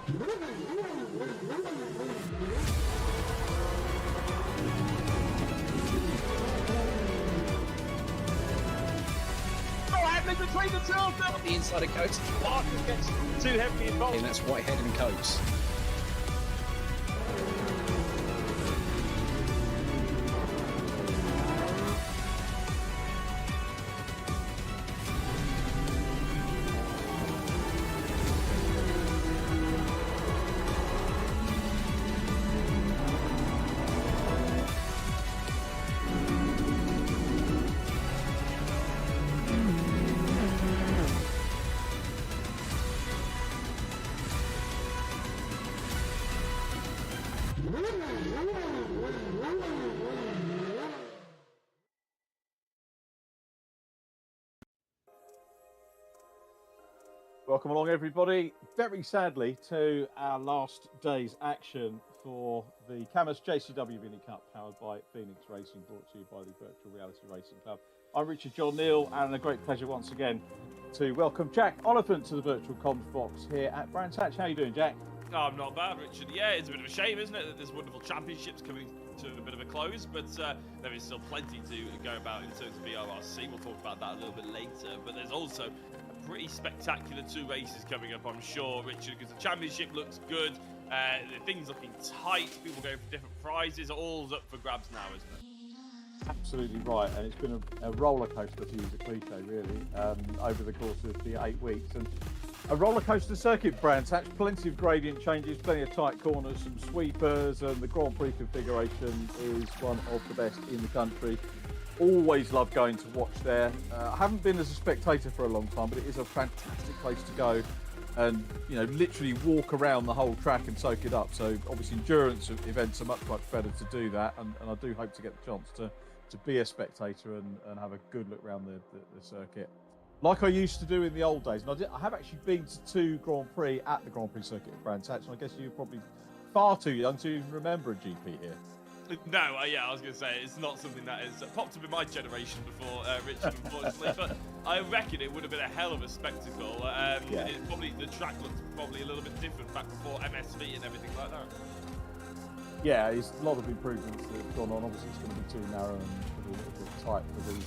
Between the two of them. The inside of coats. Parker gets too heavily involved. And that's Whitehead and Coates. Welcome along, everybody. Very sadly, to our last day's action for the CAMMUS JCW Mini Cup, powered by Phoenix Racing, brought to you by the Virtual Reality Racing Club. I'm Richard John Neal, and a great pleasure once again to welcome Jack Oliphant to the Virtual Comms box here at Brands Hatch. How are you doing, Jack? Oh, I'm not bad, Richard. Yeah, it's a bit of a shame, isn't it, that this wonderful championship's coming to a bit of a close, but there is still plenty to go about in terms of VRRC. We'll talk about that a little bit later, but there's also pretty spectacular two races coming up, I'm sure, Richard, because the championship looks good, the things looking tight, people going for different prizes, all's up for grabs now, isn't it? Absolutely right, and it's been a roller coaster, to use a cliche, really, over the course of the 8 weeks, and a roller coaster circuit, Brands Hatch, plenty of gradient changes, plenty of tight corners, some sweepers, and the Grand Prix configuration is one of the best in the country. Always love going to watch there. I haven't been as a spectator for a long time, but it is a fantastic place to go and, you know, literally walk around the whole track and soak it up. So obviously endurance events are much better to do that, and I do hope to get the chance to be a spectator and have a good look around the circuit, like I used to do in the old days. And I have actually been to 2 Grand Prix at the Grand Prix circuit at Brands Hatch, and I guess you're probably far too young to even remember a GP here. No, yeah, I was going to say, it's not something that has popped up in my generation before, Richard, unfortunately, but I reckon it would have been a hell of a spectacle. Yeah. The track looks probably a little bit different back before MSV and everything like that. Yeah, it's a lot of improvements that have gone on. Obviously, it's going to be too narrow and a little bit tight for the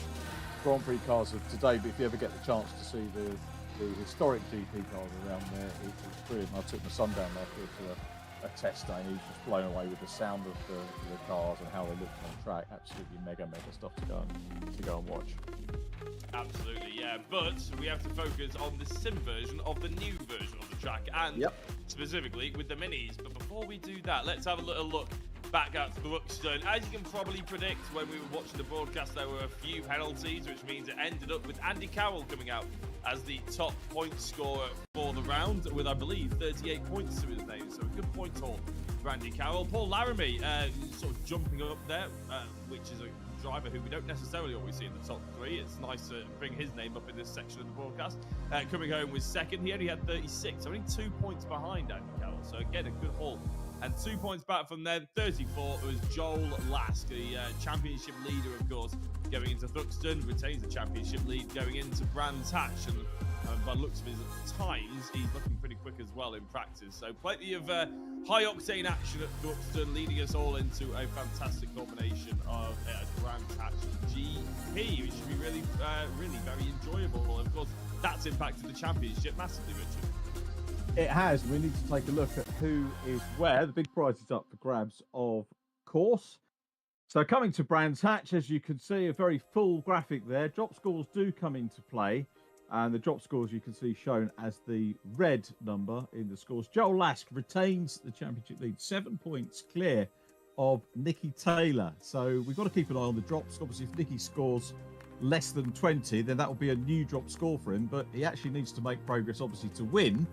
Grand Prix cars of today, but if you ever get the chance to see the historic GP cars around there, it's brilliant. I took my son down there for a test day, and he was just blown away with the sound of the cars and how they looked on track. Absolutely mega stuff to go and watch. Absolutely, yeah. But we have to focus on the sim version of the new version of the track, and specifically with the minis. But before we do that, let's have a little look back at Thruxton. As you can probably predict, when we were watching the broadcast, there were a few penalties, which means it ended up with Andy Carroll coming out as the top point scorer for the round, with, I believe, 38 points to his name. So a good point haul for Andy Carroll. Paul Laramie sort of jumping up there, which is a driver who we don't necessarily always see in the top 3. It's nice to bring his name up in this section of the broadcast. Coming home with second, he only had 36, only 2 points behind Andy Carroll. So again, a good haul. And 2 points back from them, 34, it was Joel Lask, the championship leader, of course, going into Thruxton, retains the championship lead going into Brands Hatch, and by the looks of his times, he's looking pretty quick as well in practice. So plenty of high-octane action at Thruxton, leading us all into a fantastic combination of Brands Hatch GP, which should be really very enjoyable. Of course, that's impacted the championship massively, Richard. It has. We need to take a look at who is where. The big prize is up for grabs, of course. So coming to Brands Hatch, as you can see, a very full graphic there. Drop scores do come into play, and the drop scores you can see shown as the red number in the scores. Joel Lask retains the championship lead, 7 points clear of Nicky Taylor. So we've got to keep an eye on the drops. Obviously, if Nicky scores less than 20, then that will be a new drop score for him, but he actually needs to make progress, obviously, to win.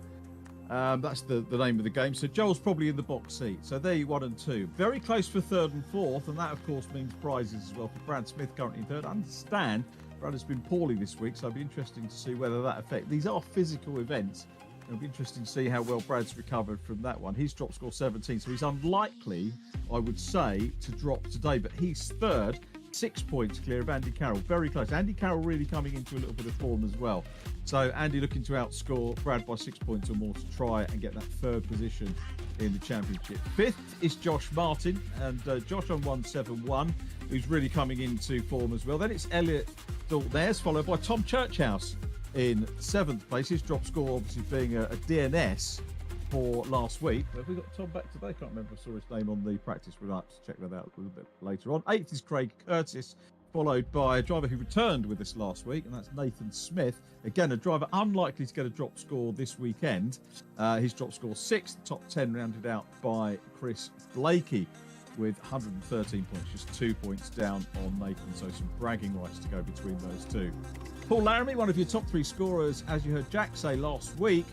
That's the name of the game. So Joel's probably in the box seat. So there you 1 and 2. Very close for 3rd and 4th, and that of course means prizes as well for Brad Smith, currently in 3rd. I understand Brad has been poorly this week, so it'll be interesting to see whether that affects. These are physical events. It'll be interesting to see how well Brad's recovered from that one. His drop score 17, so he's unlikely, I would say, to drop today, but he's 3rd. 6 points clear of Andy Carroll. Very close. Andy Carroll really coming into a little bit of form as well. So Andy looking to outscore Brad by 6 points or more to try and get that third position in the championship. Fifth is Josh Martin, and Josh on 171, who's really coming into form as well. Then it's Elliot Dalton, followed by Tom Churchhouse in 7th place. His drop score obviously being a DNS for last week. Have we got Tom back today? I can't remember if I saw his name on the practice. We'll have to check that out a little bit later on. 8th is Craig Curtis, followed by a driver who returned with us last week, and that's Nathan Smith. Again, a driver unlikely to get a drop score this weekend. His drop score 6th, top 10 rounded out by Chris Blakey with 113 points, just 2 points down on Nathan, so some bragging rights to go between those two. Paul Laramie, one of your top 3 scorers, as you heard Jack say last week,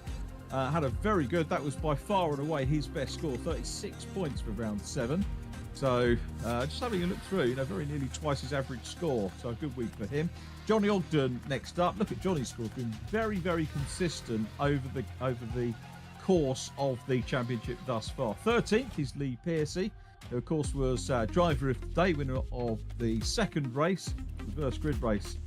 had a very good, that was by far and away his best score, 36 points for round 7. So just having a look through, very nearly twice his average score. So a good week for him. Johnny Ogden next up. Look at Johnny's score. Been very, very consistent over the course of the championship thus far. 13th is Lee Piercy, who of course was driver of the day, winner of the second race, the reverse grid race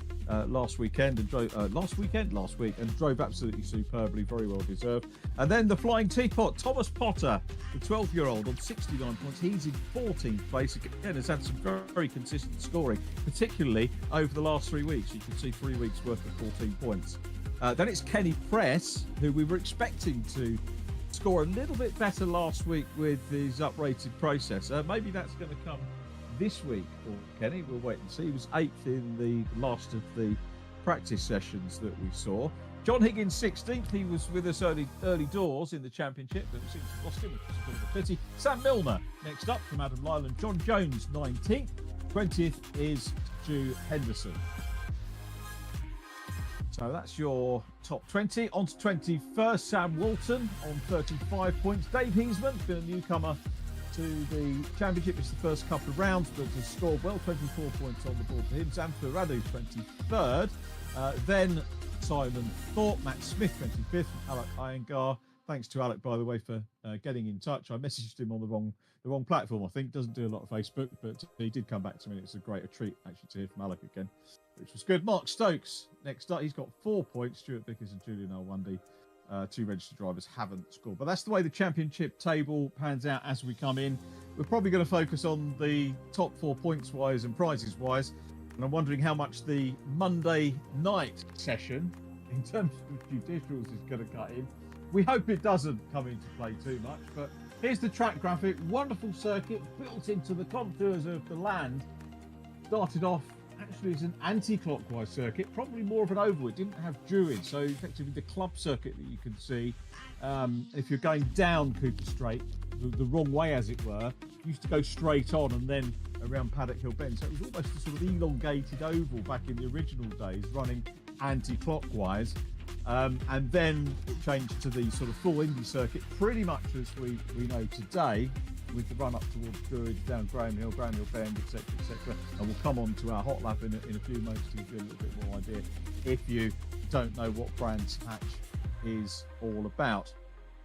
last week, and drove absolutely superbly, very well deserved. And then the Flying Teapot, Thomas Potter, the 12-year-old on 69 points. He's in 14th place. Again, has had some very, very consistent scoring, particularly over the last 3 weeks. You can see 3 weeks worth of 14 points. Then it's Kenny Press, who we were expecting to score a little bit better last week with his uprated processor. Maybe that's going to come this week for Kenny. We'll wait and see. He was 8th in the last of the practice sessions that we saw. John Higgins 16th. He was with us early doors in the championship, but we seem to have lost him, which is a bit of a pity. Sam Milner next up from Adam Lyall, and John Jones 19th. 20th is Stu Henderson. So that's your top 20. On to 21st, Sam Walton on 35 points. Dave Heasman, been a newcomer to the championship. It's the first couple of rounds, but has scored well, 24 points on the board for him. Zamfir Radu 23rd. Then Simon Thorpe, Matt Smith 25th, Alec Iyengar. Thanks to Alec, by the way, for getting in touch. I messaged him on the wrong platform, I think. Doesn't do a lot of Facebook, but he did come back to me. It's a great treat actually to hear from Alec again, which was good. Mark Stokes next up. He's got 4 points. Stuart Vickers and Julian Alwandy. 2 registered drivers haven't scored, but that's the way the championship table pans out as we come in. We're probably going to focus on the top 4 points wise and prizes wise, and I'm wondering how much the Monday night session in terms of judicials is going to cut in. We hope it doesn't come into play too much, but here's the track graphic. Wonderful circuit built into the contours of the land. Started off actually as an anti-clockwise circuit, probably more of an oval. It didn't have Druid, so effectively the club circuit that you can see, if you're going down Cooper Straight, the wrong way as it were, used to go straight on and then around Paddock Hill Bend. So it was almost a sort of elongated oval back in the original days, running anti-clockwise. And then it changed to the sort of full Indy circuit, pretty much as we know today, with the run up towards Druid, down Graham Hill Bend, etc., etc. And we'll come on to our hot lap in a few moments to give you a little bit more idea if you don't know what Brands Hatch is all about.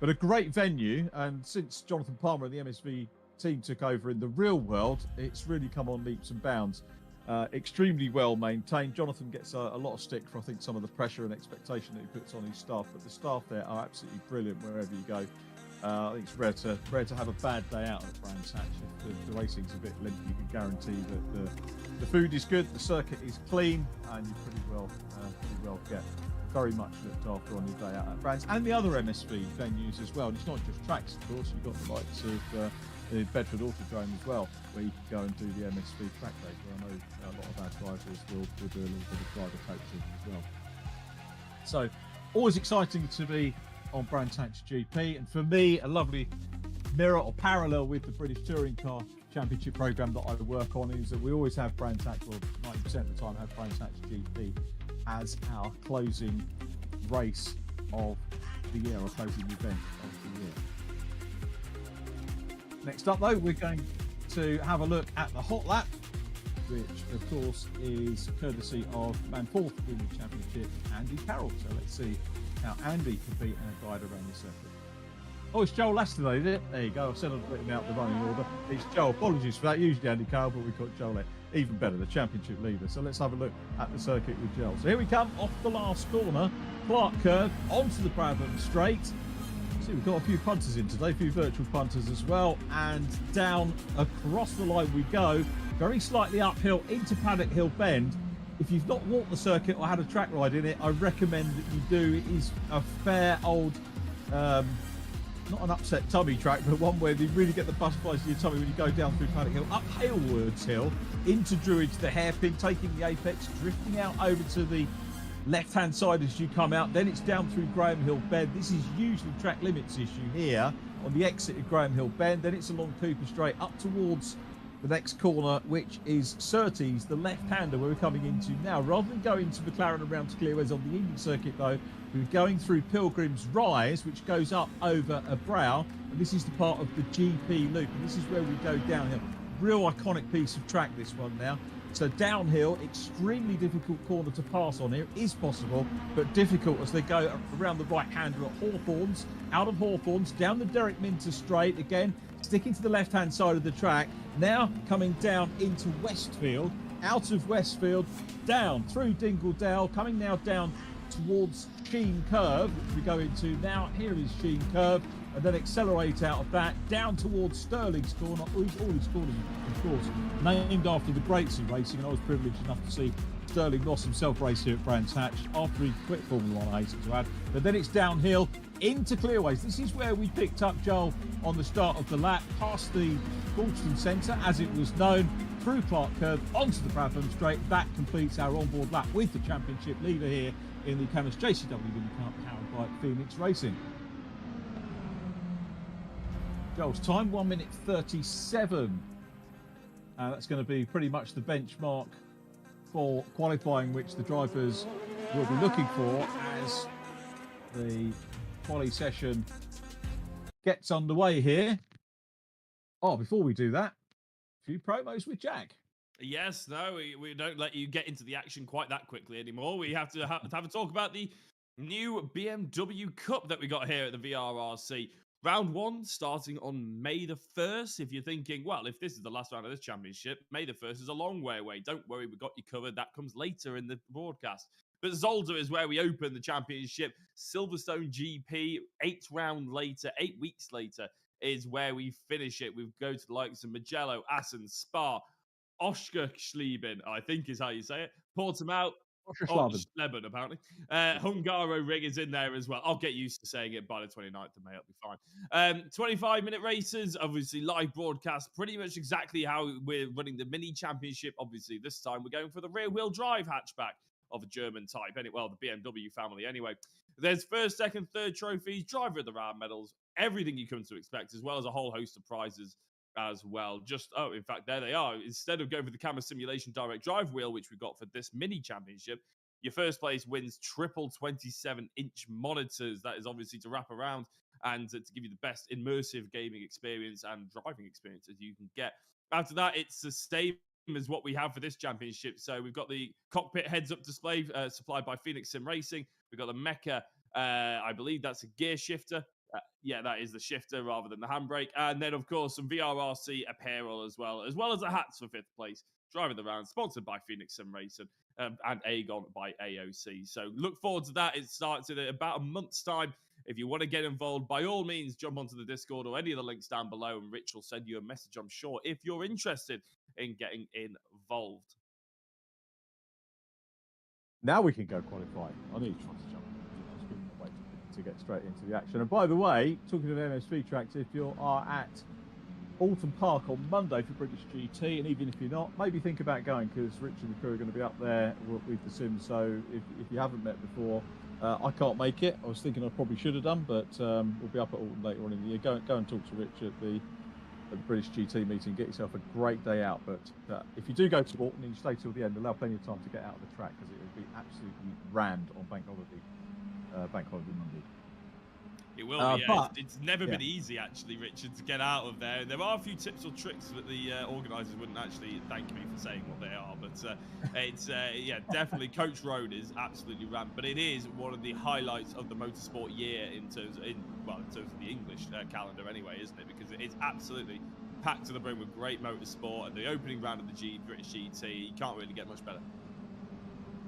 But a great venue, and since Jonathan Palmer and the MSV team took over in the real world, it's really come on leaps and bounds. Extremely well maintained. Jonathan gets a lot of stick for, I think, some of the pressure and expectation that he puts on his staff, but the staff there are absolutely brilliant wherever you go. I think it's rare to have a bad day out at Brands Hatch. If the racing's a bit limp, you can guarantee that the food is good, the circuit is clean, and you pretty well get very much looked after on your day out at Brands, and the other MSV venues as well. And it's not just tracks, of course. You've got the likes of the Bedford Autodrome as well, where you can go and do the MSV track day, where I know a lot of our drivers will do a little bit of driver coaching as well. So always exciting to be on Brands Hatch GP, and for me, a lovely mirror or parallel with the British Touring Car Championship program that I work on is that we always have Brands Hatch, well 90% of the time have Brands Hatch GP as our closing race of the year, or closing event of the year. Next up though, we're going to have a look at the hot lap, which of course is courtesy of man fourth in the championship, Andy Carroll. So let's see how Andy can beat a guide around the circuit. Oh, it's Joel Last today, is it? There you go. I said I'd written out the running order. It's Joel. Apologies for that. Usually Andy Carroll, but we got Joel there. even better, the championship leader. So let's have a look at the circuit with Gel. So here we come off the last corner, Clark curve onto the Brabham straight. See, we've got a few punters in today, a few virtual punters as well, and down across the line we go, very slightly uphill into Paddock Hill Bend. If you've not walked the circuit or had a track ride in it, I recommend that you do. It is a fair old, not an upset tummy track, but one where you really get the butterflies in your tummy when you go down through Paddock Hill, up Halewards Hill, into Druids, the hairpin, taking the apex, drifting out over to the left-hand side as you come out. Then it's down through Graham Hill Bend. This is usually track limits issue here on the exit of Graham Hill Bend. Then it's along Cooper Straight up towards the next corner, which is Surtees, the left-hander, where we're coming into now. Rather than going to McLaren around to Clearways on the evening circuit, though, we're going through Pilgrim's Rise, which goes up over a brow, and this is the part of the GP loop, and this is where we go downhill. Real iconic piece of track, this one now. So downhill, extremely difficult corner to pass on here. It is possible, but difficult as they go around the right-hander at Hawthorns, out of Hawthorns, down the Derek Minter straight, again, sticking to the left-hand side of the track. Now coming down into Westfield, out of Westfield, down through Dingledale, coming now down towards Sheen Curve, which we go into now. Here is Sheen Curve, and then accelerate out of that, down towards Stirling's Corner. Always Corner, of course, named after the greats in racing, and I was privileged enough to see Sterling Moss himself race here at Brands Hatch after he quit Formula 1, I hasten to add. But then it's downhill into Clearways. This is where we picked up Joel on the start of the lap, past the Oulton Centre, as it was known, through Clark Curve, onto the Brabham Straight. That completes our onboard lap with the championship leader here in the CAMMUS JCW Mini Cup, powered by Phoenix Racing. Joel's time, 1 minute 37. That's going to be pretty much the benchmark for qualifying, which the drivers will be looking for as the quali session gets underway here. Oh, before we do that, a few promos with Jack. Yes, no, we don't let you get into the action quite that quickly anymore. We have to have a talk about the new BMW Cup that we got here at the VRRC. Round 1 starting on May the 1st. If you're thinking, well, if this is the last round of this championship, May the 1st is a long way away. Don't worry, we've got you covered. That comes later in the broadcast. But Zolder is where we open the championship. Silverstone GP, 8 weeks later, is where we finish it. We go to the likes of Mugello, Assen, Spa, Oschersleben, I think is how you say it. Portimao. Schleben, apparently. Hungaro Ring is in there as well. I'll get used to saying it by the 29th of May. It'll be fine. 25-minute races, obviously live broadcast, pretty much exactly how we're running the mini championship. Obviously, this time we're going for the rear-wheel drive hatchback of a German type. Well, the BMW family anyway. There's first, second, third trophies, driver of the round medals, everything you come to expect, as well as a whole host of prizes as well. In fact, there they are. Instead of going for the CAMMUS Simulation Direct Drive wheel, which we got for this mini championship, your first place wins triple 27-inch monitors. That is obviously to wrap around and to give you the best immersive gaming experience and driving experience as you can get. After that, it's the same as what we have for this championship. So we've got the cockpit heads-up display supplied by Phoenix Sim Racing. We've got the Mecha, I believe that's a gear shifter. Yeah, that is the shifter rather than the handbrake. And then, of course, some VRRC apparel as well as the hats for 5th place. Driver of the round, sponsored by Phoenix Sim Racing and Aegon by AOC. So look forward to that. It starts in about a month's time. If you want to get involved, by all means, jump onto the Discord or any of the links down below, and Rich will send you a message, I'm sure, if you're interested in getting involved. Now we can go qualify. I need to try to jump. To get straight into the action. And by the way, talking of MSV tracks, if you are at Oulton Park on Monday for British GT, and even if you're not, maybe think about going, because Rich and the crew are going to be up there with the Sims. So if you haven't met before, I can't make it. I was thinking I probably should have done, but we'll be up at Oulton later on in the year. Go and talk to Rich at the British GT meeting. Get yourself a great day out. But if you do go to Oulton and you stay till the end, allow plenty of time to get out of the track, because it will be absolutely rammed on Bank Holiday Monday. It will be, yeah. It's never been easy, actually, Richard, to get out of there. There are a few tips or tricks that the organisers wouldn't actually thank me for saying what they are, but it's, definitely Coach Road is absolutely rammed, but it is one of the highlights of the motorsport year in terms of the English calendar anyway, isn't it? Because it is absolutely packed to the brim with great motorsport, and the opening round of the British GT, you can't really get much better.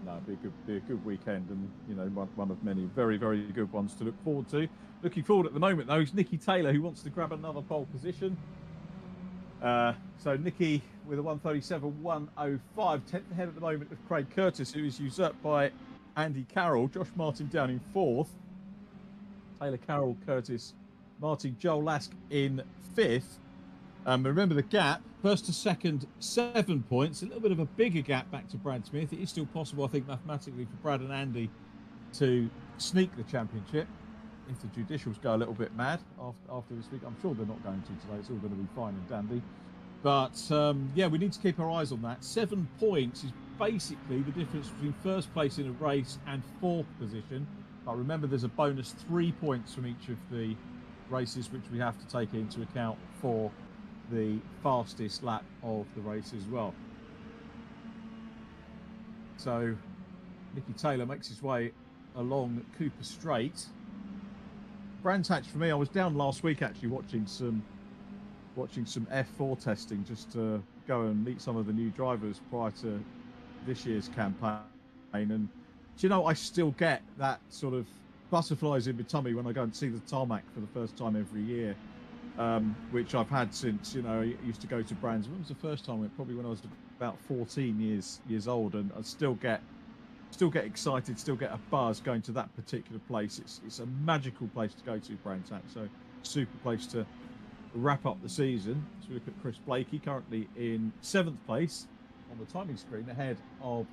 No, it'd be a good weekend, and you know, one of many very, very good ones to look forward to. Looking forward at the moment though is Nikki Taylor, who wants to grab another pole position. So Nikki with a 1:37.105, 10th ahead at the moment of Craig Curtis, who is usurped by Andy Carroll. Josh Martin down in 4th. Taylor, Carroll, Curtis, Martin, Joel Lask in 5th. Remember the gap, first to second, 7 points. A little bit of a bigger gap back to Brad Smith. It is still possible, I think, mathematically for Brad and Andy to sneak the championship if the judicials go a little bit mad after this week. I'm sure they're not going to today. It's all going to be fine and dandy. But, yeah, we need to keep our eyes on that. 7 points is basically the difference between first place in a race and 4th position. But remember, there's a bonus 3 points from each of the races, which we have to take into account for the fastest lap of the race as well. So Nicky Taylor makes his way along Cooper Straight. Brands Hatch for me, I was down last week actually watching some F4 testing just to go and meet some of the new drivers prior to this year's campaign. And do you know, I still get that sort of butterflies in my tummy when I go and see the tarmac for the first time every year. Which I've had since, you know, I used to go to Brands. When was the first time? Probably when I was about 14 years old, and I still get excited, still get a buzz going to that particular place. It's a magical place to go to, Brands Hatch. So super place to wrap up the season. So we look at Chris Blakey, currently in 7th place on the timing screen, ahead of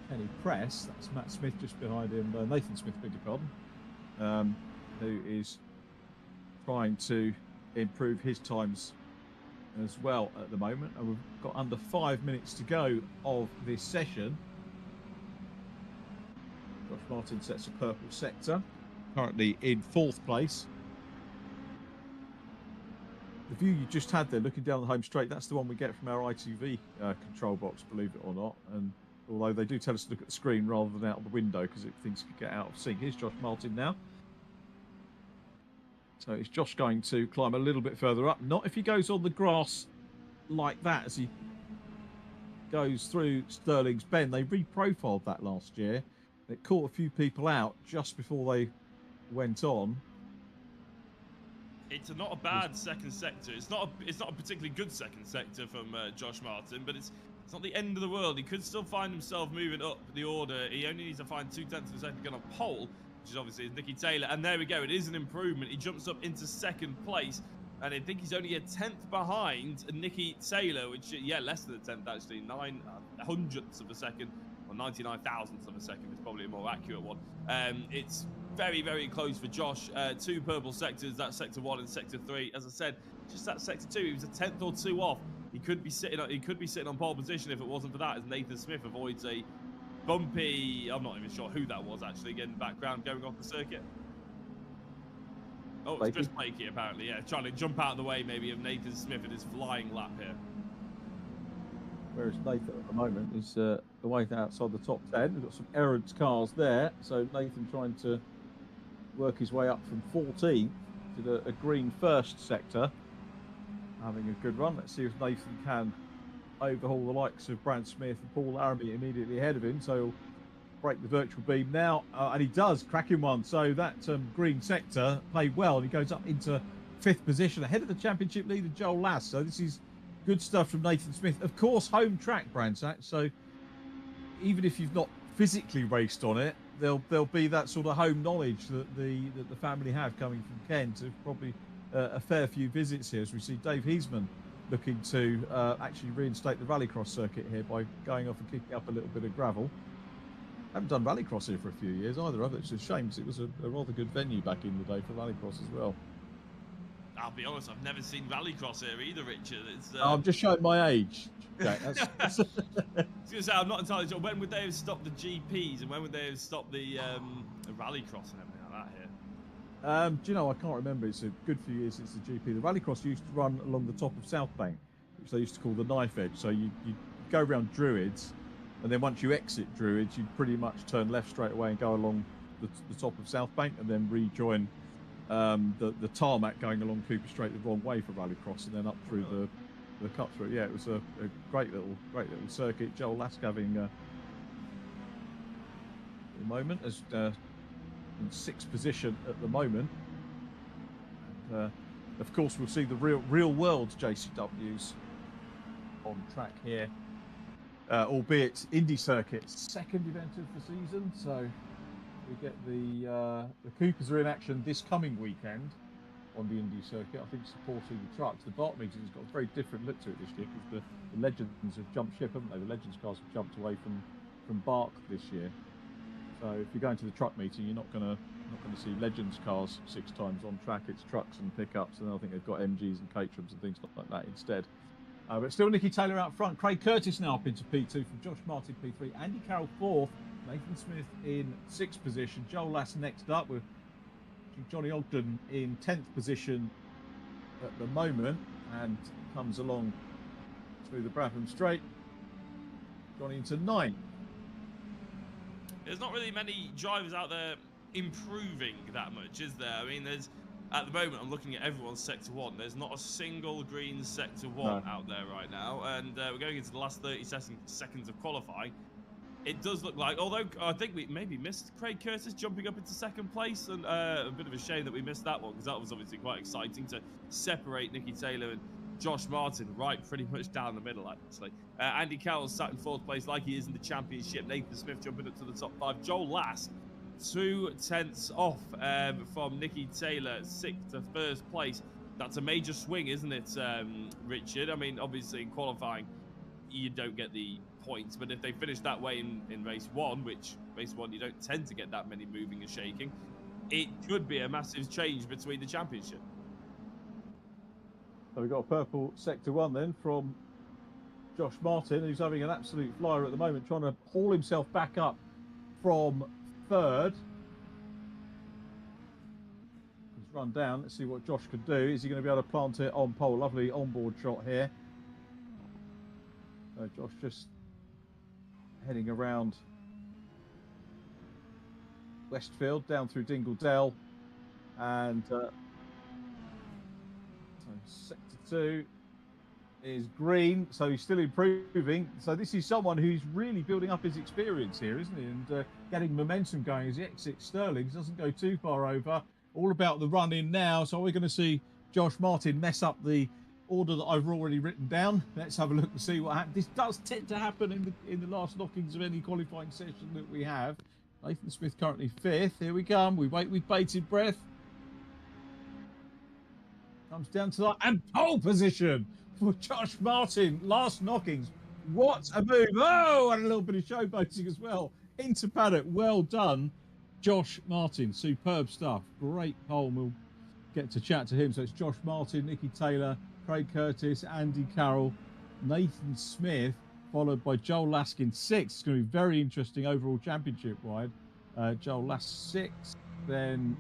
Kenny Press. That's Matt Smith just behind him, Nathan Smith, beg your pardon, who is trying to improve his times as well at the moment. And we've got under 5 minutes to go of this session. Josh Martin sets a purple sector, currently in 4th place. The view you just had there, looking down the home straight, that's the one we get from our ITV control box, believe it or not. And although they do tell us to look at the screen rather than out of the window because things could get out of sync. Here's Josh Martin now. So is Josh going to climb a little bit further up? Not if he goes on the grass like that as he goes through Stirling's Bend. They reprofiled that last year. It caught a few people out just before they went on. It's not a bad second sector. It's not a particularly good second sector from Josh Martin, but it's not the end of the world. He could still find himself moving up the order. He only needs to find 0.2 of a second to get on pole, which is obviously Nicky Taylor. And there we go. It is an improvement. He jumps up into 2nd place. And I think he's only a 10th behind Nicky Taylor, which, yeah, less than a 10th, actually. 900ths of a second, or 99 thousandths of a second is probably a more accurate one. It's very, very close for Josh. 2 purple sectors, that's Sector 1 and Sector 3. As I said, just that Sector 2, he was a 10th or 2 off. He could be sitting on pole position if it wasn't for that, as Nathan Smith avoids a bumpy, I'm not even sure who that was actually, again, background going off the circuit. Oh, it's Chris Blakey apparently, yeah, trying to jump out of the way maybe of Nathan Smith in his flying lap here. Whereas Nathan at the moment is away outside the top 10. We've got some errant cars there, so Nathan trying to work his way up from 14th to a green first sector. Having a good run. Let's see if Nathan can overhaul the likes of Brad Smith and Paul Laramie immediately ahead of him. So he'll break the virtual beam now, and he does, cracking one. So that green sector played well, and he goes up into 5th position ahead of the championship leader Joel Lask. So this is good stuff from Nathan Smith. Of course, home track, Bransack. So even if you've not physically raced on it, there'll be that sort of home knowledge that the family have coming from Kent. So probably a fair few visits here, as we see Dave Heisman looking to actually reinstate the rallycross circuit here by going off and kicking up a little bit of gravel. Haven't done rallycross here for a few years either of it. It's a shame because it was a rather good venue back in the day for rallycross as well. I'll be honest, I've never seen rallycross here either, Richard. It's, I'm just showing my age. Okay, I was going to say, I'm not entirely sure. When would they have stopped the GPs and when would they have stopped the rallycross and everything like that here? Do you know, I can't remember. It's a good few years since the GP. The rallycross used to run along the top of South Bank, which they used to call the knife edge. So you go around Druids, and then once you exit Druids, you'd pretty much turn left straight away and go along the top of South Bank and then rejoin the tarmac going along Cooper Straight the wrong way for Rallycross, and then up through the cut through. Yeah, it was a great little circuit. Joel Lask having a moment as in 6th position at the moment. And, of course, we'll see the real world JCWs on track here, albeit Indy Circuit's 2nd event of the season. So we get the Coopers are in action this coming weekend on the Indy Circuit. I think supporting the trucks. The Bart meeting has got a very different look to it this year because the Legends have jumped ship, haven't they? The Legends cars have jumped away from Bark this year. So if you're going to the truck meeting, you're not going to see Legends cars 6 times on track. It's trucks and pickups, and I think they've got MGs and Caterhams and things like that instead. But still Nicky Taylor out front. Craig Curtis now up into P2 from Josh Martin P3. Andy Carroll 4th. Nathan Smith in 6th position. Joel Lass next up with Johnny Ogden in 10th position at the moment, and comes along through the Brabham Straight. Johnny into 9th. There's not really many drivers out there improving that much, is there? I mean, at the moment, I'm looking at everyone's Sector 1. There's not a single green Sector 1 out there right now, and we're going into the last 30 seconds of qualifying. It does look like, although I think we maybe missed Craig Curtis jumping up into 2nd place, and a bit of a shame that we missed that one, because that was obviously quite exciting to separate Nicky Taylor and Josh Martin right pretty much down the middle, actually. Andy Carroll sat in 4th place like he is in the championship. Nathan Smith jumping up to the top 5. Joel Lask 2 tenths off from Nicky Taylor, 6th to 1st place. That's a major swing, isn't it, Richard? I mean, obviously in qualifying, you don't get the points, but if they finish that way in race 1, which race 1 you don't tend to get that many moving and shaking, it could be a massive change between the championship. So we've got a purple Sector 1 then from Josh Martin, who's having an absolute flyer at the moment, trying to haul himself back up from 3rd. He's run down. Let's see what Josh can do. Is he going to be able to plant it on pole? Lovely onboard shot here. So Josh just heading around Westfield, down through Dingle Dell, and so Sector 2 is green, so he's still improving. So this is someone who's really building up his experience here, isn't he? And getting momentum going as he exits Stirling. Doesn't go too far over. All about the run in now. So we're going to see Josh Martin mess up the order that I've already written down. Let's have a look and see what happens. This does tend to happen in the last knockings of any qualifying session that we have. Nathan Smith currently 5th. Here we come. We wait with bated breath. Comes down to that, and pole position for Josh Martin. Last knockings. What a move. Oh, and a little bit of showboating as well. Into paddock. Well done, Josh Martin. Superb stuff. Great pole. We'll get to chat to him. So it's Josh Martin, Nicky Taylor, Craig Curtis, Andy Carroll, Nathan Smith, followed by Joel Lask in 6th. It's going to be very interesting overall championship wide. Joel Lask 6th. Then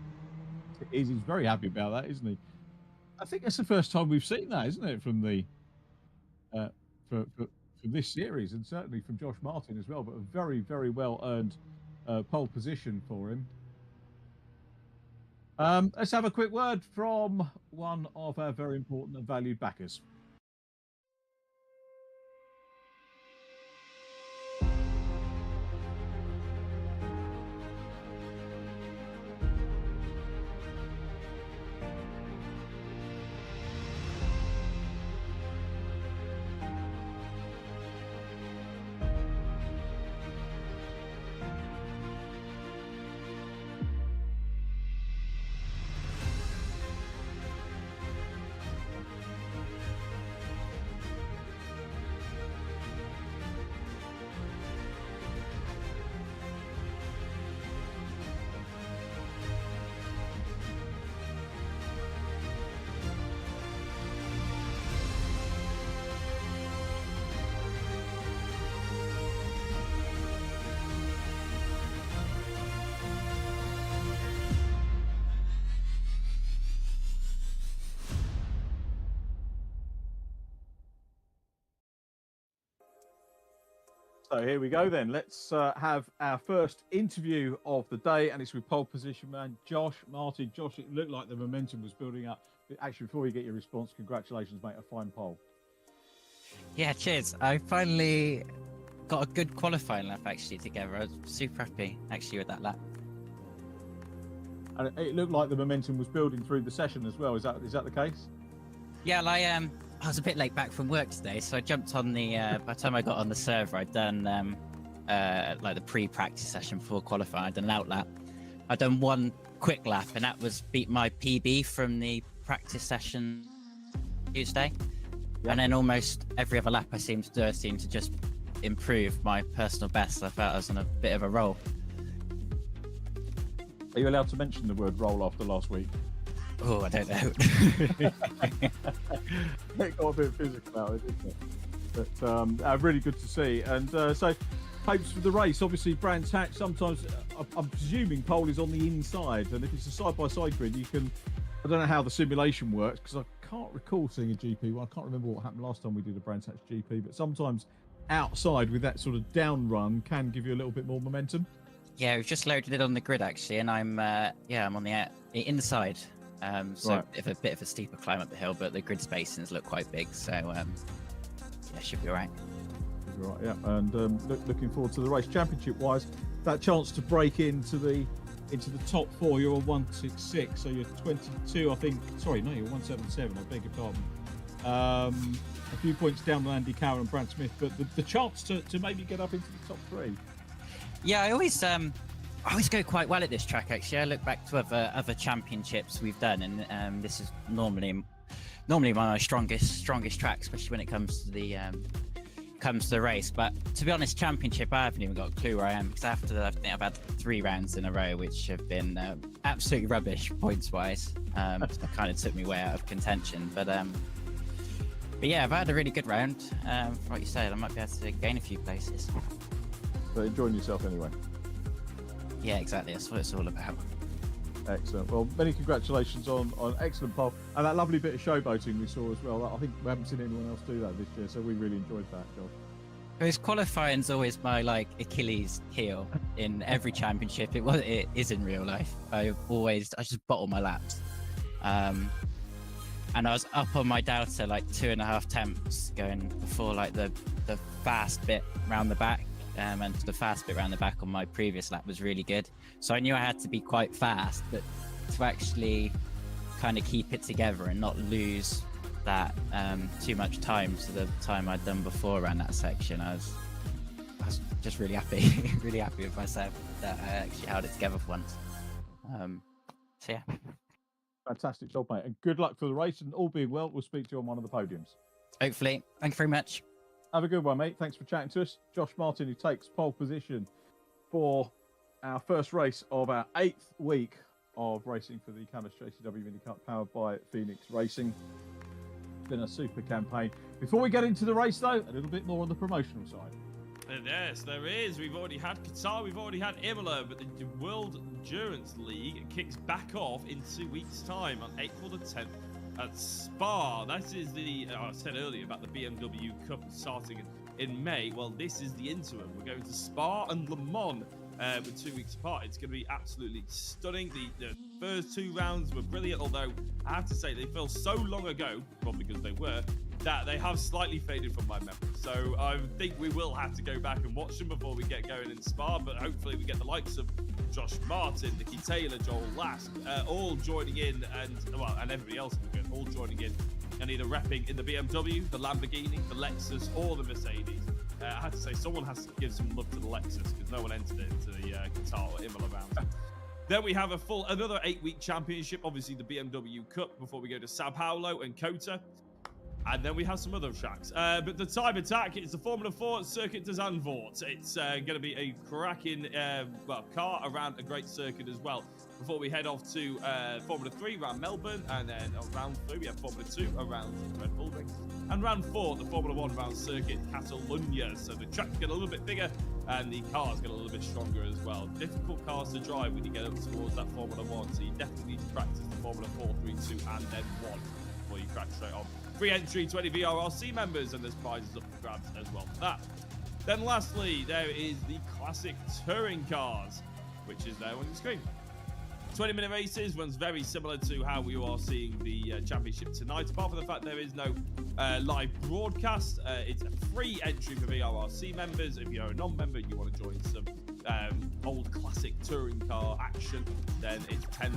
he's very happy about that, isn't he? I think that's the first time we've seen that, isn't it, from the from this series, and certainly from Josh Martin as well. But a very, very well earned pole position for him. Let's have a quick word from one of our very important and valued backers. So here we go then. Let's have our first interview of the day, and it's with pole position man Josh Martin. Josh, it looked like the momentum was building up. Actually, before you get your response, congratulations, mate. A fine pole. Yeah, cheers. I finally got a good qualifying lap actually together. I was super happy actually with that lap. And it looked like the momentum was building through the session as well. Is that the case? Yeah, I was a bit late back from work today, so I jumped on the. By the time I got on the server, I'd done like the pre-practice session before qualifying. I'd done an out lap. I'd done one quick lap, and that was beat my PB from the practice session Tuesday. Yep. And then almost every other lap I seemed to just improve my personal best. I felt I was on a bit of a roll. Are you allowed to mention the word roll after last week? Oh, I don't know. It got a bit physical out of it, didn't it? But really good to see. And so, hopes for the race. Obviously, Brands Hatch, sometimes, I'm presuming pole is on the inside. And if it's a side-by-side grid, you can... I don't know how the simulation works, because I can't recall seeing a GP. Well, I can't remember what happened last time we did a Brands Hatch GP. But sometimes outside with that sort of down run can give you a little bit more momentum. Yeah, we've just loaded it on the grid, actually. And I'm on the inside. So right. a bit of a steeper climb up the hill, but the grid spacings look quite big, so yeah, should be all right. Right, yeah, and looking forward to the race. Championship-wise, that chance to break into the top four. You're on 166, so you're 22, I think. Sorry, no, you're 177. I beg your pardon. A few points down with Andy Cowan and Brad Smith, but the chance to maybe get up into the top three. Yeah, I always go quite well at this track. Actually, I look back to other championships we've done, and this is normally one of my strongest tracks, especially when it comes to the race. But to be honest, championship, I haven't even got a clue where I am, because I think I've had 3 rounds in a row which have been absolutely rubbish points wise. That kind of took me way out of contention. But yeah, I've had a really good round. Like you said, I might be able to gain a few places. But enjoying yourself anyway. Yeah, exactly. That's what it's all about. Excellent. Well, many congratulations on excellent pole, and that lovely bit of showboating we saw as well. I think we haven't seen anyone else do that this year, so we really enjoyed that, Josh. Because qualifying's always my Achilles heel in every championship. It is in real life. I just bottle my laps, and I was up on my Delta like 2.5 temps going before like the fast bit round the back. And the fast bit around the back on my previous lap was really good. So I knew I had to be quite fast, but to actually kind of keep it together and not lose that too much time to the time I'd done before around that section, I was just really happy, really happy with myself that I actually held it together for once. So yeah. Fantastic job, mate. And good luck for the race, and all being well, we'll speak to you on one of the podiums. Hopefully. Thank you very much. Have a good one, mate. Thanks for chatting to us. Josh Martin, who takes pole position for our first race of our 8th week of racing for the CAMMUS JCW Mini Cup, powered by Phoenix Racing. It's been a super campaign. Before we get into the race, though, a little bit more on the promotional side. Yes, there is. We've already had Qatar, we've already had Imola, but the World Endurance League kicks back off in 2 weeks' time on April the 10th. At Spa. That is I said earlier about the BMW Cup starting in May. Well, this is the interim. We're going to Spa and Le Mans with 2 weeks apart. It's going to be absolutely stunning. The first 2 rounds were brilliant, although I have to say they feel so long ago, probably because they were, that they have slightly faded from my memory. So I think we will have to go back and watch them before we get going in Spa, but hopefully we get the likes of Josh Martin, Nicky Taylor, Joel Lask, all joining in, and everybody else all joining in and either repping in the BMW, the Lamborghini, the Lexus, or the Mercedes. I have to say, someone has to give some love to the Lexus, because no one entered into the Qatar or Imola round. Then we have another 8-week championship, obviously the BMW Cup, before we go to Sao Paulo and Kota. And then we have some other tracks. But the time attack is the Formula 4 Circuit de Zandvoort. It's going to be a cracking car around a great circuit as well. Before we head off to Formula 3 around Melbourne, and then round 3 we have Formula 2 around Red Bull Ring. And round 4, the Formula 1 around Circuit Catalunya. So the tracks get a little bit bigger and the cars get a little bit stronger as well. Difficult cars to drive when you get up towards that Formula 1. So you definitely need to practice the Formula 4, 3, 2 and then 1 before you crack straight on. Free entry to any VRRC members, and there's prizes up for grabs as well for that. Then lastly, there is the classic touring cars, which is there on the screen. 20-minute races runs very similar to how we are seeing the championship tonight, apart from the fact there is no live broadcast. It's a free entry for VRRC members. If you're a non-member and you want to join some old classic touring car action, then it's £10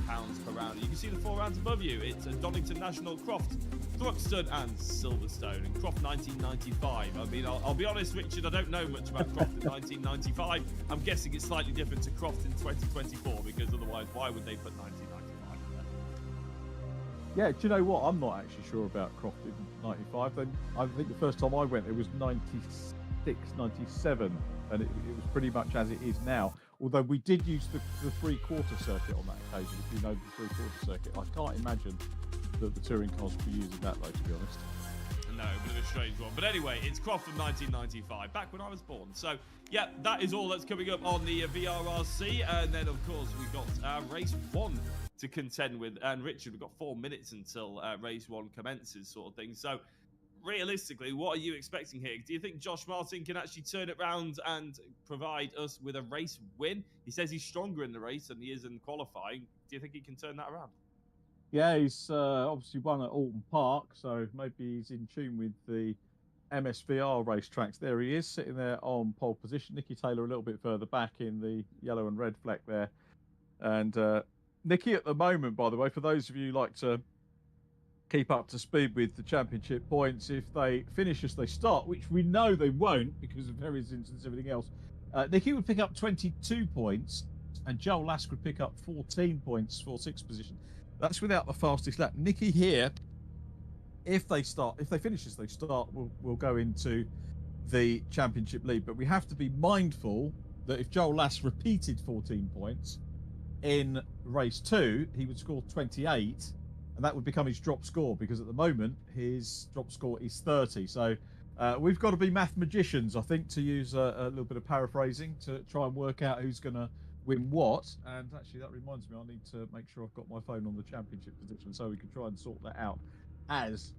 per round. You can see the 4 rounds above you. It's a Donington National, Croft, Thruxton and Silverstone. And Croft 1995. I mean, I'll be honest, Richard, I don't know much about Croft in 1995. I'm guessing it's slightly different to Croft in 2024, because otherwise, why would they put 1995 there? Yeah, do you know what? I'm not actually sure about Croft in 95. Then I think the first time I went, it was 96, 97, and it was pretty much as it is now. Although we did use the three-quarter circuit on that occasion, if you know the three-quarter circuit. I can't imagine that the touring cars would be using that, though, to be honest. No, a bit of a strange one. But anyway, it's Croft from 1995, back when I was born. So, yeah, that is all that's coming up on the VRRC. And then, of course, we've got race 1 to contend with. And Richard, we've got 4 minutes until race 1 commences, sort of thing. So, realistically, what are you expecting here? Do you think Josh Martin can actually turn it round and provide us with a race win? He says he's stronger in the race than he is in qualifying. Do you think he can turn that around? Yeah, he's obviously won at Oulton Park, so maybe he's in tune with the MSVR racetracks. There he is, sitting there on pole position. Nicky Taylor a little bit further back in the yellow and red fleck there. And Nicky at the moment, by the way, for those of you who like to keep up to speed with the championship points, if they finish as they start, which we know they won't because of various incidents and everything else, Nicky would pick up 22 points and Joel Lask would pick up 14 points for 6th position. That's without the fastest lap. Nicky here, if they finish as they start, will go into the championship lead. But we have to be mindful that if Joel Lask repeated 14 points in race 2, he would score 28, and that would become his drop score, because at the moment his drop score is 30. So we've got to be mathematicians, I think, to use a little bit of paraphrasing to try and work out who's going to win what. And actually that reminds me, I need to make sure I've got my phone on the championship position so we can try and sort that out as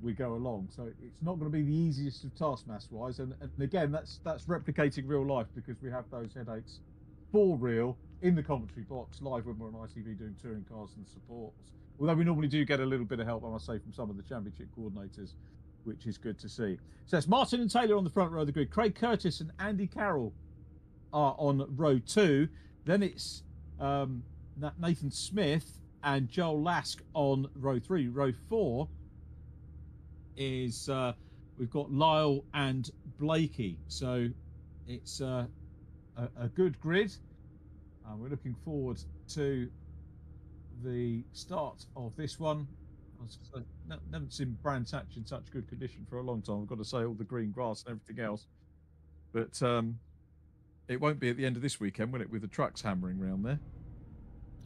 we go along. So it's not going to be the easiest of task mass wise, and again that's replicating real life, because we have those headaches for real in the commentary box live when we're on ITV doing touring cars and supports, although we normally do get a little bit of help, I must say, from some of the championship coordinators, which is good to see. So it's Martin and Taylor on the front row of the grid. Craig Curtis and Andy Carroll are on row 2. Then it's Nathan Smith and Joel Lask on row 3. Row 4 is we've got Lyall and Blakey. So it's a good grid. We're looking forward to the start of this one. I never seen Brands Hatch in such good condition for a long time. I've got to say, all the green grass and everything else. But it won't be at the end of this weekend, will it, with the trucks hammering around there?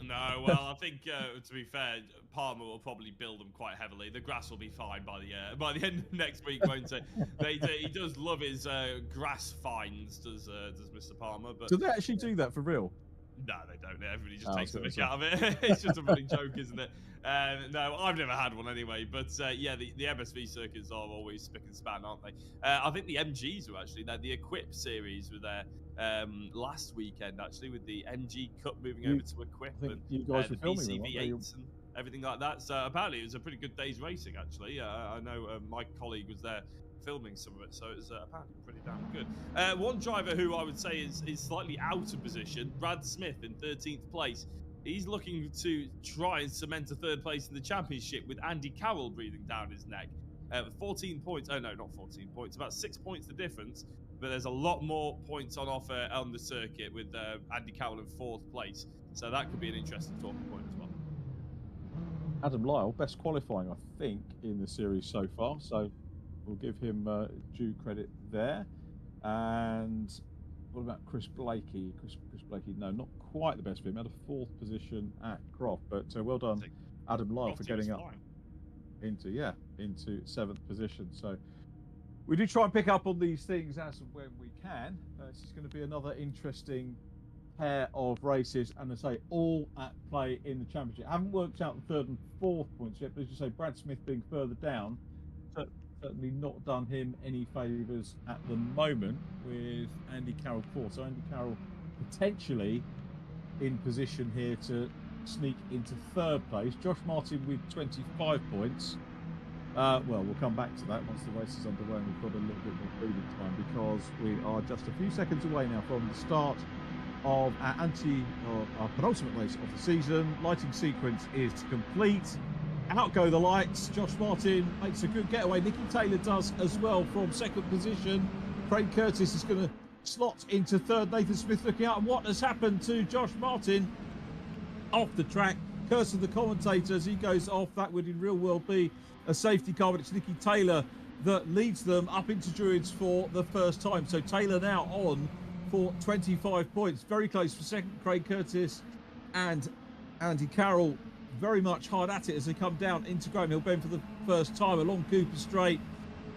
No, well, I think to be fair, Palmer will probably build them quite heavily. The grass will be fine by the end of next week, won't it? He does love his grass finds, does Mr. Palmer? But do they actually do that for real? No, they don't. Everybody just takes the mick out of it. It's just a funny joke, isn't it? No, I've never had one anyway. But yeah, the MSV circuits are always spick and span, aren't they? I think the MGs were actually there. The Equip series were there last weekend, actually, with the MG Cup moving over to Equip and you guys the were filming BCV8s and everything like that. So apparently it was a pretty good day's racing, actually. I know my colleague was there filming some of it, so it's apparently pretty damn good. One driver who I would say is slightly out of position, Brad Smith in 13th place. He's looking to try and cement a 3rd place in the championship with Andy Carroll breathing down his neck. 14 points, oh no, not 14 points, about 6 points the difference, but there's a lot more points on offer on the circuit with Andy Carroll in 4th place, so that could be an interesting talking point as well. Adam Lyall, best qualifying, I think, in the series so far, so we'll give him due credit there. And what about Chris Blakey? Chris Blakey, no, not quite the best for him. Had a 4th position at Croft, but well done, Adam Lyall, for getting up into 7th position. So we do try and pick up on these things as and when we can. This is going to be another interesting pair of races, and as I say, all at play in the championship. I haven't worked out the 3rd and 4th points yet, but as you say, Brad Smith being further down. So certainly not done him any favours at the moment with Andy Carroll fourth. So Andy Carroll potentially in position here to sneak into third place. Josh Martin with 25 points. Well, we'll come back to that once the race is underway and we've got a little bit more breathing time, because we are just a few seconds away now from the start of our penultimate race of the season. Lighting sequence is complete. Out go the lights. Josh Martin makes a good getaway. Nicky Taylor does as well from second position. Craig Curtis is going to slot into third. Nathan Smith looking out. And what has happened to Josh Martin? Off the track. Curse of the commentators. He goes off. That would in real world be a safety car, but it's Nicky Taylor that leads them up into Druids for the first time. So Taylor now on for 25 points. Very close for second. Craig Curtis and Andy Carroll very much hard at it as they come down into Graham Hill Bend for the first time along Cooper Straight.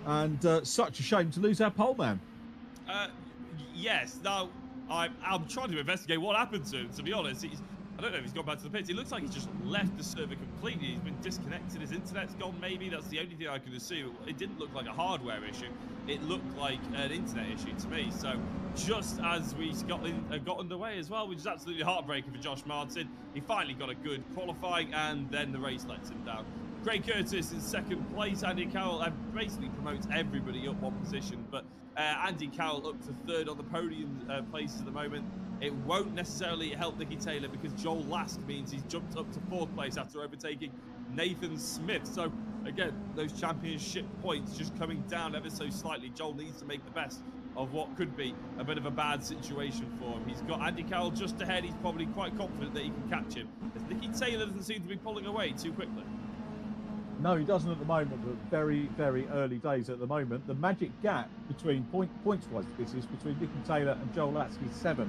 And such a shame to lose our pole man. Yes. Now, I'm trying to investigate what happened to him, to be honest. I don't know if he's gone back to the pits. It looks like he's just left the server completely. He's been disconnected. His internet's gone, maybe. That's the only thing I could assume. It didn't look like a hardware issue. It looked like an internet issue to me. So just as we got underway as well, which is absolutely heartbreaking for Josh Martin. He finally got a good qualifying, and then the race lets him down. Craig Curtis in second place. Andy Carroll basically promotes everybody up one position, but Andy Carroll up to third on the podium places at the moment. It won't necessarily help Nicky Taylor because Joel Lask means he's jumped up to fourth place after overtaking Nathan Smith. So again, those championship points just coming down ever so slightly. Joel needs to make the best of what could be a bit of a bad situation for him. He's got Andy Carroll just ahead. He's probably quite confident that he can catch him, as Nicky Taylor doesn't seem to be pulling away too quickly. No, he doesn't at the moment, but very, very early days at the moment. The magic gap between points-wise, this is between Nicky Taylor and Joel Lask is 7,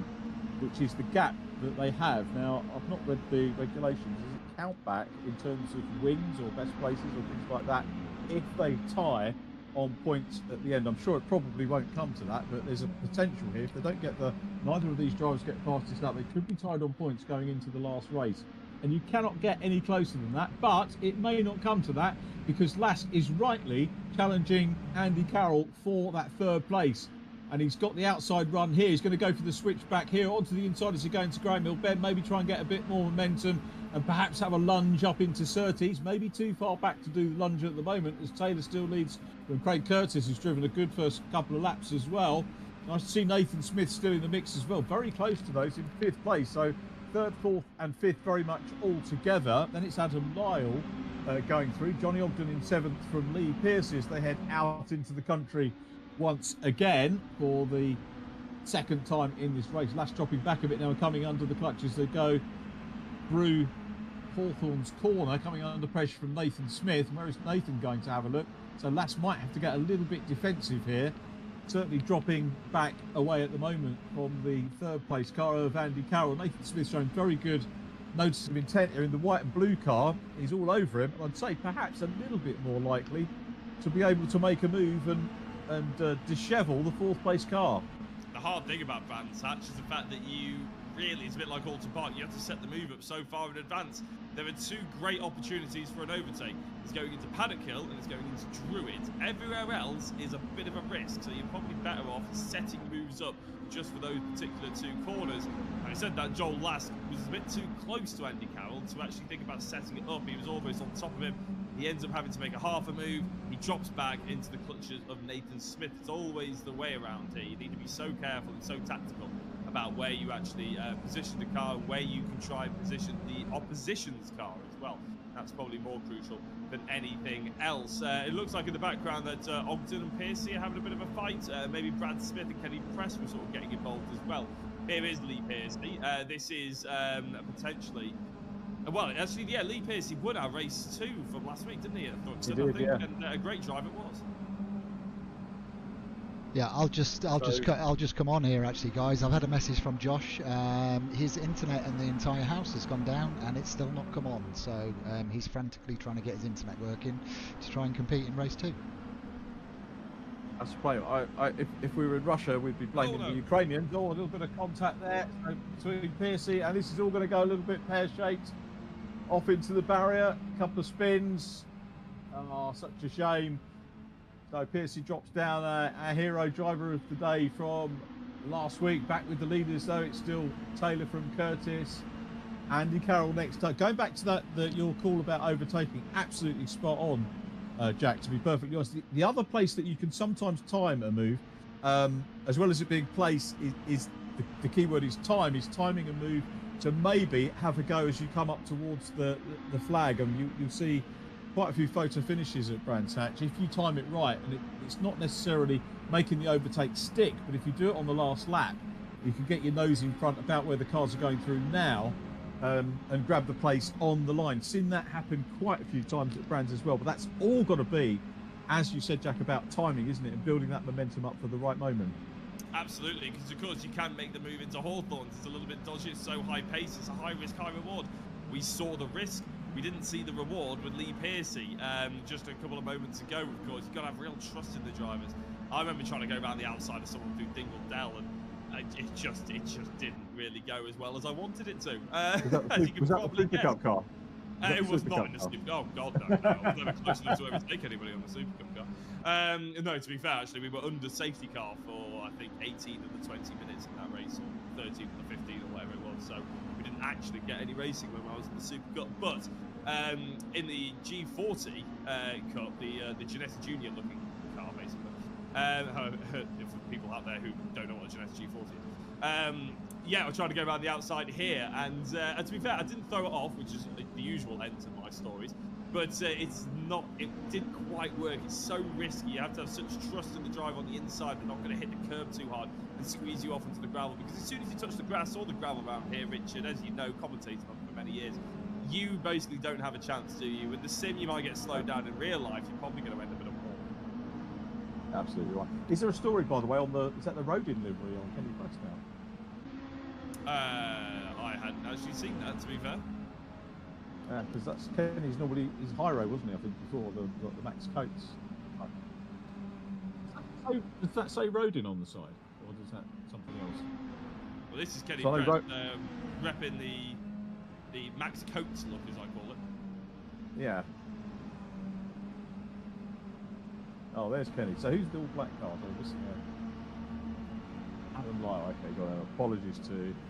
which is the gap that they have. Now, I've not read the regulations. Does it count back in terms of wins or best places or things like that if they tie on points at the end? I'm sure it probably won't come to that, but there's a potential here. If they don't get neither of these drivers get past this lap, they could be tied on points going into the last race. And you cannot get any closer than that, but it may not come to that because Lask is rightly challenging Andy Carroll for that third place. And he's got the outside run here. He's going to go for the switch back here onto the inside as he goes into Graham Hill Bend, maybe try and get a bit more momentum and perhaps have a lunge up into Surtees. Maybe too far back to do the lunge at the moment as Taylor still leads from Craig Curtis, who's driven a good first couple of laps as well. Nice to see Nathan Smith still in the mix as well. Very close to those in 5th place. So third, fourth and fifth very much all together. Then it's Adam Lyall going through. Johnny Ogden in 7th from Lee Pearce as they head out into the country once again for the second time in this race. Lask dropping back a bit now and coming under the clutch as they go through Hawthorne's corner, coming under pressure from Nathan Smith. Where is Nathan going to have a look? So Lask might have to get a little bit defensive here. Certainly dropping back away at the moment from the third place car of Andy Carroll. Nathan Smith showing very good notice of intent here in the white and blue car. He's all over him. I'd say perhaps a little bit more likely to be able to make a move and dishevel the fourth place car. The hard thing about Brands Hatch is the fact that it's a bit like Oulton Park. You have to set the move up so far in advance. There are 2 great opportunities for an overtake. It's going into Paddock Hill and it's going into Druid. Everywhere else is a bit of a risk, so you're probably better off setting moves up just for those particular 2 corners. And I said that Joel Lask was a bit too close to Andy Carroll to actually think about setting it up. He was almost on top of him. He ends up having to make a half a move. He drops back into the clutches of Nathan Smith. It's always the way around here. You need to be so careful and so tactical about where you actually position the car, where you can try and position the opposition's car as well. That's probably more crucial than anything else. It looks like in the background that Ogden and Piercy are having a bit of a fight. Maybe Brad Smith and Kenny Press were sort of getting involved as well. Here is Lee Piercy. This is potentially... Well, actually, yeah, Lee Piercy won our race 2 from last week, didn't he, at Thruxton, I think? Yeah. And a great drive it was. Yeah, I'll just come on here actually, guys. I've had a message from Josh. His internet and the entire house has gone down and it's still not come on. So he's frantically trying to get his internet working to try and compete in race 2. That's the play. If we were in Russia, we'd be blaming the Ukrainians. Oh, a little bit of contact there between Piercy, and this is all going to go a little bit pear-shaped off into the barrier. A couple of spins. Oh, such a shame. So Piercy drops down our hero driver of the day from last week. Back with the leaders, though. It's still Taylor from Curtis. Andy Carroll next time. Going back to your call about overtaking, absolutely spot on, Jack, to be perfectly honest. The other place that you can sometimes time a move, as well as it being place, is the key word is time, is timing a move to maybe have a go as you come up towards the flag. And you'll see quite a few photo finishes at Brands Hatch. If you time it right, and it's not necessarily making the overtake stick, but if you do it on the last lap, you can get your nose in front about where the cars are going through now, and grab the place on the line. Seen that happen quite a few times at Brands as well, but that's all got to be, as you said, Jack, about timing, isn't it, and building that momentum up for the right moment. Absolutely, because of course you can make the move into Hawthorns. It's a little bit dodgy, it's so high pace, it's a high risk, high reward. We saw the risk, we didn't see the reward with Lee Piercy just a couple of moments ago. Of course, you've got to have real trust in the drivers. I remember trying to go around the outside of someone through Dingle Dell, and it just didn't really go as well as I wanted it to. Was that the Super Cup car? It was not in the Super Cup. Oh, God, no. I was never close enough to overtake anybody on the Super Cup car. No, to be fair, actually, we were under safety car for, I think, 18 of the 20 minutes in that race, or 13 of the 15, or whatever it was. So we didn't actually get any racing when I was in the Super Cup. But in the G40 Cup, the Genetti Junior looking car, basically, for people out there who don't know what a Genetti G40 is. Yeah, I was trying to go around the outside here, and to be fair, I didn't throw it off, which is the usual end to my stories, but it didn't quite work. It's so risky. You have to have such trust in the driver on the inside. They're not going to hit the curb too hard and squeeze you off into the gravel, because as soon as you touch the grass or the gravel around here, Richard, as you know, commentating on for many years, you basically don't have a chance, do you? With the sim, you might get slowed down. In real life, you're probably going to end up in a wall. Absolutely right. Is there a story, by the way, is that the Rodin livery on Kenny Press now? I hadn't actually seen that, to be fair. Because that's Kenny's normally his Hyro, wasn't he? I think before the Max Coates. Does that say Rodin on the side, or does that something else? Well, this is Kenny so Press, repping the Max Coates look, as I call it. Yeah. Oh, there's Kenny. So who's the all black car? Adam Lyall. Okay, got apologies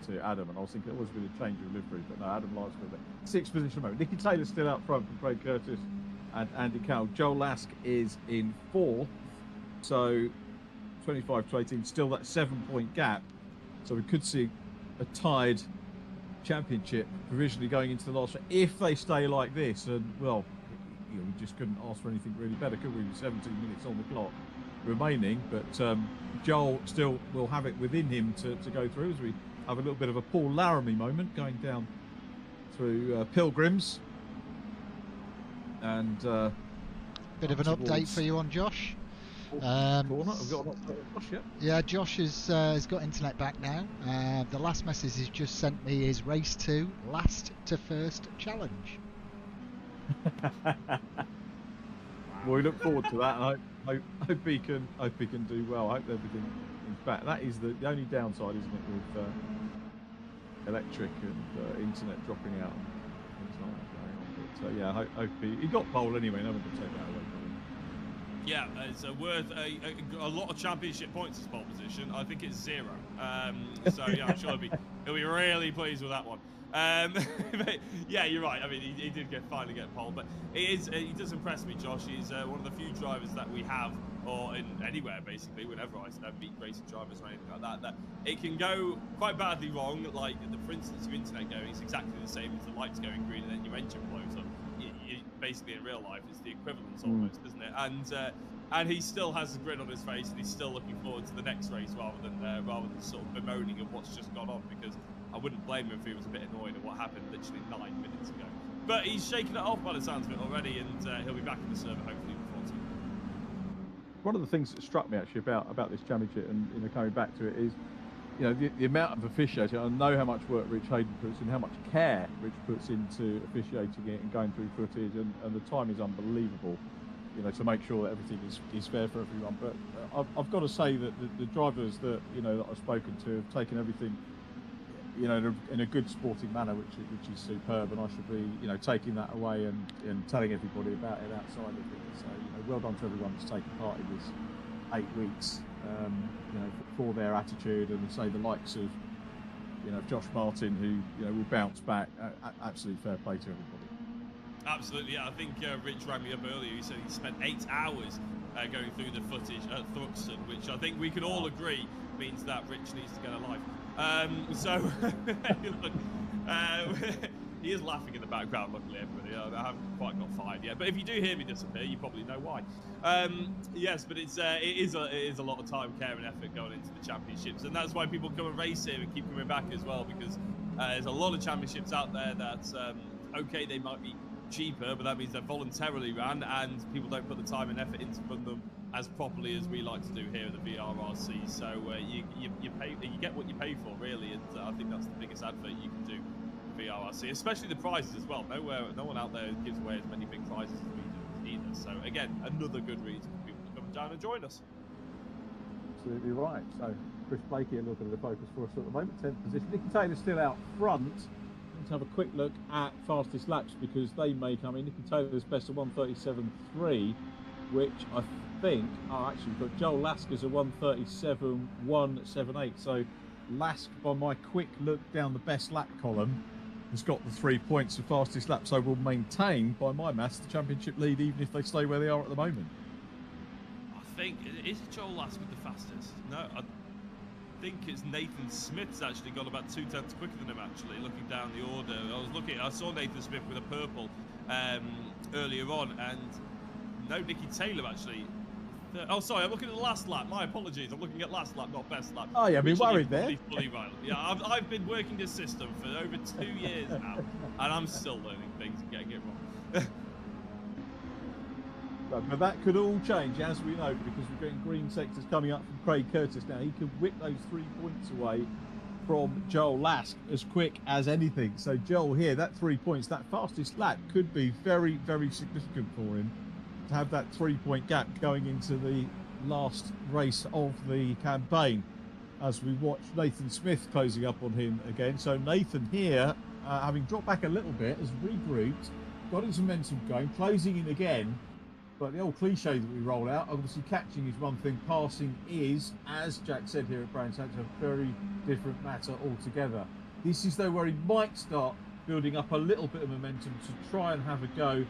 to Adam, and I was thinking it was going to change of livery, but no, Adam Lyall's still there. Sixth position moment. Nicky Taylor's still out front from Craig Curtis and Andy Carroll. Joel Lask is in fourth, so 25 to 18, still that 7-point gap. So we could see a tied championship provisionally going into the last round if they stay like this. And well, we just couldn't ask for anything really better, could we? With 17 minutes on the clock remaining, but Joel still will have it within him to go through, as we have a little bit of a Paul Laramie moment going down through Pilgrims. And bit of an update for you on Josh. Yeah, Josh has got internet back now. The last message he's just sent me is race 2, last to first challenge. Well, we look forward to that, and I hope he can do well. I hope everything is back. That is the only downside, isn't it, with electric and internet dropping out and things like that going on. But yeah, I hope he got pole anyway. No one can take that away from him. Yeah, it's worth a lot of championship points as pole position. I think it's 0. So yeah, I'm sure he'll be really pleased with that one. But yeah, you're right. I mean, he did finally get pole, but he does impress me, Josh. He's one of the few drivers that we have, or in anywhere basically, whenever I meet racing drivers or anything like that, that it can go quite badly wrong. Like, for instance, your internet going is exactly the same as the lights going green and then your engine blows up. Basically, in real life, it's the equivalent almost, isn't it? And he still has the grin on his face, and he's still looking forward to the next race rather than sort of bemoaning of what's just gone on, because I wouldn't blame him if he was a bit annoyed at what happened literally 9 minutes ago. But he's shaking it off by the sounds of it already, and he'll be back in the server hopefully before 2. One of the things that struck me actually about this championship, and coming back to it, is the amount of officiating. I know how much work Rich Hayden puts in, how much care Rich puts into officiating it and going through footage, and the time is unbelievable, to make sure that everything is fair for everyone. But I've got to say that the drivers that I've spoken to have taken everything you know, in a good sporting manner, which is superb, and I should be, you know, taking that away and telling everybody about it outside of it. So, you know, well done to everyone that's taken part in this 8 weeks, you know, for their attitude, and say the likes of, you know, Josh Martin, who, you know, will bounce back. Absolutely fair play to everybody. Absolutely, yeah. I think Rich rang me up earlier. He said he spent 8 hours going through the footage at Thruxton, which I think we can all agree means that Rich needs to get a life. So, look, he is laughing in the background, luckily, everybody. I haven't quite got fired yet. But if you do hear me disappear, you probably know why. Yes, but it is a lot of time, care and effort going into the championships. And that's why people come and race here and keep coming back as well, because there's a lot of championships out there that, okay, they might be cheaper, but that means they're voluntarily ran, and people don't put the time and effort into run them as properly as we like to do here at the VRRC. So you pay, you get what you pay for, really, and I think that's the biggest advert you can do for VRRC, especially the prizes as well. No one out there gives away as many big prizes as we do either. So again, another good reason for people to come down and join us. Absolutely right. So Chris Blakey a little bit of the focus for us at the moment, 10th position. Nicky Taylor's still out front. Let's have a quick look at fastest laps, because they may come in. Nicky Taylor's best of 1:37.3, which I think, actually we've got Joel Lask as a 1:37.178. So Lask, by my quick look down the best lap column, has got the 3 points for fastest lap, so will maintain, by my maths, the championship lead, even if they stay where they are at the moment. I think, is it Joel Lask with the fastest? No, I think it's Nathan Smith's actually got about 2 tenths quicker than him, actually, looking down the order. I saw Nathan Smith with a purple earlier on, and no, Nicky Taylor actually. Oh, sorry, I'm looking at the last lap. My apologies. I'm looking at last lap, not best lap. Oh, yeah, I've been worried there. Fully right. Yeah, I've been working this system for over 2 years now, and I'm still learning things and getting it wrong. But that could all change, as we know, because we're getting green sectors coming up from Craig Curtis now. He can whip those 3 points away from Joel Lask as quick as anything. So Joel here, that 3 points, that fastest lap could be very, very significant for him, to have that 3-point gap going into the last race of the campaign, as we watch Nathan Smith closing up on him again. So Nathan here, having dropped back a little bit, has regrouped, got his momentum going, closing in again. But the old cliche that we roll out, obviously catching is one thing, passing is, as Jack said here at Brands Hatch, a very different matter altogether. This is though where he might start building up a little bit of momentum to try and have a go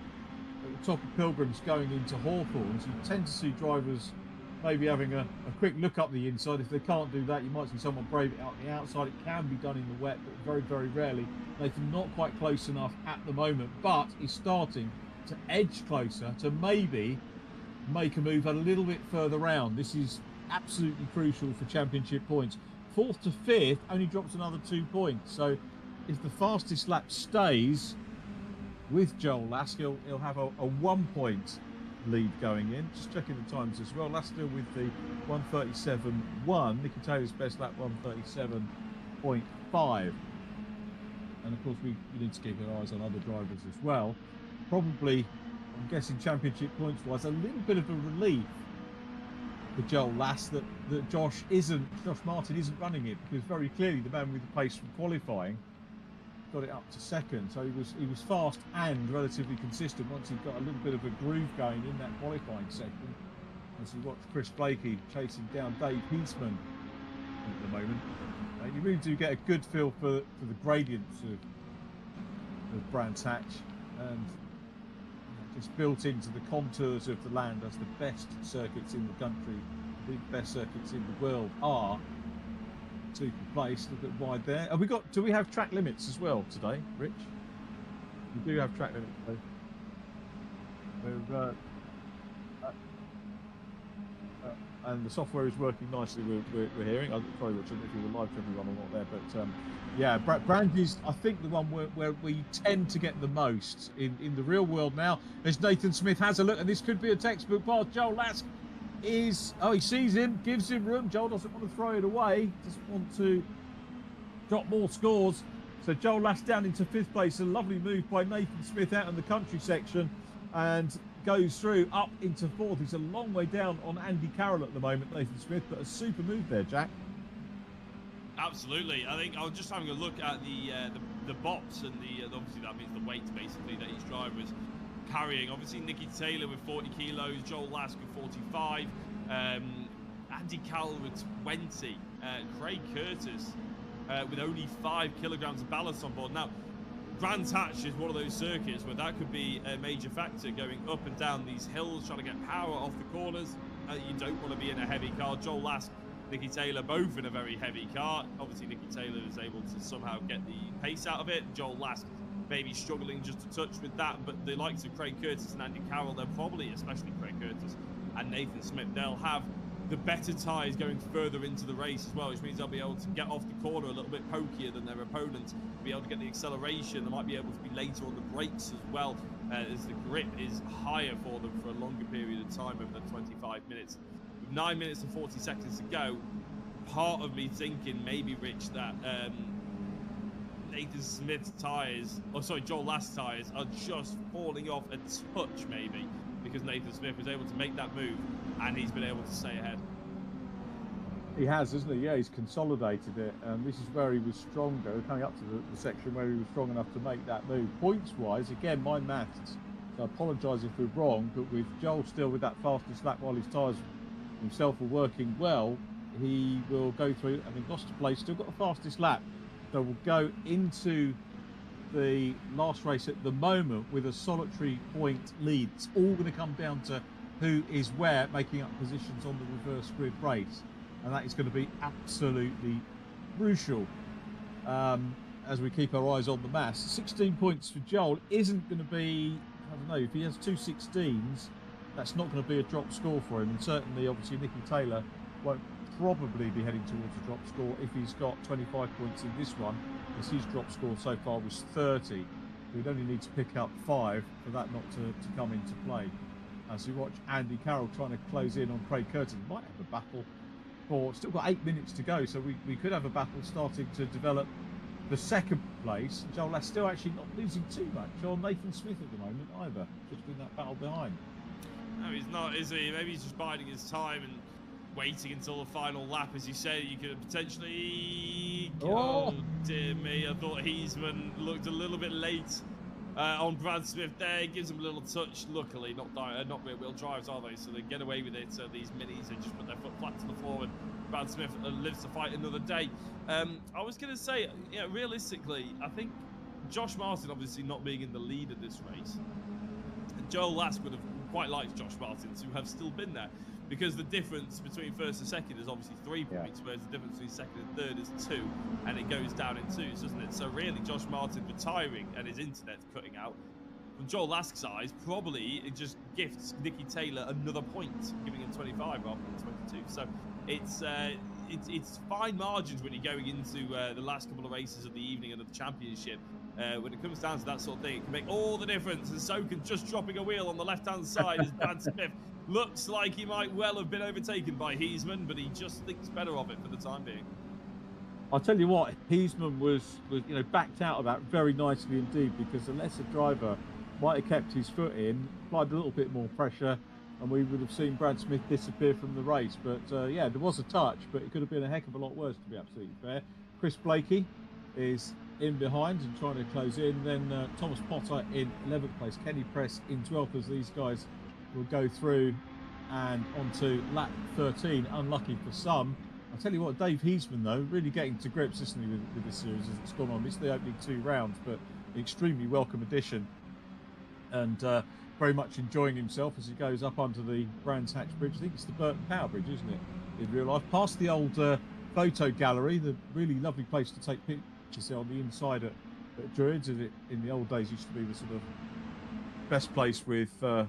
at the top of Pilgrims going into Hawthorne. So you tend to see drivers maybe having a quick look up the inside. If they can't do that, you might see someone brave it out the outside. It can be done in the wet, but very, very rarely. Nathan not quite close enough at the moment, but he's starting to edge closer to maybe make a move a little bit further round. This is absolutely crucial for championship points. 4th to 5th only drops another 2 points. So if the fastest lap stays with Joel Lask, he'll have a 1 point lead going in. Just checking the times as well. Lask still with the 1:37.1. Nicky Taylor's best lap 1:37.5. And of course we need to keep our eyes on other drivers as well. Probably, I'm guessing championship points wise, a little bit of a relief for Joel Lask that Josh Martin isn't running it, because very clearly the man with the pace from qualifying got it up to second. So he was fast and relatively consistent once he got a little bit of a groove going in that qualifying section. As you watch Chris Blakey chasing down Dave Heisman at the moment, you really do get a good feel for the gradients of Brands Hatch, and just built into the contours of the land as the best circuits in the country, the best circuits in the world are. Super place, look at wide there. And do we have track limits as well today, Rich? We do have track limits today. And the software is working nicely, we're hearing. I'm sorry, Rich, if you were live to everyone or not there, but yeah, Brand is, I think, the one where we tend to get the most in the real world now. As Nathan Smith has a look, and this could be a textbook pass. Joel Lask he sees him, gives him room. Joel doesn't want to throw it away, doesn't want to drop more scores. So Joel Lask down into 5th place. A lovely move by Nathan Smith out in the country section, and goes through up into 4th. He's a long way down on Andy Carroll at the moment, Nathan Smith, but a super move there, Jack. Absolutely. I think I was just having a look at the bots and obviously that means the weight basically that each driver is carrying. Obviously Nicky Taylor with 40 kilos, Joel Lask with 45, Andy Carroll with 20, Craig Curtis with only 5 kilograms of ballast on board. Now, Brands Hatch is one of those circuits where that could be a major factor, going up and down these hills, trying to get power off the corners. You don't want to be in a heavy car. Joel Lask, Nicky Taylor, both in a very heavy car. Obviously, Nicky Taylor is able to somehow get the pace out of it. Joel Lask maybe struggling just a touch with that, but the likes of Craig Curtis and Andy Carroll, they're probably, especially Craig Curtis and Nathan Smith, they'll have the better tyres going further into the race as well, which means they'll be able to get off the corner a little bit pokier than their opponents, be able to get the acceleration. They might be able to be later on the brakes as well, as the grip is higher for them for a longer period of time over the 25 minutes. With 9 minutes and 40 seconds to go, part of me thinking maybe, Rich, that Nathan Smith's tyres, Joel Lask's tyres are just falling off a touch maybe, because Nathan Smith was able to make that move and he's been able to stay ahead. He has, hasn't he? Yeah, he's consolidated it, and this is where he was stronger, coming up to the section where he was strong enough to make that move. Points-wise, again, my maths, so I apologise if we're wrong, but with Joel still with that fastest lap while his tyres himself are working well, he will go through, I mean, Gloucester Place still got the fastest lap, so we'll go into the last race at the moment with a solitary point lead. It's all going to come down to who is where, making up positions on the reverse grid race, and that is going to be absolutely crucial as we keep our eyes on the mass. 16 points for Joel isn't going to be, I don't know, if he has 2 16s, that's not going to be a drop score for him, and certainly obviously Nicky Taylor won't probably be heading towards a drop score if he's got 25 points in this one, because his drop score so far was 30. We'd only need to pick up 5 for that not to come into play. As we watch Andy Carroll trying to close in on Craig Curtin, might have a battle for, still got 8 minutes to go, so we could have a battle starting to develop the second place. Joel Lask still actually not losing too much on Nathan Smith at the moment either, just in that battle behind. No, he's not, is he? Maybe he's just biding his time and waiting until the final lap. As you said, you could potentially... Oh, dear me. I thought Heisman looked a little bit late on Brad Smith there. He gives him a little touch. Luckily, not rear wheel drives, are they? So they get away with it. These minis, they just put their foot flat to the floor, and Brad Smith lives to fight another day. I was going to say, yeah, realistically, I think Josh Martin obviously not being in the lead of this race, and Joel Lask would have quite liked Josh Martin to have still been there, because the difference between first and second is obviously 3 points, whereas the difference between second and third is 2, and it goes down in 2s, doesn't it? So really, Josh Martin retiring and his internet cutting out, from Joel Lask's eyes, probably it just gifts Nicky Taylor another point, giving him 25 rather than 22. So it's fine margins when you're going into the last couple of races of the evening and of the championship. When it comes down to that sort of thing, it can make all the difference, and so can just dropping a wheel on the left-hand side as Brad Smith looks like he might well have been overtaken by Heisman, but he just thinks better of it for the time being. I'll tell you what, Heisman was backed out of that very nicely indeed, because the lesser driver might have kept his foot in, applied a little bit more pressure, and we would have seen Brad Smith disappear from the race. But yeah, there was a touch, but it could have been a heck of a lot worse, to be absolutely fair. Chris Blakey is in behind and trying to close in. Then Thomas Potter in 11th place, Kenny Press in 12th, as these guys will go through and onto lap 13. Unlucky for some. I'll tell you what, Dave Heisman, though, really getting to grips, isn't he, with this series as it's gone on. It's the opening 2 rounds, but an extremely welcome addition, and very much enjoying himself as he goes up onto the Brands Hatch Bridge. I think it's the Burton Power Bridge, isn't it, in real life? Past the old photo gallery, the really lovely place to take pictures on the inside at Druids. It in the old days used to be the sort of best place with the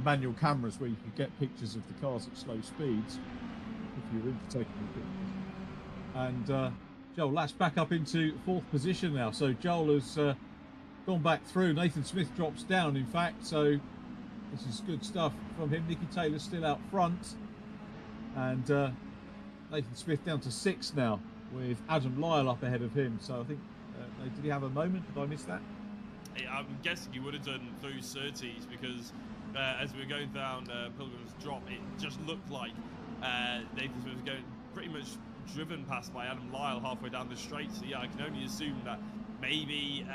manual cameras where you could get pictures of the cars at slow speeds if you were into taking pictures. And Joel Lask back up into 4th position now. So Joel has gone back through. Nathan Smith drops down, in fact. So this is good stuff from him. Nicky Taylor still out front, and Nathan Smith down to 6th now, with Adam Lyall up ahead of him. So I think, did he have a moment? Did I miss that? I'm guessing he would have done through Surtees, because as we were going down Pilgrim's Drop, it just looked like Nathan Smith was going pretty much driven past by Adam Lyall halfway down the straight. So yeah, I can only assume that maybe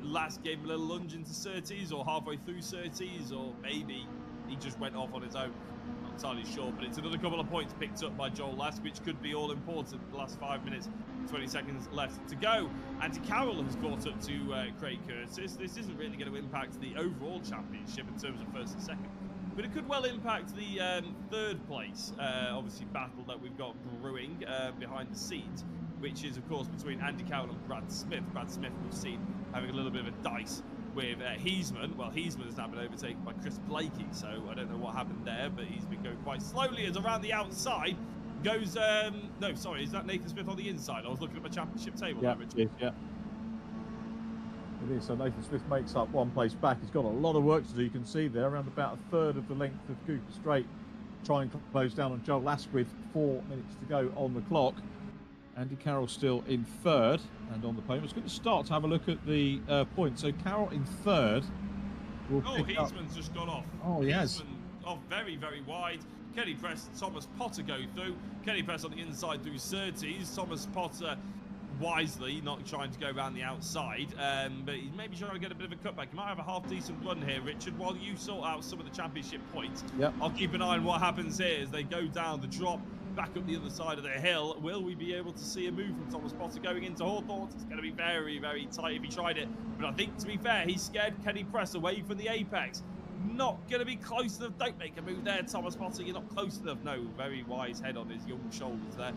Lask gave him a little lunge into Surtees or halfway through Surtees, or maybe he just went off on his own. Not entirely sure, but it's another couple of points picked up by Joel Lask, which could be all important. The last 5 minutes, 20 seconds left to go. Andy Carroll has caught up to Craig Curtis. This isn't really going to impact the overall championship in terms of first and second, but it could well impact the third place, obviously, battle that we've got brewing behind the scenes, which is, of course, between Andy Carroll and Brad Smith. Brad Smith, we've seen having a little bit of a dice with Heisman. Well, Heisman has now been overtaken by Chris Blakey, so I don't know what happened there, but he's been going quite slowly as around the outside goes... no, sorry, is that Nathan Smith on the inside? I was looking at my championship table. Yeah, there, Richard. yeah. It is. So Nathan Smith makes up one place back. He's got a lot of work to do. You can see there, around about a third of the length of Cooper Straight, trying to close down on Joel Lask with 4 minutes to go on the clock. Andy Carroll still in third and on the podium. It's going to start to have a look at the points. So Carroll in third. Will Heisman's just gone off. Oh, he has. Off very, very wide. Kenny Press and Thomas Potter go through. Kenny Press on the inside through Surtees. Thomas Potter wisely not trying to go around the outside, but he's maybe trying to get a bit of a cutback. He might have a half-decent run here, Richard, while you sort out some of the championship points. Yep. I'll keep an eye on what happens here as they go down the drop, back up the other side of the hill. Will we be able to see a move from Thomas Potter going into Hawthorne? It's going to be very, very tight if he tried it. But I think, to be fair, he scared Kenny Press away from the apex. Not going to be close enough. Don't make a move there, Thomas Potter. You're not close enough. No, very wise head on his young shoulders there.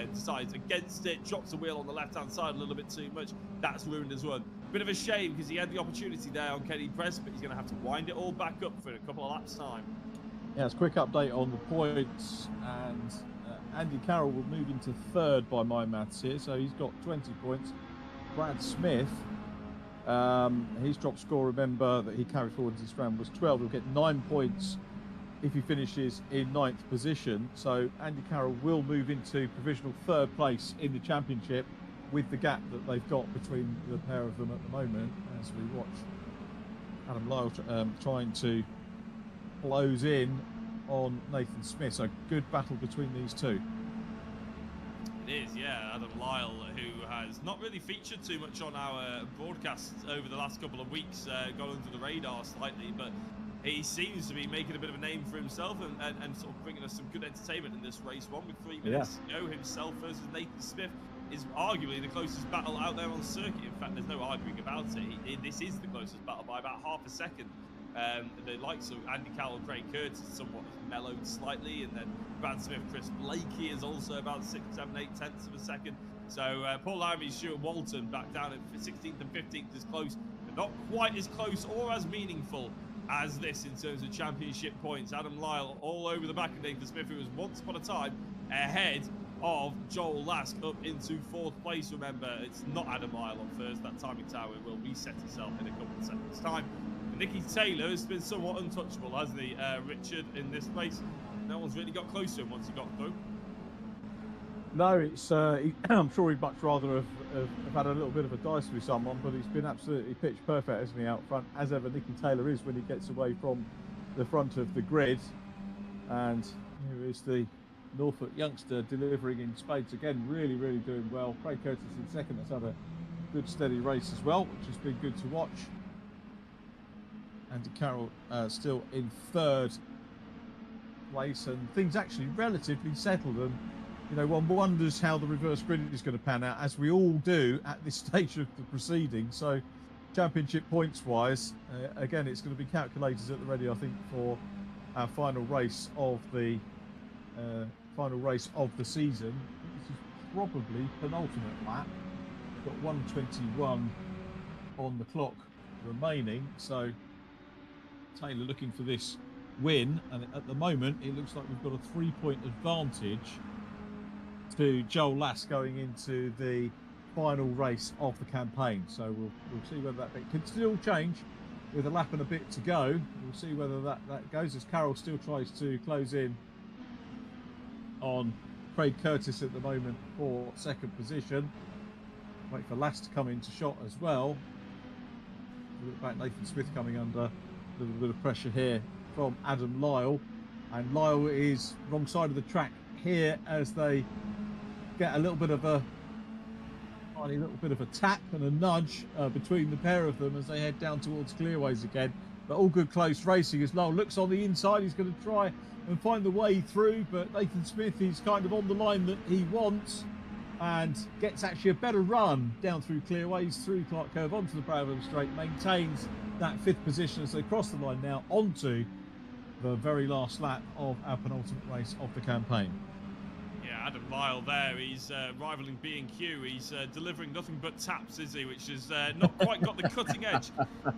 Decides against it. Drops the wheel on the left-hand side a little bit too much. That's ruined his run. Bit of a shame because he had the opportunity there on Kenny Press, but he's going to have to wind it all back up for a couple of laps' time. Yeah, it's a quick update on the points, and Andy Carroll will move into third by my maths here, so he's got 20 points. Brad Smith, his drop score, remember, that he carried forward this round was 12. He'll get 9 points if he finishes in 9th position. So Andy Carroll will move into provisional third place in the championship with the gap that they've got between the pair of them at the moment, as we watch Adam Lyall trying to close in on Nathan Smith. So good battle between these two. It is, yeah. Adam Lyall, who has not really featured too much on our broadcasts over the last couple of weeks, got under the radar slightly, but he seems to be making a bit of a name for himself and sort of bringing us some good entertainment in this race one with 3 minutes to go. Himself versus Nathan Smith is arguably the closest battle out there on the circuit. In fact, there's no arguing about it. This is the closest battle by about half a second. The likes of Andy Carroll, Craig Curtis somewhat mellowed slightly, and then Brad Smith, Chris Blakey is also about 6, 7, 8 tenths of a second. So Paul Laramie, Stuart Walton back down at 16th and 15th is close, but not quite as close or as meaningful as this in terms of championship points. Adam Lyall all over the back of Nathan Smith, who was once upon a time ahead of Joel Lask up into 4th place. Remember, it's not Adam Lyall on first. That timing tower will reset itself in a couple of seconds' time. Nicky Taylor has been somewhat untouchable, hasn't he, Richard, in this race? No one's really got close to him once he got through. No, it's. I'm sure he'd much rather have had a little bit of a dice with someone, but he's been absolutely pitch perfect, isn't he, out front, as ever Nicky Taylor is when he gets away from the front of the grid. And here is the Norfolk youngster delivering in spades again, really, really doing well. Craig Curtis in second, that's had a good steady race as well, which has been good to watch. Andy Carroll still in third place, and things actually relatively settled, and you know, one wonders how the reverse grid is going to pan out, as we all do at this stage of the proceedings. So championship points wise, again, it's going to be calculators at the ready, I think, for our final race of the season. This is probably penultimate lap. We've got 1:21 on the clock remaining, so Taylor looking for this win, and at the moment it looks like we've got a 3-point advantage to Joel Lask going into the final race of the campaign. So we'll see whether that bit can still change with a lap and a bit to go. We'll see whether that goes, as Carroll still tries to close in on Craig Curtis at the moment for 2nd position. Wait for Lask to come into shot as well. Look back, Nathan Smith coming under a little bit of pressure here from Adam Lyall, and Lyall is wrong side of the track here as they get a little bit of a tap and a nudge between the pair of them as they head down towards clearways again. But all good close racing as Lyall looks on the inside. He's going to try and find the way through, but Nathan Smith is kind of on the line that he wants and gets actually a better run down through clearways, through Clark Curve onto the Bravo Straight, maintains that 5th position as they cross the line now onto the very last lap of our penultimate race of the campaign. Yeah, Adam Lyall there, he's rivaling B&Q. He's delivering nothing but taps, is he? Which has not quite got the cutting edge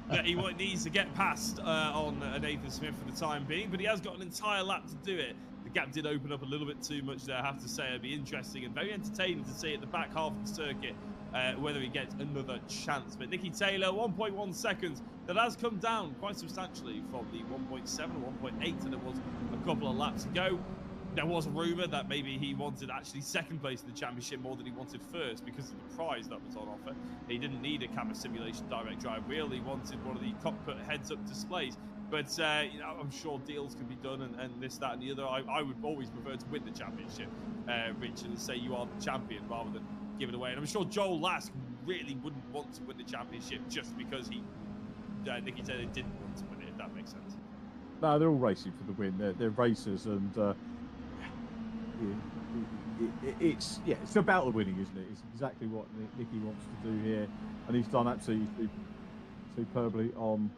that he needs to get past on Nathan Smith for the time being, but he has got an entire lap to do it. The gap did open up a little bit too much there, I have to say. It'd be interesting and very entertaining to see at the back half of the circuit whether he gets another chance. But Nicky Taylor, 1.1 seconds. That has come down quite substantially from the 1.7 or 1.8 that it was a couple of laps ago. There was a rumour that maybe he wanted actually 2nd place in the championship more than he wanted 1st because of the prize that was on offer. He didn't need a CAMMUS simulation direct drive wheel. He wanted one of the cockpit heads-up displays. But you know, I'm sure deals can be done and this, that, and the other. I would always prefer to win the championship, Richard, and say you are the champion rather than give it away. And I'm sure Joel Lask really wouldn't want to win the championship just because Nicky Taylor didn't want to win it, if that makes sense. No, they're all racing for the win. They're racers, and it's about the winning, isn't it? It's exactly what Nicky wants to do here, and he's done absolutely superbly on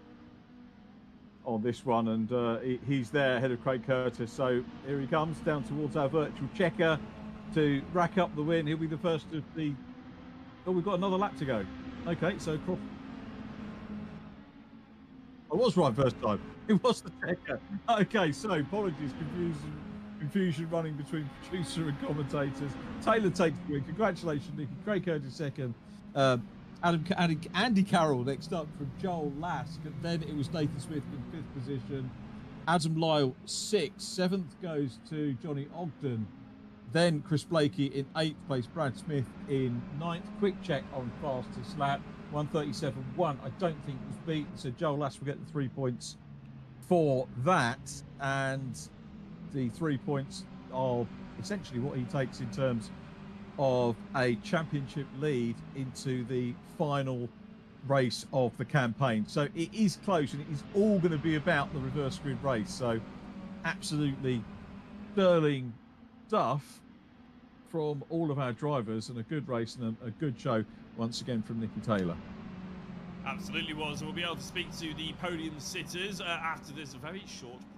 this one, and he's there ahead of Craig Curtis. So here he comes down towards our virtual checker to rack up the win. He'll be the first of the. Oh, we've got another lap to go. Okay, so Croft. I was right first time. It was the checker. Okay, so apologies, confusion running between producer and commentators. Taylor takes the win. Congratulations, Nicky. Craig Curtis 2nd. Andy Carroll next up from Joel Lask. And then it was Nathan Smith in 5th position. Adam Lyall 6th. 7th goes to Johnny Ogden. Then Chris Blakey in 8th place. Brad Smith in 9th. Quick check on fastest lap. 1:37.1. I don't think it was beaten. So Joel Lask will get the 3 points for that. And the 3 points of essentially what he takes in terms of a championship lead into the final race of the campaign. So it is close, and it is all going to be about the reverse grid race. So absolutely sterling stuff from all of our drivers, and a good race and a good show once again from Nicky Taylor. Absolutely was. We'll be able to speak to the podium sitters after this very short break.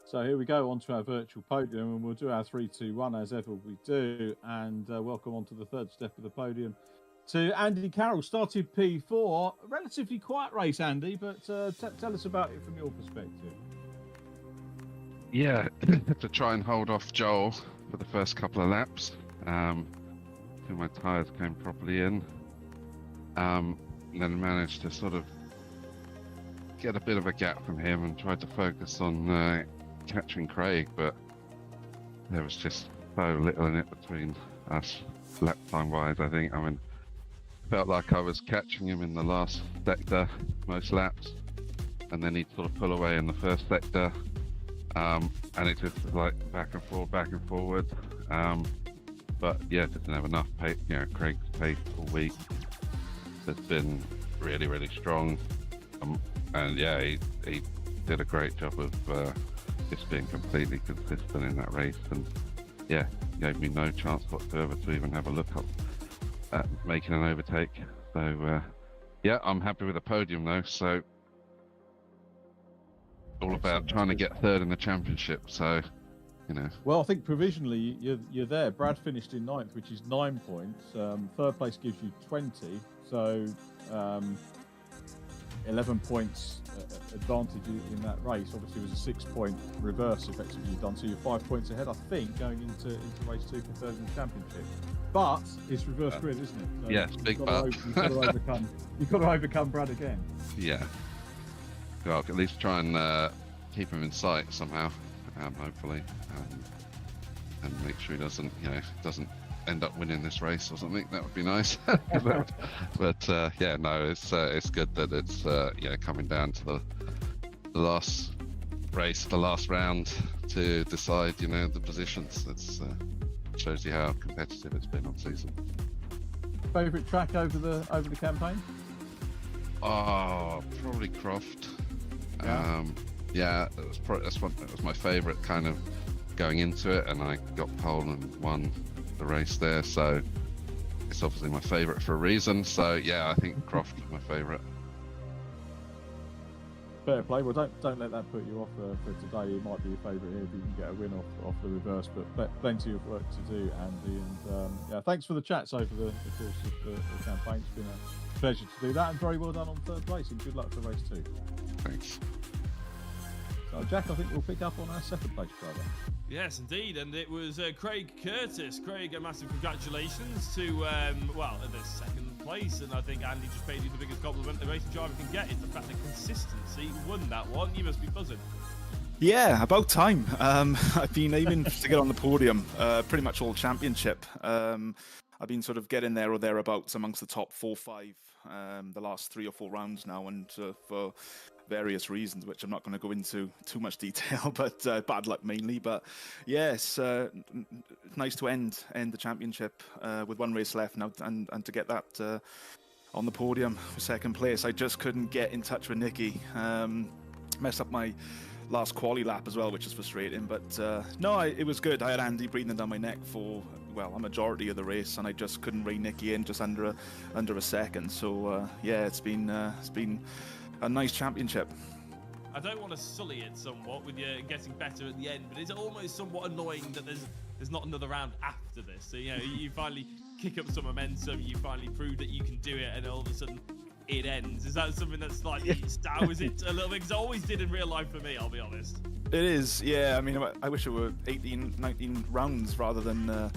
So here we go onto our virtual podium, and we'll do our 3, 2, 1 as ever we do, and welcome onto the 3rd step of the podium to Andy Carroll. Started P4, a relatively quiet race, Andy, but tell us about it from your perspective. Yeah, to try and hold off Joel for the first couple of laps. Till my tyres came properly in. And then managed to sort of get a bit of a gap from him and tried to focus on catching Craig, but there was just so little in it between us lap time wise. I think, I mean, felt like I was catching him in the last sector most laps, and then he'd sort of pull away in the first sector, and it just was like back and forward. But yeah, didn't have enough pace, you know, Craig's pace all week. has been really, really strong. And yeah, he did a great job of just being completely consistent in that race, and yeah, gave me no chance whatsoever to even have a look at making an overtake. So yeah, I'm happy with the podium though. So all about trying to get third in the championship. So you know. Well, I think provisionally you're there. Brad finished in 9th, which is 9 points. Third place gives you 20, so 11 points advantage in that race. Obviously, it was a 6-point reverse effectively done, so you're 5 points ahead, I think, going into race 2 for third in the championship. But it's reverse grid, isn't it? So yes, big but. You've got to overcome Brad again. Yeah. Well, at least try and keep him in sight somehow, hopefully, and make sure he doesn't end up winning this race or something. That would be nice. but yeah, no, it's good that it's coming down to the last race, the last round to decide the positions. That's shows you how competitive it's been on season. Favourite track over the campaign? Oh, probably Croft. Yeah, that was my favourite kind of going into it, and I got pole and won the race there, so it's obviously my favourite for a reason. So yeah, I think Croft is my favourite. Fair play. Well, don't let that put you off for today. It might be your favourite here if you can get a win off the reverse, but plenty of work to do, Andy. And yeah, thanks for the chats over the course of the campaign. It's been a pleasure to do that, and very well done on third place, and good luck for race 2. Thanks. So Jack, I think we'll pick up on our second place driver. Yes, indeed, and it was Craig Curtis. Craig, a massive congratulations to the second place, and I think Andy just paid you the biggest compliment the racing driver can get is the fact that consistency won that one. You must be buzzing. Yeah, about time. I've been aiming to get on the podium pretty much all championship. I've been sort of getting there or thereabouts amongst the top 4 or 5 the last 3 or 4 rounds now, and for various reasons, which I'm not going to go into too much detail, but bad luck mainly. But yes, nice to end the championship with 1 race left now, and to get that on the podium for second place. I just couldn't get in touch with Nikki. Messed up my last quali lap as well, which is frustrating. But no, it was good. I had Andy breathing down my neck for a majority of the race, and I just couldn't rein Nikki in just under a second. So yeah, it's been a nice championship. I don't want to sully it somewhat with you getting better at the end, but it's almost somewhat annoying that there's not another round after this. So you finally kick up some momentum, you finally prove that you can do it, and all of a sudden it ends. Is that something that's like sours it a little bit? Because it always did in real life for me, I'll be honest. It is, yeah. I mean, I wish it were 18, 19 rounds rather than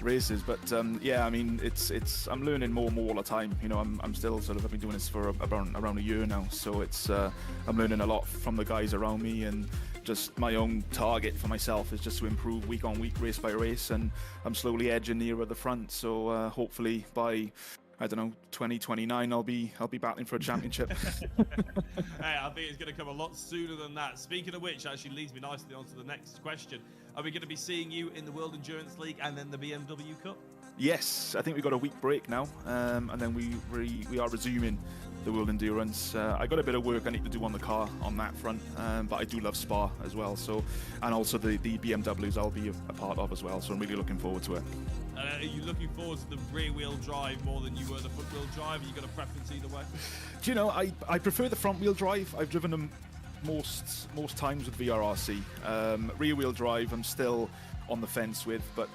races, but yeah, I mean, I'm learning more and more all the time. I'm still I've been doing this for around a year now, so I'm learning a lot from the guys around me, and just my own target for myself is just to improve week on week, race by race, and I'm slowly edging nearer the front. So hopefully by 2029 I'll be battling for a championship. Hey, I think it's going to come a lot sooner than that. Speaking of which, actually leads me nicely on to the next question. Are we going to be seeing you in the World Endurance League and then the BMW Cup? Yes, I think we've got a week break now, and then we are resuming the World Endurance. I got a bit of work I need to do on the car on that front, but I do love Spa as well. So, and also the BMWs I'll be a part of as well. So I'm really looking forward to it. Are you looking forward to the rear-wheel drive more than you were the front-wheel drive? Have you got a preference either way? Do you know, I prefer the front-wheel drive. I've driven them most times with VRRC. Rear-wheel drive I'm still on the fence with, but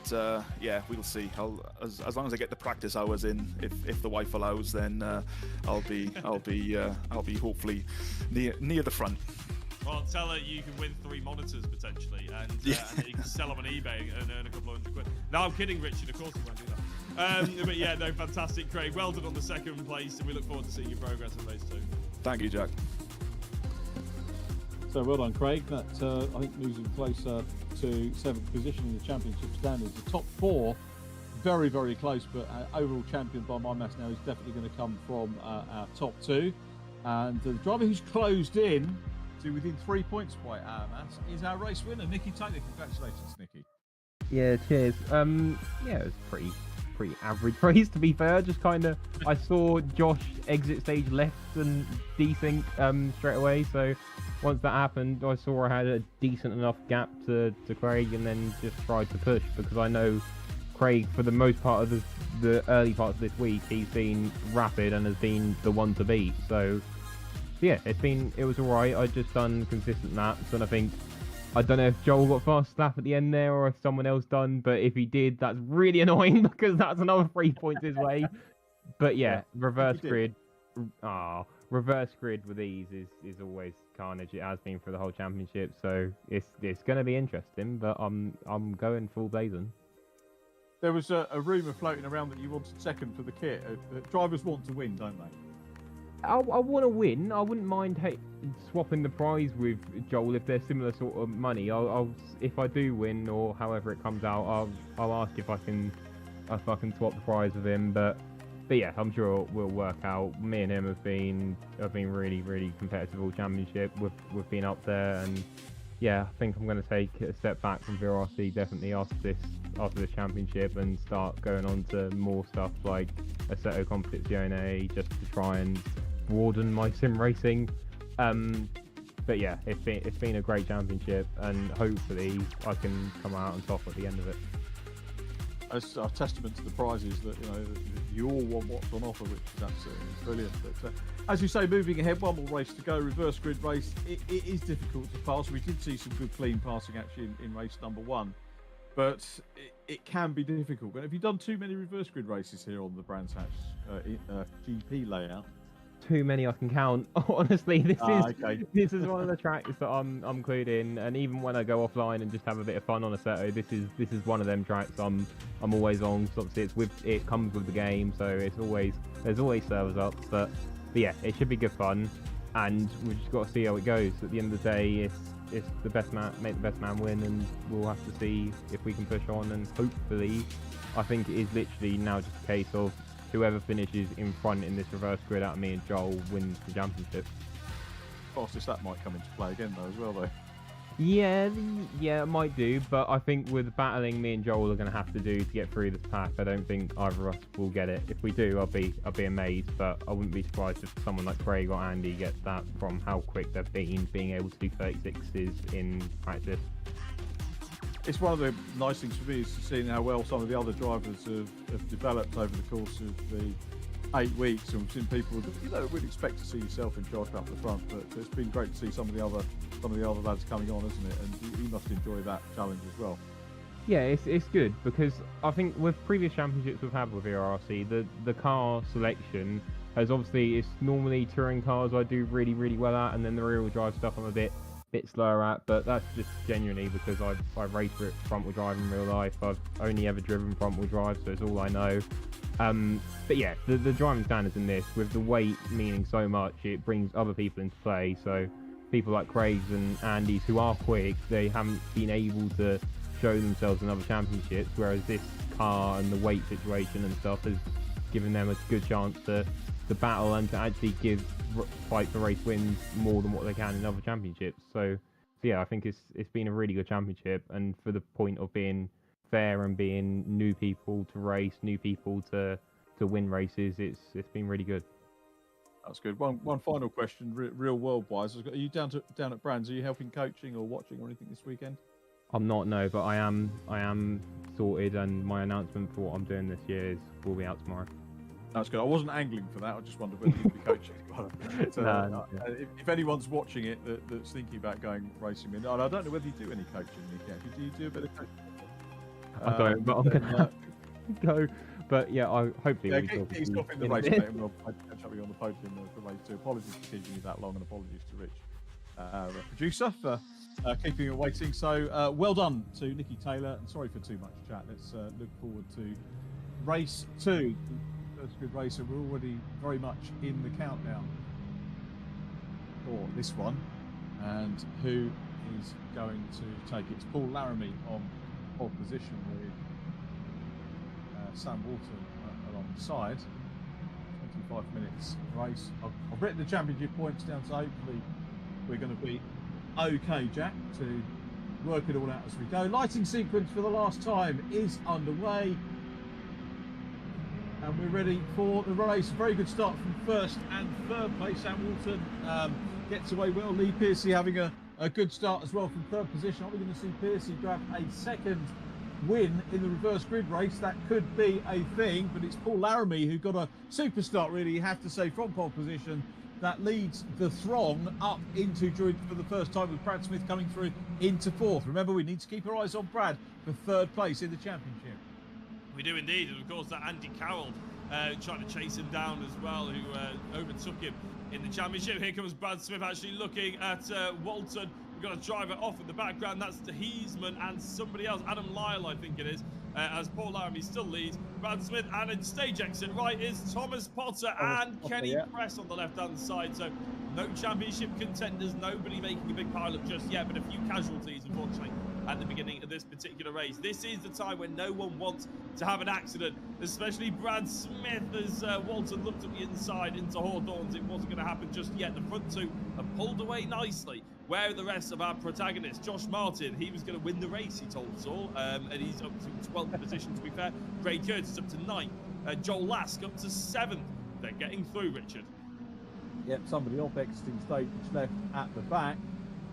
yeah, we'll see. As long as I get the practice hours in, if the wife allows, then I'll be hopefully near the front. Well, tell her you can win 3 monitors potentially, and you can sell them on eBay and earn a couple of £100. No, I'm kidding, Richard. Of course we won't do that. But yeah, no, fantastic, Craig. Well done on the second place, and we look forward to seeing your progress in race 2. Thank you, Jack. So well done, Craig. That I think moves him closer to 7th position in the championship standings. The top 4, very, very close, but overall champion by my maths now is definitely going to come from our top 2. And the driver who's closed in to within 3 points by our maths is our race winner, Nikki Taylor. Congratulations, Nikki. Yeah, cheers. Yeah, it was pretty pretty average race, to be fair. Just kind of, I saw Josh exit stage left and desync straight away. So once that happened, I saw I had a decent enough gap to Craig, and then just tried to push, because I know Craig, for the most part of the early parts of this week, he's been rapid and has been the one to beat. So yeah, it was alright. I just done consistent laps, and I don't know if Joel got fast lap at the end there or if someone else done, but if he did, that's really annoying, because that's another 3 points his way. But yeah, reverse grid with these is always carnage. It has been for the whole championship, so it's going to be interesting. But I'm going full blazing. There was a rumour floating around that you wanted second for the kit. Drivers want to win, don't they? I want to win. I wouldn't mind swapping the prize with Joel if there's similar sort of money. I'll if I do win, or however it comes out, I'll ask if I can swap the prize with him. But yeah, I'm sure we'll work out. Me and him have been really, really competitive all championship. We've been up there, and yeah, I think I'm going to take a step back from VRRC definitely after this championship, and start going on to more stuff like Assetto Competizione, just to try and broaden my sim racing. But yeah, it's been a great championship, and hopefully I can come out on top at the end of it. As a testament to the prizes that you all want what's on offer, which is absolutely brilliant. But as you say, moving ahead, one more race to go. Reverse grid race. It is difficult to pass. We did see some good clean passing actually in race number 1, but it can be difficult. But have you done too many reverse grid races here on the Brands Hatch GP layout? Too many I can count. Honestly, this is one of the tracks that I'm clued in, and even when I go offline and just have a bit of fun on Assetto, this is one of them tracks I'm always on. So obviously it comes with the game, so there's always servers up. But yeah, it should be good fun, and we've just got to see how it goes. At the end of the day, it's the best man, make the best man win, and we'll have to see if we can push on. And hopefully, I think it is literally now just a case of whoever finishes in front in this reverse grid out of me and Joel wins the championship. Fastest that might come into play again though, as well though. Yeah, it might do, but I think with battling me and Joel are going to have to do to get through this pack, I don't think either of us will get it. If we do, I'll be amazed, but I wouldn't be surprised if someone like Craig or Andy gets that from how quick they've been being able to do 36s in practice. It's one of the nice things for me is to see how well some of the other drivers have developed over the course of the 8 weeks, and we've seen people that would expect to see yourself and Josh up the front, but it's been great to see some of the other lads coming on, isn't it? And you must enjoy that challenge as well. Yeah, it's good, because I think with previous championships we've had with VRRC, the car selection has obviously, it's normally touring cars I do really, really well at, and then the rear-wheel drive stuff I'm a bit slower at, but that's just genuinely because I've raced front wheel drive in real life. I've only ever driven front wheel drive, so it's all I know. But yeah, the driving standards in this, with the weight meaning so much, it brings other people into play. So people like Craig's and Andy's who are quick, they haven't been able to show themselves in other championships, whereas this car and the weight situation and stuff has given them a good chance to battle and to actually fight for race wins more than what they can in other championships. So yeah, I think it's been a really good championship, and for the point of being fair and being new people to race, new people to win races, it's been really good. That's good. One final question, real world wise. Are you down at Brands? Are you helping coaching or watching or anything this weekend? I'm not, no, but I am sorted, and my announcement for what I'm doing this year will be out tomorrow. That's good. I wasn't angling for that. I just wondered whether you'd be coaching. So, if anyone's watching it that's thinking about going racing, and I don't know whether you do any coaching, Nick. Do you do a bit of coaching? I don't, but I'm gonna go. But yeah, hopefully. Yeah, get yourself in the race, mate, and we'll catch up with you on the podium for race 2. Apologies for keeping you that long, and apologies to Rich, our producer, for keeping you waiting. So well done to Nikki Taylor, and sorry for too much chat. Let's look forward to race 2. That's a good race, and we're already very much in the countdown for this one. And who is going to take it? It's Paul Laramie on pole position with Sam Walton alongside. 25 minutes race. I've written the championship points down, so hopefully we're going to be okay, Jack, to work it all out as we go. Lighting sequence for the last time is underway. and we're ready for the race. A very good start from first and third place. Oulton gets away well. Lee Piercy having a good start as well from third position. Are we going to see Piercy grab a second win in the reverse grid race? That could be a thing, but it's Paul Laramie who got a super start, really, you have to say, from pole position. That leads the throng up into Druid for the first time, with Brad Smith coming through into fourth. Remember, we need to keep our eyes on Brad for third place in the championship. We do indeed, and of course that Andy Carroll trying to chase him down as well, who overtook him in the championship. Here comes Brad Smith actually looking at Walton. We've got a driver off in the background. That's Heisman and somebody else, Adam Lyall, I think it is, as Paul Laramie still leads. Brad Smith, and in stage exit right is Thomas Potter and Kenny Press on the left-hand side. So no championship contenders, nobody making a big pile-up just yet, but a few casualties, unfortunately, at the beginning of this particular race. This is the time when no one wants to have an accident, especially Brad Smith, as Walton looked at the inside into Hawthorns. It wasn't going to happen just yet. The front two have pulled away nicely. Where are the rest of our protagonists? Josh Martin, he was going to win the race, he told us all, and he's up to 12th position, to be fair. Craig Curtis up to 9th. Joel Lask up to 7th. They're getting through, Richard. Yep, somebody off exiting stage left at the back.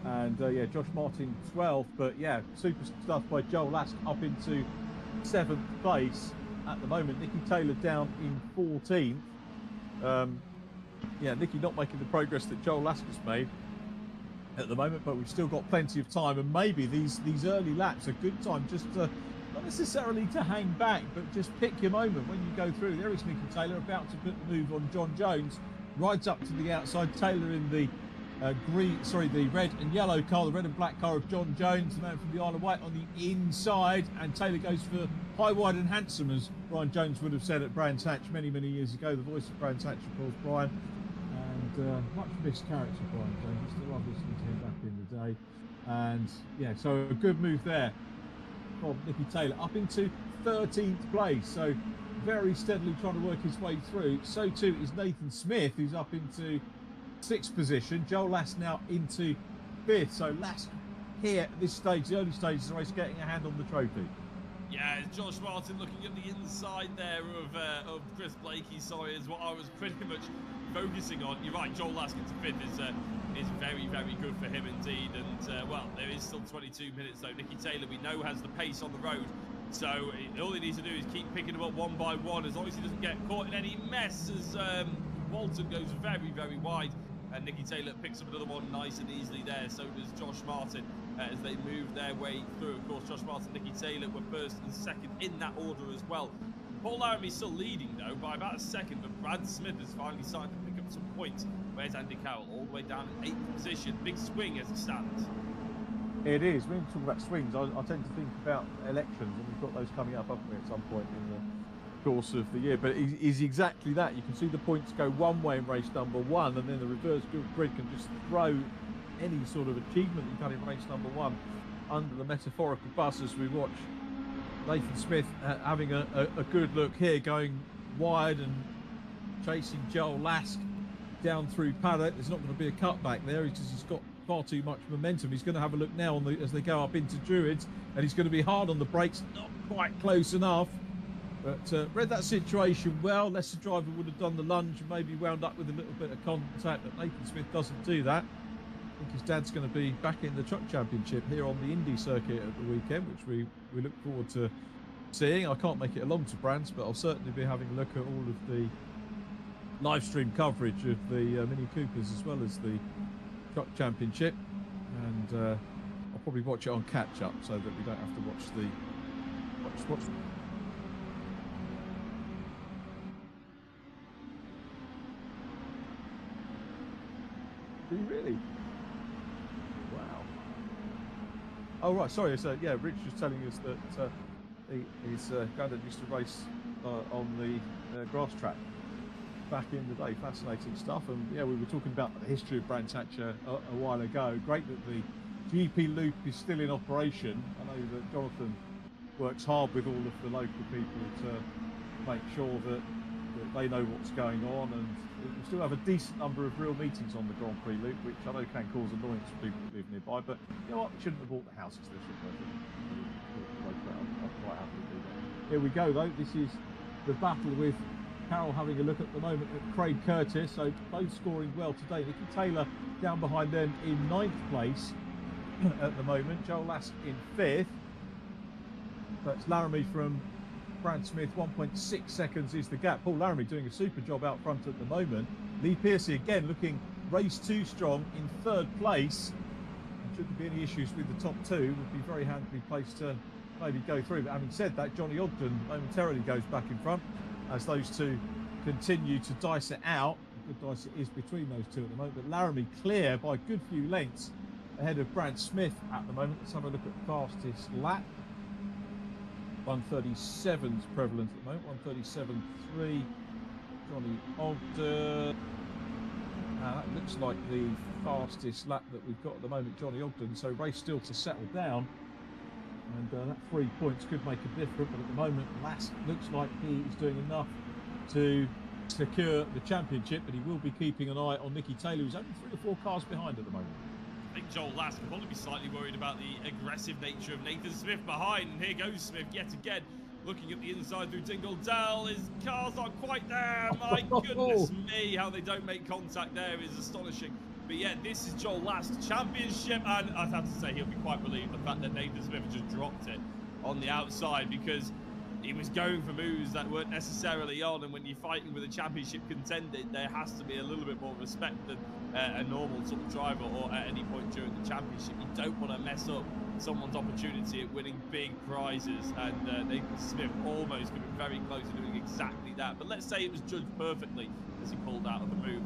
And yeah, Josh Martin 12th, but yeah, super stuff by Joel Lask up into 7th place at the moment. Nicky Taylor down in 14th. Yeah, Nicky not making the progress that Joel Lask has made at the moment, but we've still got plenty of time, and maybe these early laps are good time just to, not necessarily to hang back, but just pick your moment when you go through. There is Nicky Taylor about to put the move on John Jones, rides up to the outside. Taylor in the the red and yellow car, the red and black car of John Jones, the man from the Isle of Wight, on the inside, and Taylor goes for high, wide and handsome, as Brian Jones would have said at Brands Hatch many years ago. The voice of Brands Hatch, of course, Brian, and much missed character, Brian Jones. I still love listening to him back in the day. And yeah, so a good move there from Nicky Taylor up into 13th place, so very steadily trying to work his way through. So too is Nathan Smith, who's up into 6th position. Joel Lask now into 5th. So Lask here at this stage, the early stages of the race, getting a hand on the trophy. Yeah, Josh Martin looking at the inside there of Chris Blakey, sorry, is what I was pretty much focusing on. You're right, Joel Lask into 5th is very good for him indeed. And well, there is still 22 minutes though. Nicky Taylor, we know, has the pace on the road, so all he needs to do is keep picking them up one by one, as long as he doesn't get caught in any mess, as Walton goes very wide, and Nicky Taylor picks up another one nice and easily there. So does Josh Martin as they move their way through. Of course, Josh Martin, Nicky Taylor were first and second in that order as well. Paul Laramie still leading though by about a second, but Brad Smith has finally started to pick up some points. Where's Andy Carroll? All the way down in 8th position. Big swing as it stands. It is. When we talk about swings, I tend to think about elections, and we've got those coming up, haven't we, at some point in the course of the year. But it is exactly that. You can see the points go one way in race number 1, and then the reverse grid can just throw any sort of achievement you've done in race number 1 under the metaphorical bus, as we watch Nathan Smith having a good look here, going wide and chasing Joel Lask down through paddock. There's not going to be a cutback there because he's got far too much momentum. He's going to have a look now on as they go up into Druids, and he's going to be hard on the brakes, not quite close enough. But read that situation well. Leicester driver would have done the lunge and maybe wound up with a little bit of contact, but Nathan Smith doesn't do that. I think his dad's going to be back in the truck championship here on the Indy circuit at the weekend, which we look forward to seeing. I can't make it along to Brands, but I'll certainly be having a look at all of the live stream coverage of the Mini Coopers as well as the truck championship, and I'll probably watch it on catch up so that we don't have to watch the watch. Do you really? Wow. Oh right, sorry. So yeah, Rich was telling us that his granddad used to race on the grass track back in the day. Fascinating stuff. And yeah, we were talking about the history of Brands Hatch a while ago. Great that the GP loop is still in operation. I know that Jonathan works hard with all of the local people to make sure that they know what's going on, and we still have a decent number of real meetings on the Grand Prix loop, which I know can cause annoyance for people that live nearby, but you know what, we shouldn't have bought the houses this year. I'm quite happy to do that. Here we go though, this is the battle with Carroll having a look at the moment at Craig Curtis, so both scoring well today. Nicky Taylor down behind them in 9th place at the moment. Joel Lask in 5th. That's Laramie from Brad Smith, 1.6 seconds is the gap. Paul Laramie doing a super job out front at the moment. Lee Piercy again looking race 2 strong in 3rd place. Should there be any issues with the top 2, would be very handily placed to maybe go through. But having said that, Johnny Ogden momentarily goes back in front as those two continue to dice it out. A good dice it is between those two at the moment. But Laramie clear by a good few lengths ahead of Brad Smith at the moment. Let's have a look at fastest lap. 137's prevalent at the moment. 137.3. Johnny Ogden. That looks like the fastest lap that we've got at the moment, Johnny Ogden. So race still to settle down. And that 3 points could make a difference. But at the moment, Lask looks like he is doing enough to secure the championship. But he will be keeping an eye on Nicky Taylor, who's only 3 or 4 cars behind at the moment. I think Joel Lask will probably be slightly worried about the aggressive nature of Nathan Smith behind. And here goes Smith yet again, looking at the inside through Dingle Dell. His car's not quite there. My goodness me, how they don't make contact there is astonishing. But yeah, this is Joel Lask's championship, and I'd have to say he'll be quite relieved the fact that Nathan Smith just dropped it on the outside, because he was going for moves that weren't necessarily on, and when you're fighting with a championship contender, there has to be a little bit more respect than a normal sort of driver, or at any point during the championship. You don't want to mess up someone's opportunity at winning big prizes, and Nathan Smith almost could be very close to doing exactly that. But let's say it was judged perfectly as he pulled out of the move.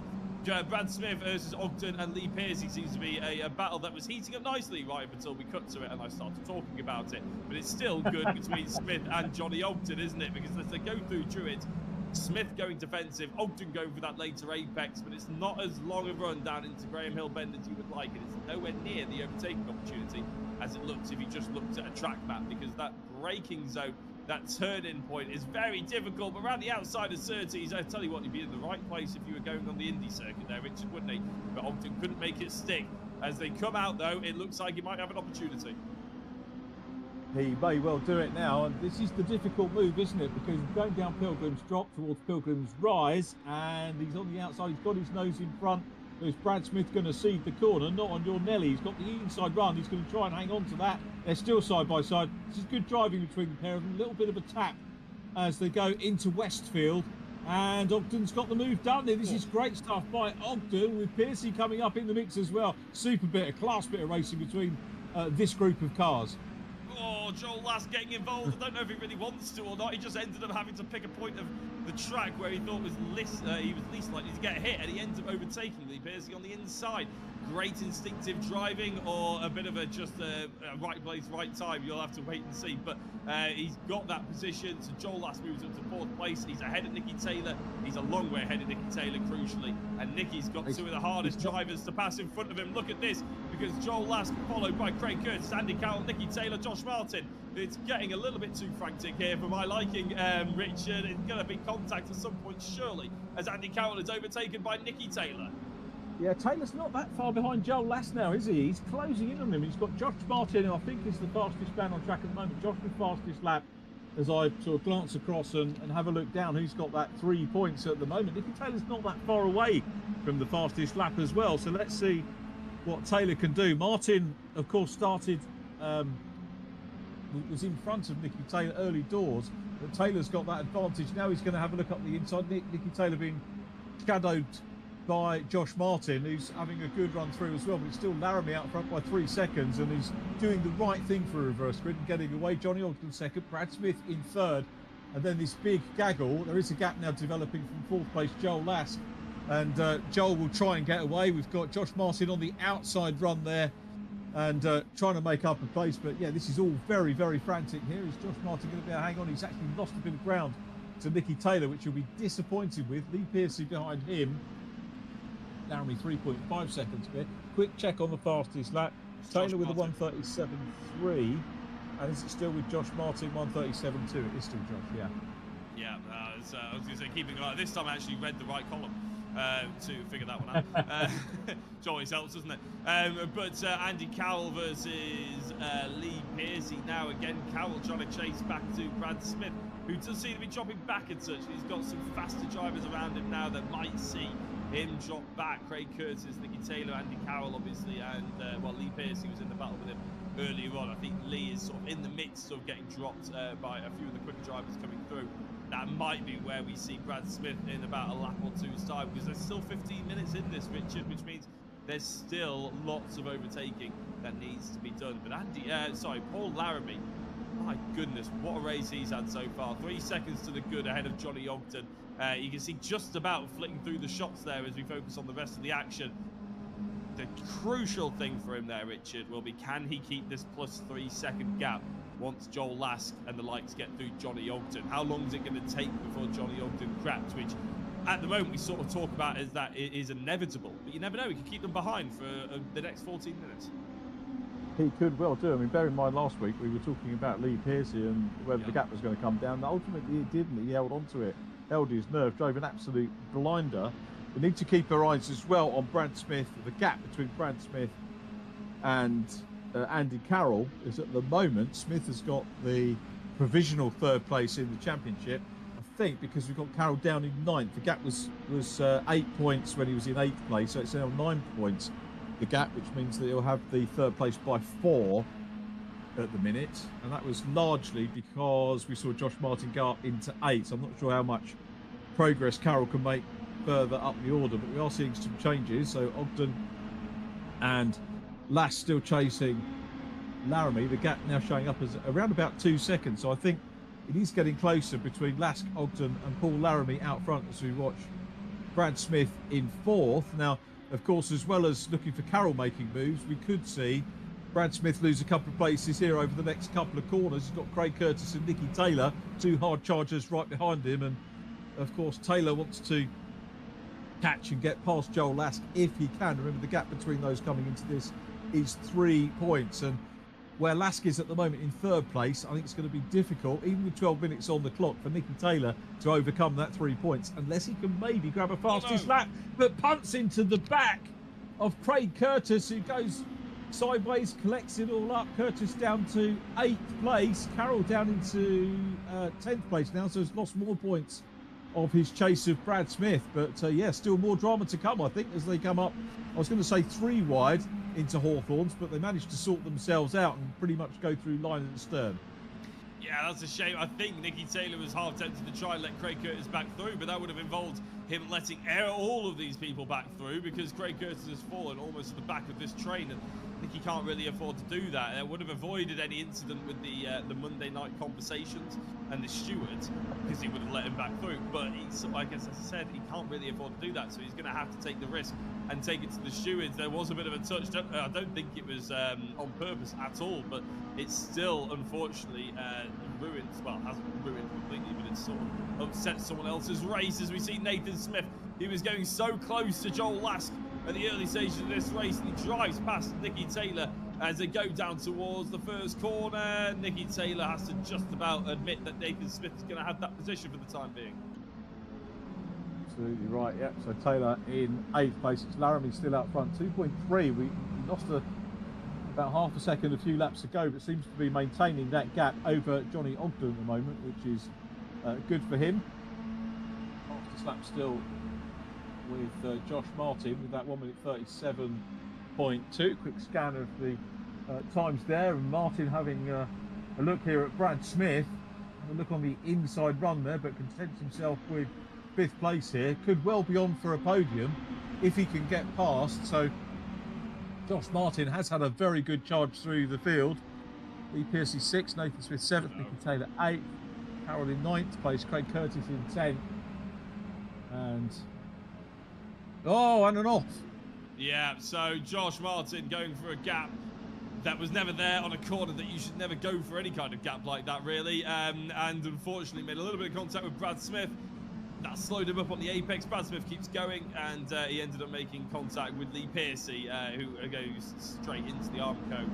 Brad Smith versus Ogden and Lee Piercy seems to be a battle that was heating up nicely right up until we cut to it and I started talking about it. But it's still good between Smith and Johnny Ogden, isn't it? Because as they go through Druid, Smith going defensive, Ogden going for that later apex, but it's not as long a run down into Graham Hill Bend as you would like, and it's nowhere near the overtaking opportunity as it looks if you just looked at a track map, because that braking zone, that turn-in point is very difficult. But around the outside of Surtees, I tell you what, you'd be in the right place if you were going on the Indy circuit there, Richard, wouldn't he? But Ogden couldn't make it stick. As they come out, though, it looks like he might have an opportunity. He may well do it now, and this is the difficult move, isn't it? Because he's going down Pilgrim's Drop towards Pilgrim's Rise, and he's on the outside. He's got his nose in front. Is Brad Smith going to seed the corner? Not on your Nelly. He's got the inside run. He's going to try and hang on to that. They're still side by side. This is good driving between the pair of them. A little bit of a tap as they go into Westfield. And Ogden's got the move done there. This is great stuff by Ogden, with Piercy coming up in the mix as well. Super bit of class bit of racing between this group of cars. Oh, Joel Lask getting involved. I don't know if he really wants to or not. He just ended up having to pick a point of the track where he thought was he was least likely to get hit, and he ends up overtaking Lee Piercy on the inside. Great instinctive driving, or a bit of a just a right place, right time. You'll have to wait and see. But he's got that position. So Joel Lask moves up to 4th place. He's ahead of Nicky Taylor. He's a long way ahead of Nicky Taylor, crucially. And Nicky's got 2 of the hardest drivers to pass in front of him. Look at this, because Joel Lask followed by Craig Curtis, Andy Carroll, Nicky Taylor, Josh Martin. It's getting a little bit too frantic here for my liking, Richard. It's going to be contact at some point, surely, as Andy Carroll is overtaken by Nicky Taylor. Yeah, Taylor's not that far behind Joel Lask now, is he? He's closing in on him. He's got Josh Martin, who I think is the fastest man on track at the moment. Josh with fastest lap, as I sort of glance across and have a look down, who's got that 3 points at the moment. Nicky Taylor's not that far away from the fastest lap as well. So let's see what Taylor can do. Martin, of course, started... was in front of Nicky Taylor early doors, but Taylor's got that advantage. Now he's going to have a look up the inside. Nicky Taylor being shadowed by Josh Martin, who's having a good run through as well, but it's still Laramie out front by 3 seconds, and he's doing the right thing for a reverse grid and getting away. Johnny Ogden 2nd, Brad Smith in 3rd, and then this big gaggle. There is a gap now developing from 4th place, Joel Lask, and Joel will try and get away. We've got Josh Martin on the outside run there, and trying to make up a place. But yeah, this is all very, very frantic here. Is Josh Martin going to be able to hang on? He's actually lost a bit of ground to Nicky Taylor, which he'll be disappointed with. Lee Piercy behind him. Laramie 3.5 seconds bit. Quick check on the fastest lap. Taylor with a 137.3. And is it still with Josh Martin 137.2? It is still Josh, yeah. Yeah, I was going to say, keeping an eye. This time I actually read the right column. to figure that one out. Which always helps, doesn't it? But Andy Carroll versus Lee Pearcey. Now again, Carroll trying to chase back to Brad Smith, who does seem to be dropping back and such. He's got some faster drivers around him now that might see him drop back. Craig Curtis, Nicky Taylor, Andy Carroll, obviously, and Lee Pearcey was in the battle with him earlier on. I think Lee is sort of in the midst of getting dropped by a few of the quick drivers coming through. That might be where we see Brad Smith in about a lap or two's time, because there's still 15 minutes in this, Richard, which means there's still lots of overtaking that needs to be done. But Paul Laramie, my goodness, what a race he's had so far. 3 seconds to the good ahead of Johnny Ogden. You can see just about flicking through the shots there as we focus on the rest of the action. The crucial thing for him there, Richard, will be, can he keep this plus 3 second gap once Joel Lask and the likes get through Johnny Ogden? How long is it going to take before Johnny Ogden cracks, which at the moment we sort of talk about as that it is inevitable, but you never know, he can keep them behind for the next 14 minutes. He could well do. I mean, bear in mind last week we were talking about Lee Pearcey and whether the gap was going to come down. Ultimately it didn't. He held on to it, held his nerve, drove an absolute blinder. We need to keep our eyes as well on Brad Smith. The gap between Brad Smith and Andy Carroll is, at the moment, Smith has got the provisional 3rd place in the championship. I think because we've got Carroll down in 9th. The gap was 8 points when he was in 8th place, so it's now 9 points, the gap, which means that he'll have the 3rd place by 4 at the minute. And that was largely because we saw Josh Martin go up into 8th. I'm not sure how much progress Carroll can make further up the order, but we are seeing some changes. So Ogden and Lass still chasing Laramie. The gap now showing up as around about 2 seconds. So I think it is getting closer between Lask, Ogden and Paul Laramie out front as we watch Brad Smith in 4th. Now, of course, as well as looking for Carroll making moves, we could see Brad Smith lose a couple of places here over the next couple of corners. He's got Craig Curtis and Nicky Taylor, 2 hard chargers right behind him. And of course, Taylor wants to catch and get past Joel Lask if he can. Remember, the gap between those coming into this is 3 points. And where Lask is at the moment in 3rd place, I think it's going to be difficult, even with 12 minutes on the clock, for Nicky Taylor to overcome that 3 points, unless he can maybe grab a fastest lap, but punts into the back of Craig Curtis, who goes sideways, collects it all up. Curtis down to 8th place, Carroll down into 10th place now, so he's lost more points of his chase of Brad Smith. But yeah, still more drama to come, I think, as they come up. I was going to say 3 wide into Hawthorns, but they managed to sort themselves out and pretty much go through line and stern. Yeah, that's a shame. I think Nicky Taylor was half tempted to try and let Craig Curtis back through, but that would have involved him letting all of these people back through, because Craig Curtis has fallen almost at the back of this train, and Nicky can't really afford to do that. It would have avoided any incident with the Monday night conversations and the Stuart, because he would have let him back through. But he's, like as I said, he can't really afford to do that, so he's going to have to take the risk and take it to the stewards. There was a bit of a touch. I don't think it was on purpose at all, but it's still, unfortunately, ruined. Well, it hasn't ruined completely, but it's sort of upset someone else's race. As we see Nathan Smith, he was going so close to Joel Lask at the early stages of this race, and he drives past Nicky Taylor as they go down towards the first corner. Nicky Taylor has to just about admit that Nathan Smith is going to have that position for the time being. Absolutely right, yep. So Taylor in 8th place. It's Laramie still out front, 2.3. We lost about half a second, a few laps to go, but seems to be maintaining that gap over Johnny Ogden at the moment, which is good for him. Fastest lap still with Josh Martin with that 1 minute 37.2. Quick scan of the times there, and Martin having a look here at Brad Smith. A look on the inside run there, but contents himself with 5th place here. Could well be on for a podium if he can get past. So Josh Martin has had a very good charge through the field. Lee Pearcey 6th, Nathan Smith 7th, Nicky Taylor 8th, Carroll in 9th place, Craig Curtis in 10th, and an off. Yeah, so Josh Martin going for a gap that was never there on a corner that you should never go for any kind of gap like that, really. And unfortunately made a little bit of contact with Brad Smith. That slowed him up on the apex. Brad Smith keeps going, and he ended up making contact with Lee Pearcey, who goes straight into the Armco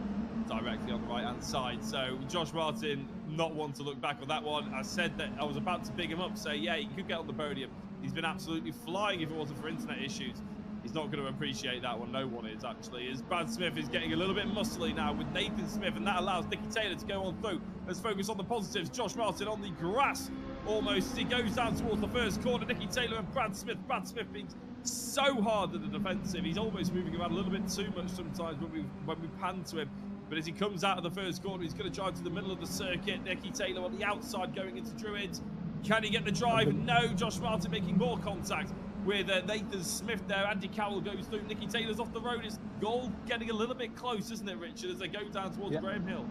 directly on the right-hand side. So Josh Martin not one to look back on that one. I said that I was about to big him up, say, yeah, he could get on the podium. He's been absolutely flying if it wasn't for internet issues. He's not going to appreciate that one. No one is, actually. As Brad Smith is getting a little bit muscly now with Nathan Smith, and that allows Nicky Taylor to go on through. Let's focus on the positives. Josh Martin on the grass almost. He goes down towards the first corner. Nicky Taylor and Brad Smith. Brad Smith being so hard in the defensive. He's almost moving around a little bit too much sometimes when we pan to him. But as he comes out of the first corner, he's going to drive to the middle of the circuit. Nicky Taylor on the outside going into Druids. Can he get the drive? No. Josh Martin making more contact with Nathan Smith there. Andy Cowell goes through. Nicky Taylor's off the road. It's goal getting a little bit close, isn't it, Richard, as they go down towards Graham Hill.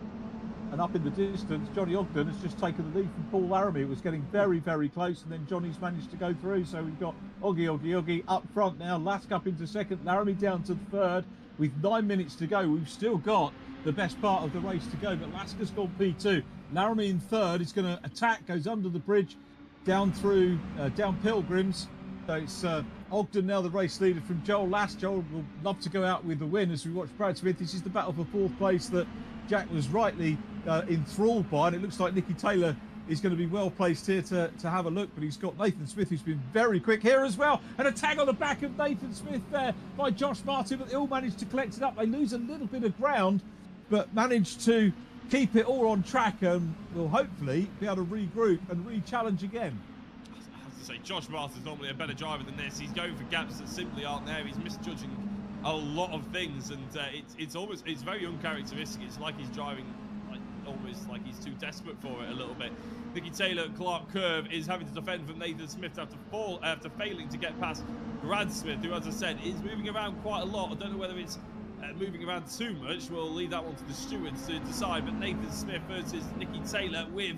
And up in the distance, Johnny Ogden has just taken the lead from Paul Laramie. It was getting very, very close, and then Johnny's managed to go through. So we've got Oggy up front now. Lask up into second. Laramie down to third. With 9 minutes to go, we've still got the best part of the race to go. But Lask has gone P2. Laramie in third. He's going to attack, goes under the bridge, down through, down Pilgrims. So it's Ogden now the race leader from Joel Lask. Joel will love to go out with the win as we watch Brad Smith. This is the battle for fourth place that Jack was rightly enthralled by, and it looks like Nicky Taylor is going to be well placed here to have a look, but he's got Nathan Smith, who's been very quick here as well, and a tag on the back of Nathan Smith there by Josh Martin, but they all managed to collect it up. They lose a little bit of ground, but managed to keep it all on track, and will hopefully be able to regroup and re-challenge again. I have to say, Josh Martin's normally a better driver than this. He's going for gaps that simply aren't there. He's misjudging a lot of things, and it's very uncharacteristic. It's like he's driving almost like he's too desperate for it a little bit. Nicky Taylor, Clark Curve is having to defend from Nathan Smith after failing to get past Brad Smith, who, as I said, is moving around quite a lot. I don't know whether it's moving around too much. We'll leave that one to the stewards to decide. But Nathan Smith versus Nicky Taylor with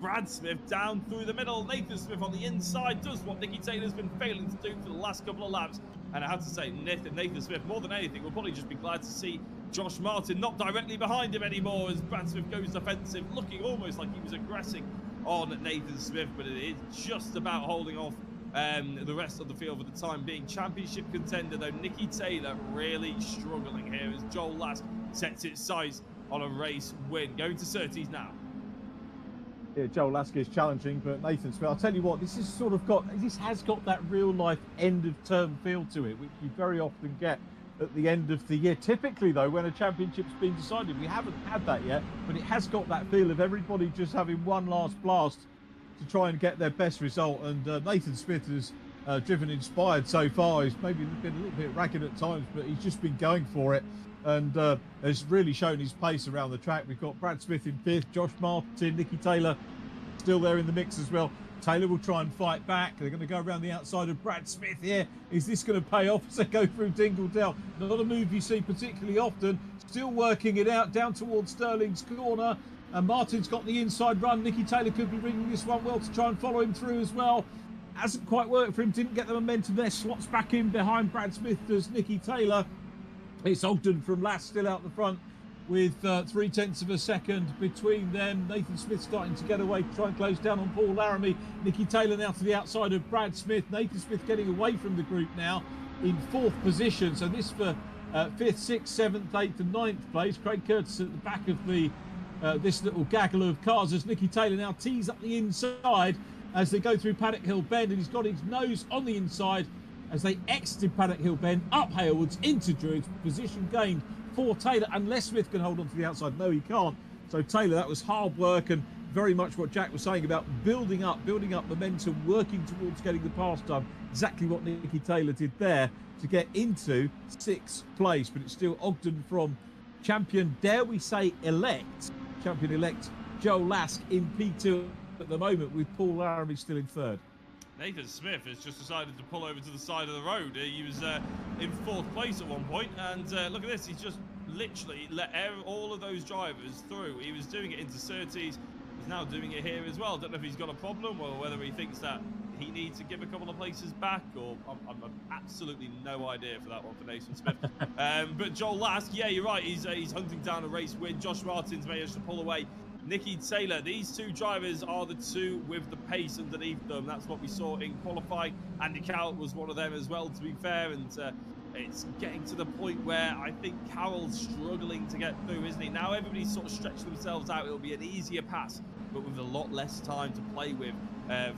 Brad Smith down through the middle. Nathan Smith on the inside does what Nicky Taylor's been failing to do for the last couple of laps. And I have to say, Nathan Smith, more than anything, will probably just be glad to see Josh Martin not directly behind him anymore as Brad Smith goes defensive, looking almost like he was aggressing on Nathan Smith, but it is just about holding off the rest of the field for the time being. Championship contender, though, Nicky Taylor really struggling here as Joel Lask sets its sights on a race win. Going to Surtees now. Yeah, Joel Lask is challenging, but Nathan Smith, I'll tell you what, this has got that real life end of term feel to it, which you very often get at the end of the year. Typically, though, when a championship's been decided, we haven't had that yet, but it has got that feel of everybody just having one last blast to try and get their best result. And Nathan Smith has driven inspired so far. He's maybe been a little bit ragged at times, but he's just been going for it and has really shown his pace around the track. We've got Brad Smith in fifth, Josh Martin, Nicky Taylor still there in the mix as well. Taylor will try and fight back. They're going to go around the outside of Brad Smith here. Is this going to pay off as they go through Dingledale? Not a move you see particularly often. Still working it out down towards Sterling's corner. And Martin's got the inside run. Nicky Taylor could be ringing this one well to try and follow him through as well. Hasn't quite worked for him. Didn't get the momentum there. Slots back in behind Brad Smith does Nicky Taylor. It's Oulton from Lask still out the front with 0.3 of a second between them. Nathan Smith starting to get away to try and close down on Paul Laramie. Nicky Taylor now to the outside of Brad Smith. Nathan Smith getting away from the group now in fourth position. So this for 5th, 6th, 7th, 8th and 9th place. Craig Curtis at the back of the this little gaggle of cars as Nicky Taylor now tees up the inside as they go through Paddock Hill Bend, and he's got his nose on the inside as they exited Paddock Hill Bend up Halewards into Druids. Position gained for Taylor, unless Smith can hold on to the outside. No, he can't. So Taylor, that was hard work and very much what Jack was saying about building up momentum, working towards getting the pass done. Exactly what Nicky Taylor did there to get into 6th place. But it's still Ogden from champion, dare we say, champion-elect Joel Lask in P2 at the moment, with Paul Laramie still in 3rd. Nathan Smith has just decided to pull over to the side of the road. He was in 4th place at one point, and look at this. He's just literally let all of those drivers through. He was doing it into Surtees. He's now doing it here as well. Don't know if he's got a problem or whether he thinks that he needs to give a couple of places back, or I'm absolutely no idea for that one for Nathan Smith. But Joel Lask, yeah, you're right. He's hunting down a race win. Josh Martin's managed to pull away Nicky Taylor. These two drivers are the two with the pace underneath them. That's what we saw in qualifying. Andy Cowell was one of them as well, to be fair. And it's getting to the point where I think Carroll's struggling to get through, isn't he? Now everybody's sort of stretched themselves out. It'll be an easier pass, but with a lot less time to play with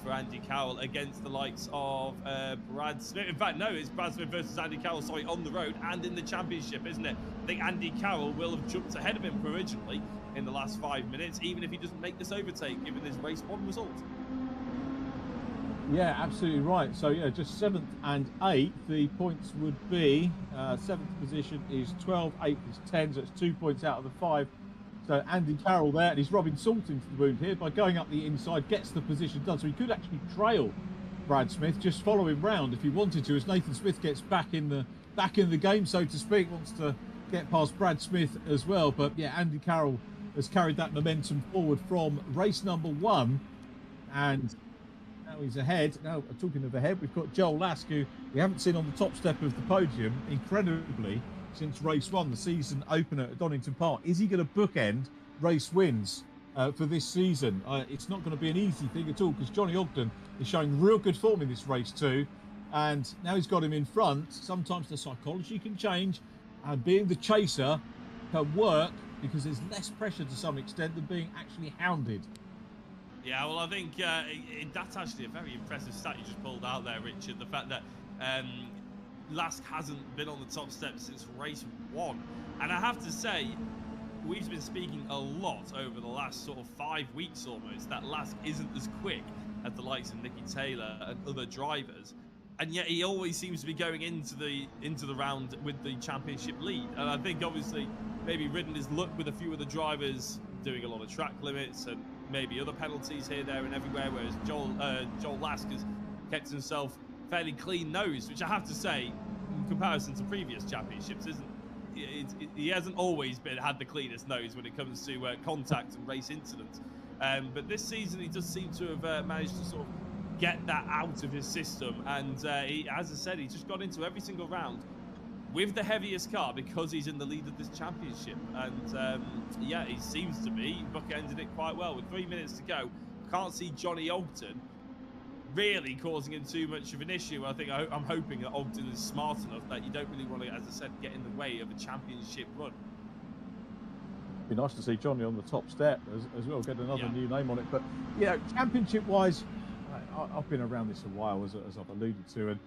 for Andy Carroll against the likes of Brad Smith. In fact, no, it's Brad Smith versus Andy Carroll, sorry, on the road and in the championship, isn't it? I think Andy Carroll will have jumped ahead of him originally in the last 5 minutes, even if he doesn't make this overtake, given his race 1 result. Yeah, absolutely right. So, yeah, just 7th and 8th. The points would be 7th position is 12, 8th is 10, so it's 2 points out of the 5. So Andy Carroll there, and he's rubbing salt into the wound here by going up the inside, gets the position done. So he could actually trail Brad Smith, just follow him round if he wanted to, as Nathan Smith gets back in the game, so to speak, wants to get past Brad Smith as well. But yeah, Andy Carroll has carried that momentum forward from race number 1, and now he's ahead. Now, talking of ahead, we've got Joel Lask, who we haven't seen on the top step of the podium, incredibly, since race 1, the season opener at Donington Park. Is he going to bookend race wins for this season? It's not going to be an easy thing at all, because Johnny Ogden is showing real good form in this race too, and now he's got him in front. Sometimes the psychology can change, and being the chaser can work, because there's less pressure to some extent than being actually hounded. Yeah, well, I think that's actually a very impressive stat you just pulled out there, Richard. The fact that Lask hasn't been on the top step since race 1. And I have to say, we've been speaking a lot over the last sort of 5 weeks almost that Lask isn't as quick as the likes of Nicky Taylor and other drivers. And yet he always seems to be going into the round with the championship lead. And I think obviously maybe ridden his luck with a few of the drivers doing a lot of track limits and maybe other penalties here, there and everywhere, whereas Joel Lask has kept himself fairly clean nose, which I have to say, in comparison to previous championships, he hasn't always had the cleanest nose when it comes to contact and race incidents. But this season he does seem to have managed to sort of get that out of his system, and he, as I said, he just got into every single round with the heaviest car because he's in the lead of this championship. And yeah, he seems to be bookended it quite well with 3 minutes to go. Can't see Johnny Oulton really causing him too much of an issue. I'm hoping that Oulton is smart enough that you don't really want to, as I said, get in the way of a championship run. Be nice to see Johnny on the top step as well, get another new name on it. But yeah, championship wise, I've been around this a while, as I've alluded to, and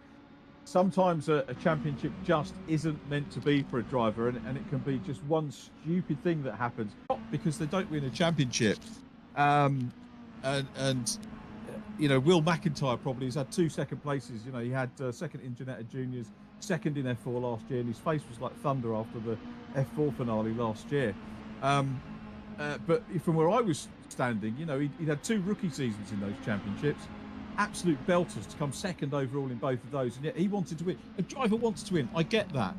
sometimes a championship just isn't meant to be for a driver, and it can be just one stupid thing that happens, not because they don't win a championship. And you know, Will McIntyre probably has had 2 second places. You know, he had second in Janetta Juniors, second in F4 last year, and his face was like thunder after the F4 finale last year. But from where I was standing, you know, he'd had 2 rookie seasons in those championships, absolute belters, to come second overall in both of those, and yet he wanted to win. A driver wants to win, I get that,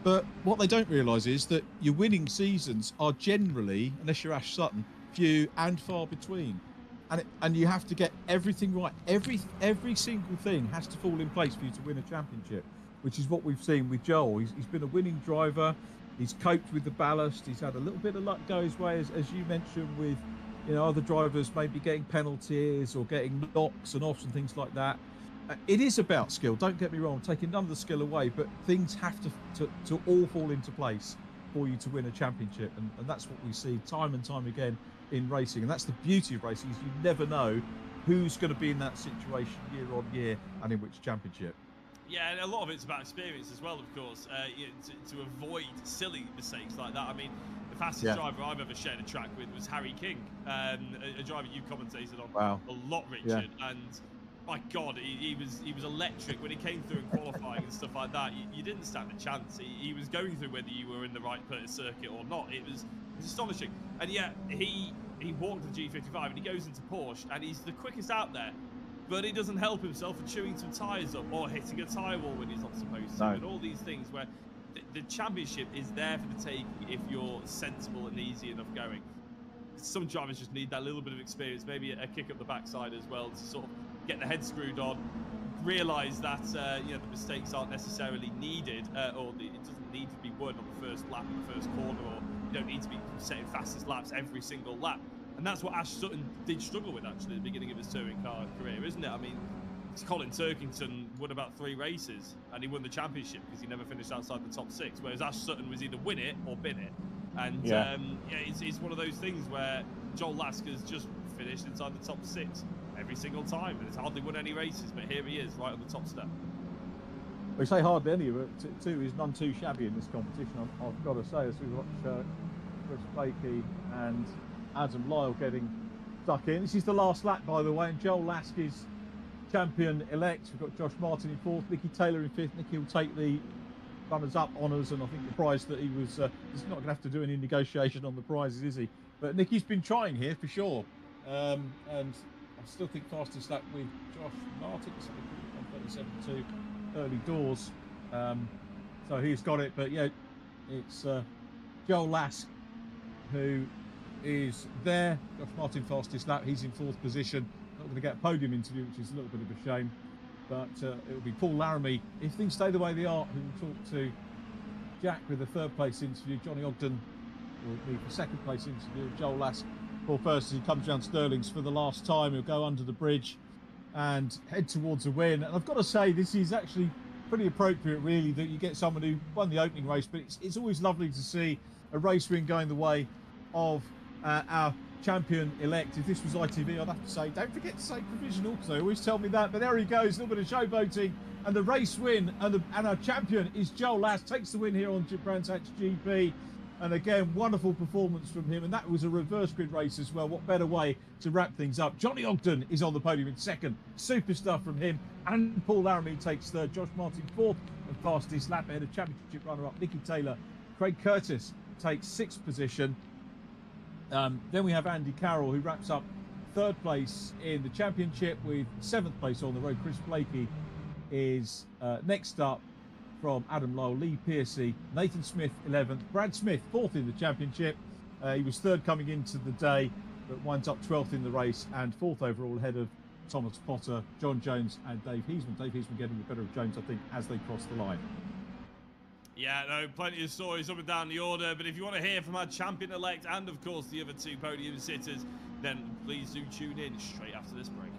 but what they don't realise is that your winning seasons are generally, unless you're Ash Sutton, few and far between, and you have to get everything right. Every single thing has to fall in place for you to win a championship, which is what we've seen with Joel. He's been a winning driver. He's coped with the ballast. He's had a little bit of luck go his way, as you mentioned, with, you know, other drivers maybe getting penalties or getting knocks and offs and things like that. It is about skill, don't get me wrong, taking none of the skill away, but things have to all fall into place for you to win a championship, and that's what we see time and time again in racing. And that's the beauty of racing, is you never know who's going to be in that situation year on year and in which championship. Yeah, and a lot of it's about experience as well, of course, to avoid silly mistakes like that. I mean, the fastest driver I've ever shared a track with was Harry King, a driver you commentated on a lot, Richard. And my God, he was electric when he came through in qualifying and stuff like that. You didn't stand a chance. He was going through whether you were in the right circuit or not. It was astonishing. And yet he walked the G55 and he goes into Porsche and he's the quickest out there, but he doesn't help himself for chewing some tyres up or hitting a tyre wall when he's not supposed to. And all these things where the championship is there for the taking if you're sensible and easy enough going. Some drivers just need that little bit of experience, maybe a kick up the backside as well, to sort of get the head screwed on, realise that you know, the mistakes aren't necessarily needed, or it doesn't need to be won on the first lap, on the first corner, or you don't need to be setting fastest laps every single lap. And that's what Ash Sutton did struggle with, actually, at the beginning of his touring car career, isn't it? I mean, Colin Turkington won about 3 races and he won the championship because he never finished outside the top 6, whereas Ash Sutton was either win it or bin it. And it's one of those things where Joel Lask has just finished inside the top 6 every single time, and it's hardly won any races, but here he is right on the top step. We say hardly any, but two is none too shabby in this competition, I've got to say, as we watch Chris Blakey and Adam Lyall getting stuck in. This is the last lap, by the way, and Joel Lask is champion-elect. We've got Josh Martin in 4th, Nicky Taylor in 5th. Nicky will take the runners-up honours, and I think the prize that he was... he's not going to have to do any negotiation on the prizes, is he? But Nicky's been trying here, for sure. And I still think fastest lap with Josh Martin, 1:37.2 early doors. So he's got it, but yeah, it's Joel Lask who is there. Josh Martin fastest lap, he's in 4th position. Not going to get a podium interview, which is a little bit of a shame, but it will be Paul Laramie, if things stay the way they are, who will talk to Jack with the 3rd place interview. Johnny Ogden will be the 2nd place interview. Joel Lask for first as he comes down Stirling's for the last time. He'll go under the bridge and head towards a win. And I've got to say, this is actually pretty appropriate, really, that you get someone who won the opening race, but it's always lovely to see a race win going the way of our champion-elect. If this was ITV, I'd have to say, don't forget to say provisional, because they always tell me that. But there he goes, a little bit of showboating, and the race win, and our champion is Joel Lask, takes the win here on Brands Hatch GP. And again, wonderful performance from him. And that was a reverse grid race as well. What better way to wrap things up? Johnny Ogden is on the podium in 2nd. Super stuff from him. And Paul Laramie takes 3rd. Josh Martin 4th and fastest lap ahead of championship runner-up Nicky Taylor. Craig Curtis takes 6th position. Then we have Andy Carroll, who wraps up 3rd place in the championship with 7th place on the road. Chris Blakey is next up from Adam Lyall, Lee Piercy, Nathan Smith 11th, Brad Smith 4th in the championship. He was 3rd coming into the day, but winds up 12th in the race and 4th overall ahead of Thomas Potter, John Jones and Dave Heasman. Dave Heasman getting the better of Jones, I think, as they cross the line. Yeah, no, plenty of stories up and down the order, but if you want to hear from our champion-elect and, of course, the other 2 podium sitters, then please do tune in straight after this break.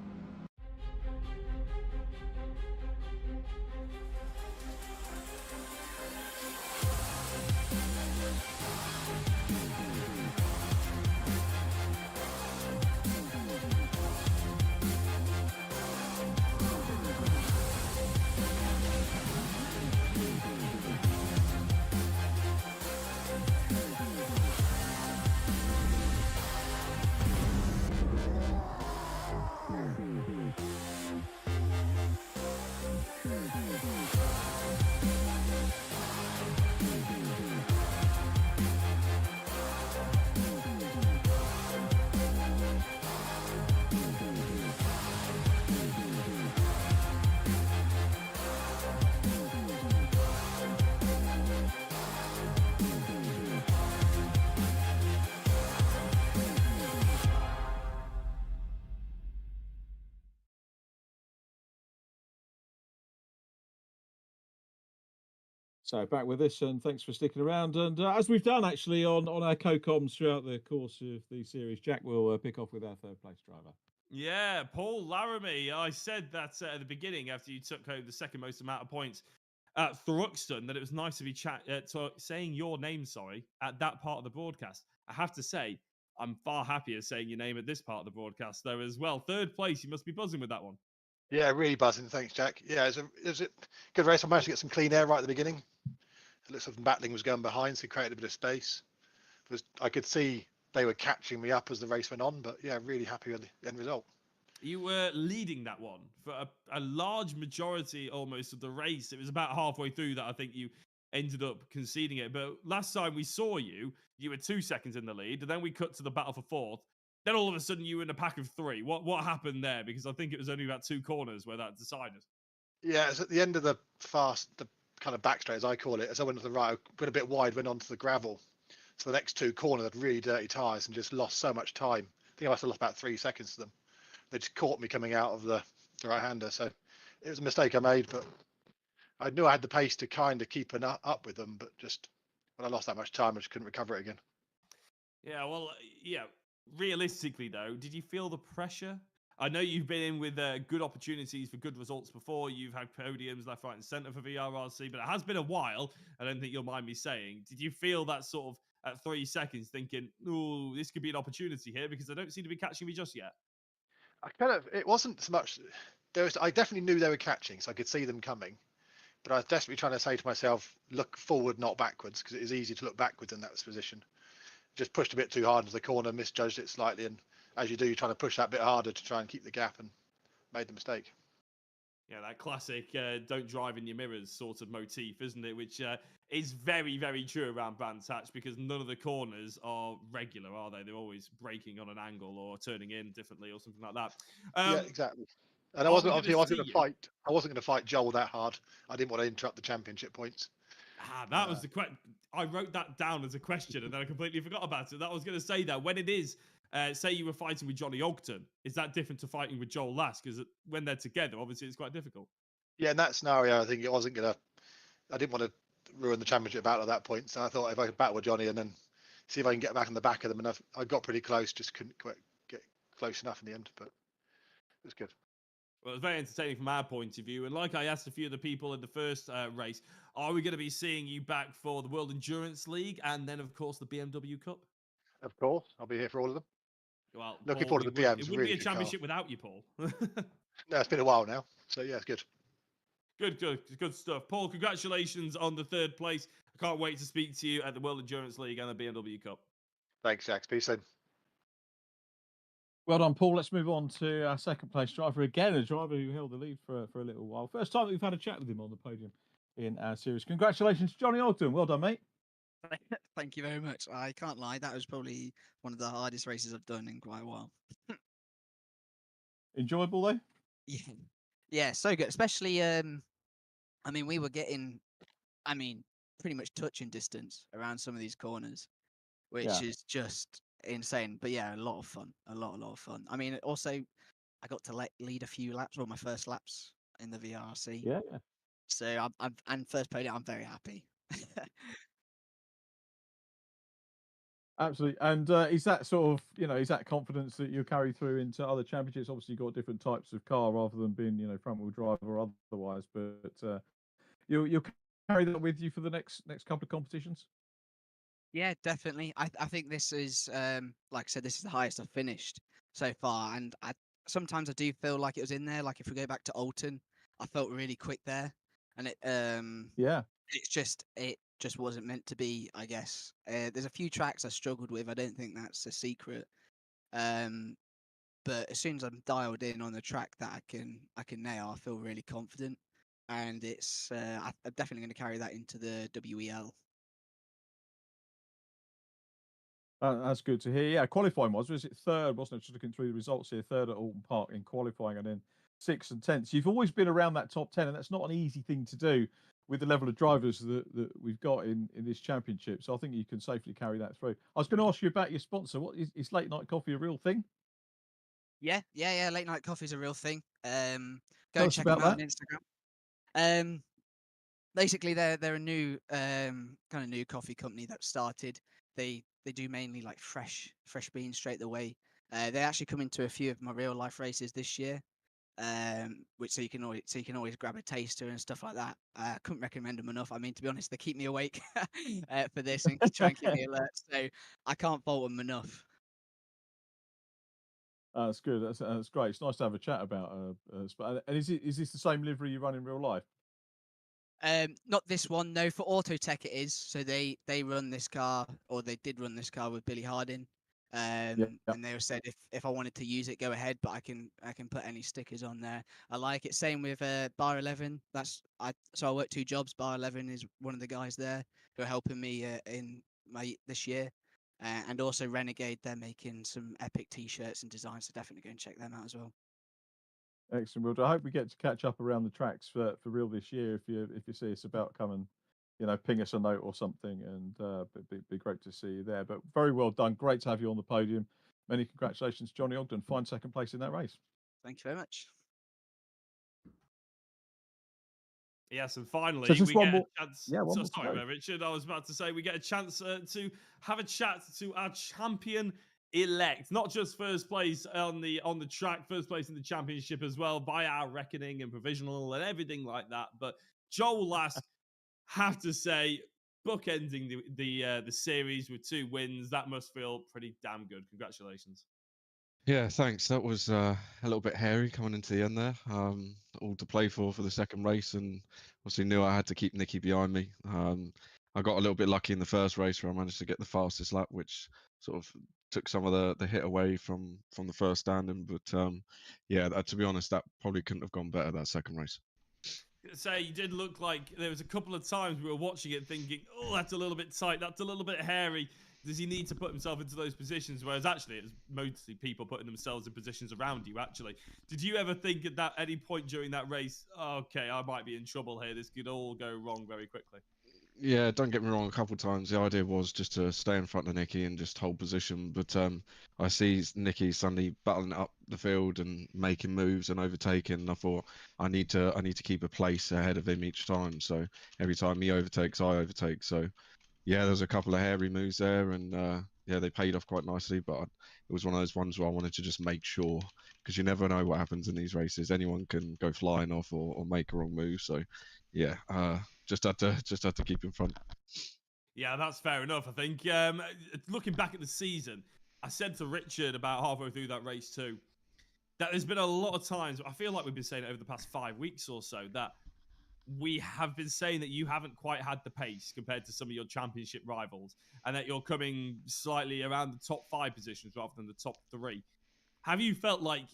So back with this, and thanks for sticking around. And as we've done actually on our co-coms throughout the course of the series, Jack will pick off with our 3rd place driver. Yeah, Paul Laramie. I said that at the beginning after you took home the 2nd most amount of points at Thruxton, that it was nice to be saying your name, at that part of the broadcast. I have to say, I'm far happier saying your name at this part of the broadcast, though, as well. 3rd place, you must be buzzing with that one. Yeah, really buzzing. Thanks, Jack. Yeah, it was a good race. I managed to get some clean air right at the beginning. It looks like the battling was going behind, so it created a bit of space. I could see they were catching me up as the race went on, but yeah, really happy with the end result. You were leading that one for a large majority almost of the race. It was about halfway through that I think you ended up conceding it. But last time we saw you, you were 2 seconds in the lead, and then we cut to the battle for 4th. Then all of a sudden you were in a pack of 3. What happened there? Because I think it was only about 2 corners where that decided. Yeah, it's at the end of the kind of back straight, as I call it. As I went to the right, I went a bit wide, went onto the gravel. So the next 2 corners had really dirty tyres and just lost so much time. I think I must have lost about 3 seconds to them. They just caught me coming out of the right-hander. So it was a mistake I made, but I knew I had the pace to kind of keep up with them, but just when I lost that much time, I just couldn't recover it again. Yeah, well, yeah. Realistically, though, did you feel the pressure I know you've been in with good opportunities for good results before. You've had podiums left, right, and centre for VRRC, but it has been a while. I don't think you'll mind me saying. Did you feel that sort of at 3 seconds, thinking, "Oh, this could be an opportunity here," because they don't seem to be catching me just yet? It wasn't so much. I definitely knew they were catching, so I could see them coming. But I was desperately trying to say to myself, look forward, not backwards, because it is easy to look backwards in that position. Just pushed a bit too hard into the corner, misjudged it slightly, and as you do, you're trying to push that bit harder to try and keep the gap, and made the mistake. Yeah, that classic "don't drive in your mirrors" sort of motif, isn't it? Which is very, very true around Brands Hatch, because none of the corners are regular, are they? They're always braking on an angle or turning in differently or something like that. Yeah, exactly. And I are we wasn't gonna obviously I wasn't see going to you? fight. I wasn't going to fight Joel that hard. I didn't want to interrupt the championship points. That was the question. I wrote that down as a question and then I completely forgot about it. That I was going to say that when it is, say you were fighting with Johnny Oulton, is that different to fighting with Joel Lask? Because when they're together, obviously it's quite difficult. Yeah, in that scenario, I think it wasn't going to. I didn't want to ruin the championship battle at that point. So I thought if I could battle with Johnny and then see if I can get back on the back of them, and I got pretty close, just couldn't quite get close enough in the end. But it was good. Well, it was very entertaining from our point of view. And like I asked a few of the people in the first race, are we going to be seeing you back for the World Endurance League and then, of course, the BMW Cup? Of course, I'll be here for all of them. Well, Looking Paul, forward to the BMs. it wouldn't be a championship without you, Paul. No, it's been a while now. So yeah, it's good. Good stuff. Paul, congratulations on the 3rd place. I can't wait to speak to you at the World Endurance League and the BMW Cup. Thanks, Jack. Peace soon. Well done, Paul. Let's move on to our second place driver again, a driver who held the lead for a little while. First time we've had a chat with him on the podium in our series. Congratulations, Johnny Oulton. Well done, mate. Thank you very much. I can't lie, that was probably one of the hardest races I've done in quite a while. Enjoyable though? Yeah, so good. Especially, we were getting, pretty much touching distance around some of these corners, which is just insane. But yeah, a lot of fun. A lot of fun. I mean, also, I got to lead a few laps, my first laps in the VRC. Yeah. So and first podium, I'm very happy. Absolutely. And is that sort of, is that confidence that you carry through into other championships? Obviously, you've got different types of car rather than being, front wheel drive or otherwise. But you'll carry that with you for the next couple of competitions. Yeah, definitely. I think this is, like I said, this is the highest I've finished so far, and sometimes I do feel like it was in there. Like if we go back to Oulton, I felt really quick there, and it just wasn't meant to be, I guess. There's a few tracks I struggled with. I don't think that's a secret. But as soon as I'm dialed in on the track that I can nail, I feel really confident, and it's I'm definitely going to carry that into the WEL. That's good to hear. Yeah, qualifying was it 3rd, wasn't it? Just looking through the results here, 3rd at Oulton Park in qualifying, and then 6th and 10th. So you've always been around that top 10, and that's not an easy thing to do with the level of drivers that we've got in this championship. So I think you can safely carry that through. I was going to ask you about your sponsor. What is late night coffee a real thing? Yeah. Late night coffee is a real thing. Go Tell and us check about them out that. on Instagram. Basically, they're a new kind of new coffee company that started. They do mainly like fresh beans straight away. They actually come into a few of my real life races this year. Which so you can always grab a taster and stuff like that. I couldn't recommend them enough. I mean, to be honest, they keep me awake for this and try and keep me alert. So I can't fault them enough. That's good. That's great. It's nice to have a chat about. And is this the same livery you run in real life? Not this one, no. For Autotech it is. So they run this car, or they did run this car with Billy Harding. And they said if I wanted to use it, go ahead, but I can put any stickers on there. I like it. Same with Bar 11. So I work 2 jobs. Bar 11 is one of the guys there who are helping me in this year, and also Renegade. They're making some epic T-shirts and designs, so definitely go and check them out as well. Excellent. Well, I hope we get to catch up around the tracks for real this year. If you see us about, come and ping us a note or something, and it'd be great to see you there. But very well done. Great to have you on the podium. Many congratulations, Johnny Ogden. Fine 2nd place in that race. Thank you very much. Yes, and finally, So we get a chance. Sorry, Richard. I was about to say we get a chance to have a chat to our champion elect not just first place on the track, first place in the championship as well, by our reckoning and provisional and everything like that. But Joel Lask, have to say, bookending the series with 2 wins, that must feel pretty damn good. Congratulations. Yeah, thanks. That was a little bit hairy coming into the end there. All to play for the second race, and obviously knew I had to keep Nicky behind me. I got a little bit lucky in the first race where I managed to get the fastest lap, which sort of took some of the hit away from the first standing. But yeah, to be honest, that probably couldn't have gone better that second race. Say, you did look like there was a couple of times we were watching it thinking, oh, that's a little bit tight, that's a little bit hairy. Does he need to put himself into those positions? Whereas actually, it was mostly people putting themselves in positions around you, actually. Did you ever think at any point during that race, oh, okay, I might be in trouble here, this could all go wrong very quickly? Yeah, don't get me wrong, a couple of times the idea was just to stay in front of Nicky and just hold position, but I see Nicky suddenly battling up the field and making moves and overtaking, and I thought I need to keep a place ahead of him each time. So every time he overtakes, I overtake. So yeah, there's a couple of hairy moves there, and yeah, they paid off quite nicely. But it was one of those ones where I wanted to just make sure, because you never know what happens in these races. Anyone can go flying off or make a wrong move. So yeah, just had to keep in front. Yeah, that's fair enough, I think. Looking back at the season, I said to Richard about halfway through that race too, that there's been a lot of times, I feel like we've been saying it over the past 5 weeks or so, that we have been saying that you haven't quite had the pace compared to some of your championship rivals, and that you're coming slightly around the top 5 positions rather than the top 3. Have you felt like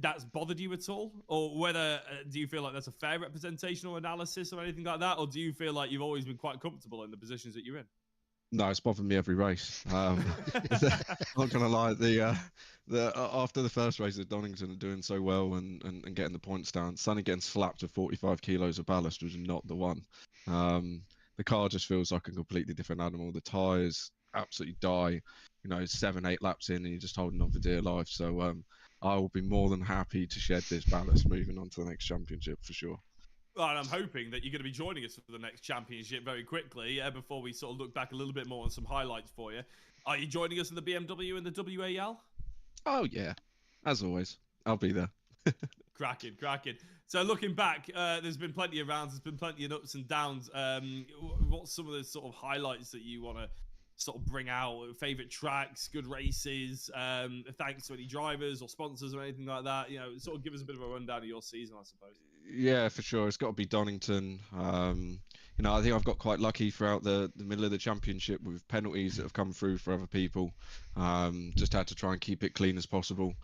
that's bothered you at all? Or whether, do you feel like that's a fair representation or analysis or anything like that? Or do you feel like you've always been quite comfortable in the positions that you're in? No, it's bothered me every race. I'm not gonna lie. After the first race at Donington and doing so well and getting the points down, suddenly getting slapped with 45 kilos of ballast was not the one. The car just feels like a completely different animal. The tyres absolutely die. 7-8 laps in, and you're just holding on for dear life. So I will be more than happy to shed this ballast moving on to the next championship for sure. Well, and I'm hoping that you're going to be joining us for the next championship very quickly, before we sort of look back a little bit more on some highlights for you. Are you joining us in the BMW and the WAL? Oh, yeah. As always. I'll be there. Cracking. So looking back, there's been plenty of rounds, there's been plenty of ups and downs. What's some of the sort of highlights that you want to sort of bring out? Favorite tracks, good races, thanks to any drivers or sponsors or anything like that? Sort of give us a bit of a rundown of your season, I suppose. Yeah, for sure. It's got to be Donington. I think I've got quite lucky throughout the middle of the championship with penalties that have come through for other people. Just had to try and keep it clean as possible.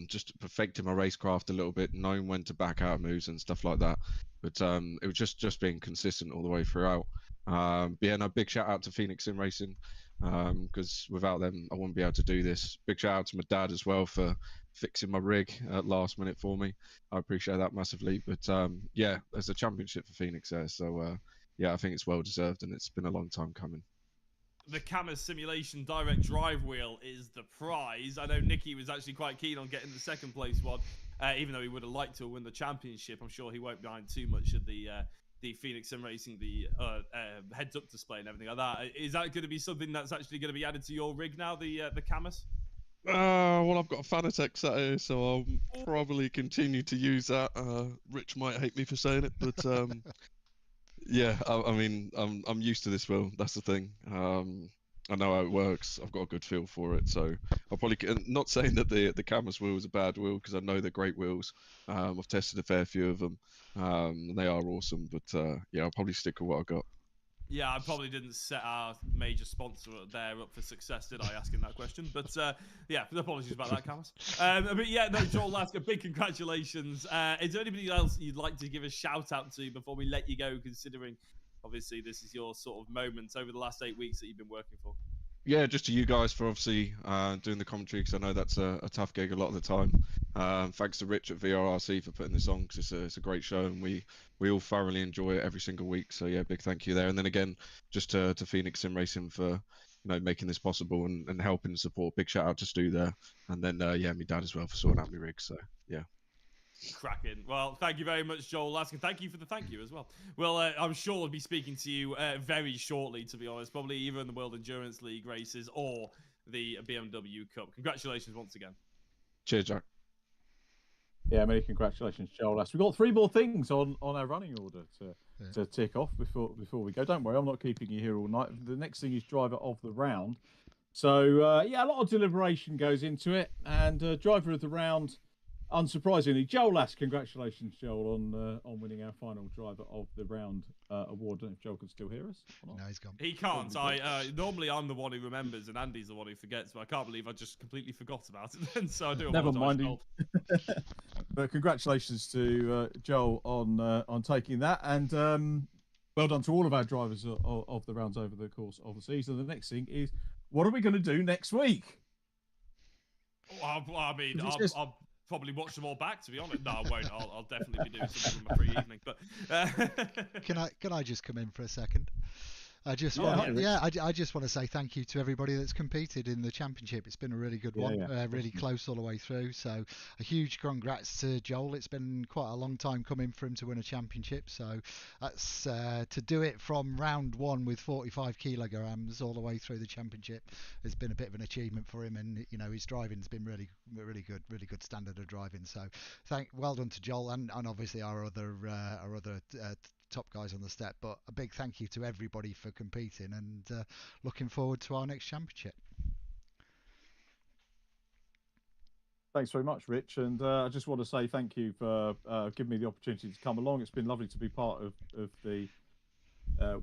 Just perfecting my racecraft a little bit, knowing when to back out moves and stuff like that. But it was just being consistent all the way throughout. But yeah, no, big shout out to Phoenix Sim Racing, because without them I wouldn't be able to do this. Big shout out to my dad as well for fixing my rig at last minute for me. I appreciate that massively. But yeah, there's a championship for Phoenix there, so yeah, I think it's well deserved, and it's been a long time coming. The CAMMUS simulation direct drive wheel is the prize. I know Nicky was actually quite keen on getting the second place one, even though he would have liked to win the championship. I'm sure he won't mind too much of the Phoenix Sim Racing, the heads-up display and everything like that. Is that going to be something that's actually going to be added to your rig now, the CAMMUS? Well, I've got a Fanatec sat here, so I'll probably continue to use that. Rich might hate me for saying it, but yeah, I mean, I'm used to this wheel. That's the thing. I know how it works. I've got a good feel for it, so I'll probably not saying that the CAMMUS wheel is a bad wheel, because I know they're great wheels. I've tested a fair few of them. They are awesome, but yeah, I'll probably stick with what I've got. Yeah, I probably didn't set our major sponsor there up for success, did I, asking that question? But yeah, apologies about that, CAMMUS. But yeah, no, Joel Lask, a big congratulations. Is there anybody else you'd like to give a shout out to before we let you go, considering obviously this is your sort of moment over the last 8 weeks that you've been working for? Yeah, just to you guys for obviously doing the commentary, because I know that's a tough gig a lot of the time. Thanks to Rich at VRRC for putting this on, because it's a great show, and we all thoroughly enjoy it every single week. So yeah, big thank you there. And then again, just to Phoenix Sim Racing for making this possible and helping support. Big shout out to Stu there, and then yeah, my dad as well for sorting out my rig. So yeah. Cracking. Well, thank you very much, Joel Lask, and thank you for the thank you as well. Well, I'm sure we'll be speaking to you very shortly, to be honest, probably either in the World Endurance League races or the BMW Cup. Congratulations once again. Cheers, Jack. Yeah, many congratulations, Joel. We've got 3 more things on our running order to tick off before we go. Don't worry, I'm not keeping you here all night. The next thing is driver of the round. So yeah, a lot of deliberation goes into it, and driver of the round, unsurprisingly, Joel Lask. Congratulations, Joel, on winning our final driver of the round award. I don't know if Joel can still hear us. No, he's gone. He can't. Normally I'm the one who remembers, and Andy's the one who forgets. But I can't believe I just completely forgot about it. Then, so I do. Never mind. Joel. But congratulations to Joel on taking that, and well done to all of our drivers of the rounds over the course of the season. The next thing is, what are we going to do next week? Well, I mean, I'll probably watch them all back. To be honest, no, I won't. I'll definitely be doing something with my free evening. But Can I just come in for a second? I just want to say thank you to everybody that's competed in the championship. It's been a really good one, really close all the way through. So a huge congrats to Joel. It's been quite a long time coming for him to win a championship. So that's to do it from round 1 with 45 kilograms all the way through the championship has been a bit of an achievement for him. And his driving's been really good standard of driving. So well done to Joel and obviously our other top guys on the step, but a big thank you to everybody for competing, and looking forward to our next championship. Thanks very much, Rich, and I just want to say thank you for giving me the opportunity to come along. It's been lovely to be part of the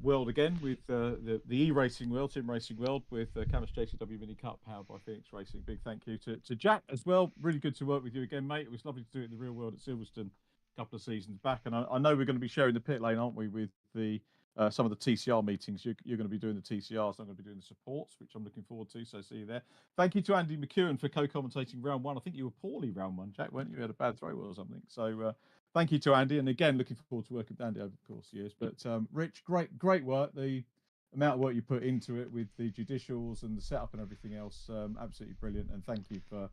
world again with the e-racing world, sim racing world, with CAMMUS JCW Mini Cup powered by Phoenix Racing. Big thank you to Jack as well. Really good to work with you again, mate. It was lovely to do it in the real world at Silverstone couple of seasons back, and I know we're going to be sharing the pit lane, aren't we, with the some of the TCR meetings. You're going to be doing the TCRs, I'm going to be doing the supports, which I'm looking forward to, so see you there. Thank you to Andy McEwen for co-commentating round 1. I think you were poorly round 1, Jack, weren't you? You had a bad throw or something, so thank you to Andy, and again looking forward to working with Andy over the course of years. But Rich, great work. The amount of work you put into it with the judicials and the setup and everything else, absolutely brilliant, and thank you for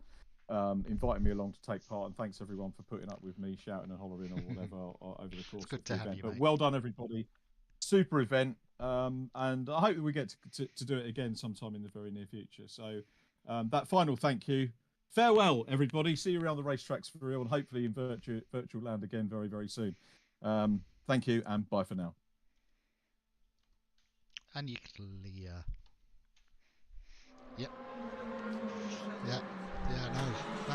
inviting me along to take part, and thanks everyone for putting up with me shouting and hollering or whatever over the course of the event. But well done everybody, super event, and I hope that we get to do it again sometime in the very near future. So that final thank you, farewell everybody, see you around the racetracks for real, and hopefully in virtual land again very soon. Thank you and bye for now. And you clear. Yep. Yeah. Yeah, no.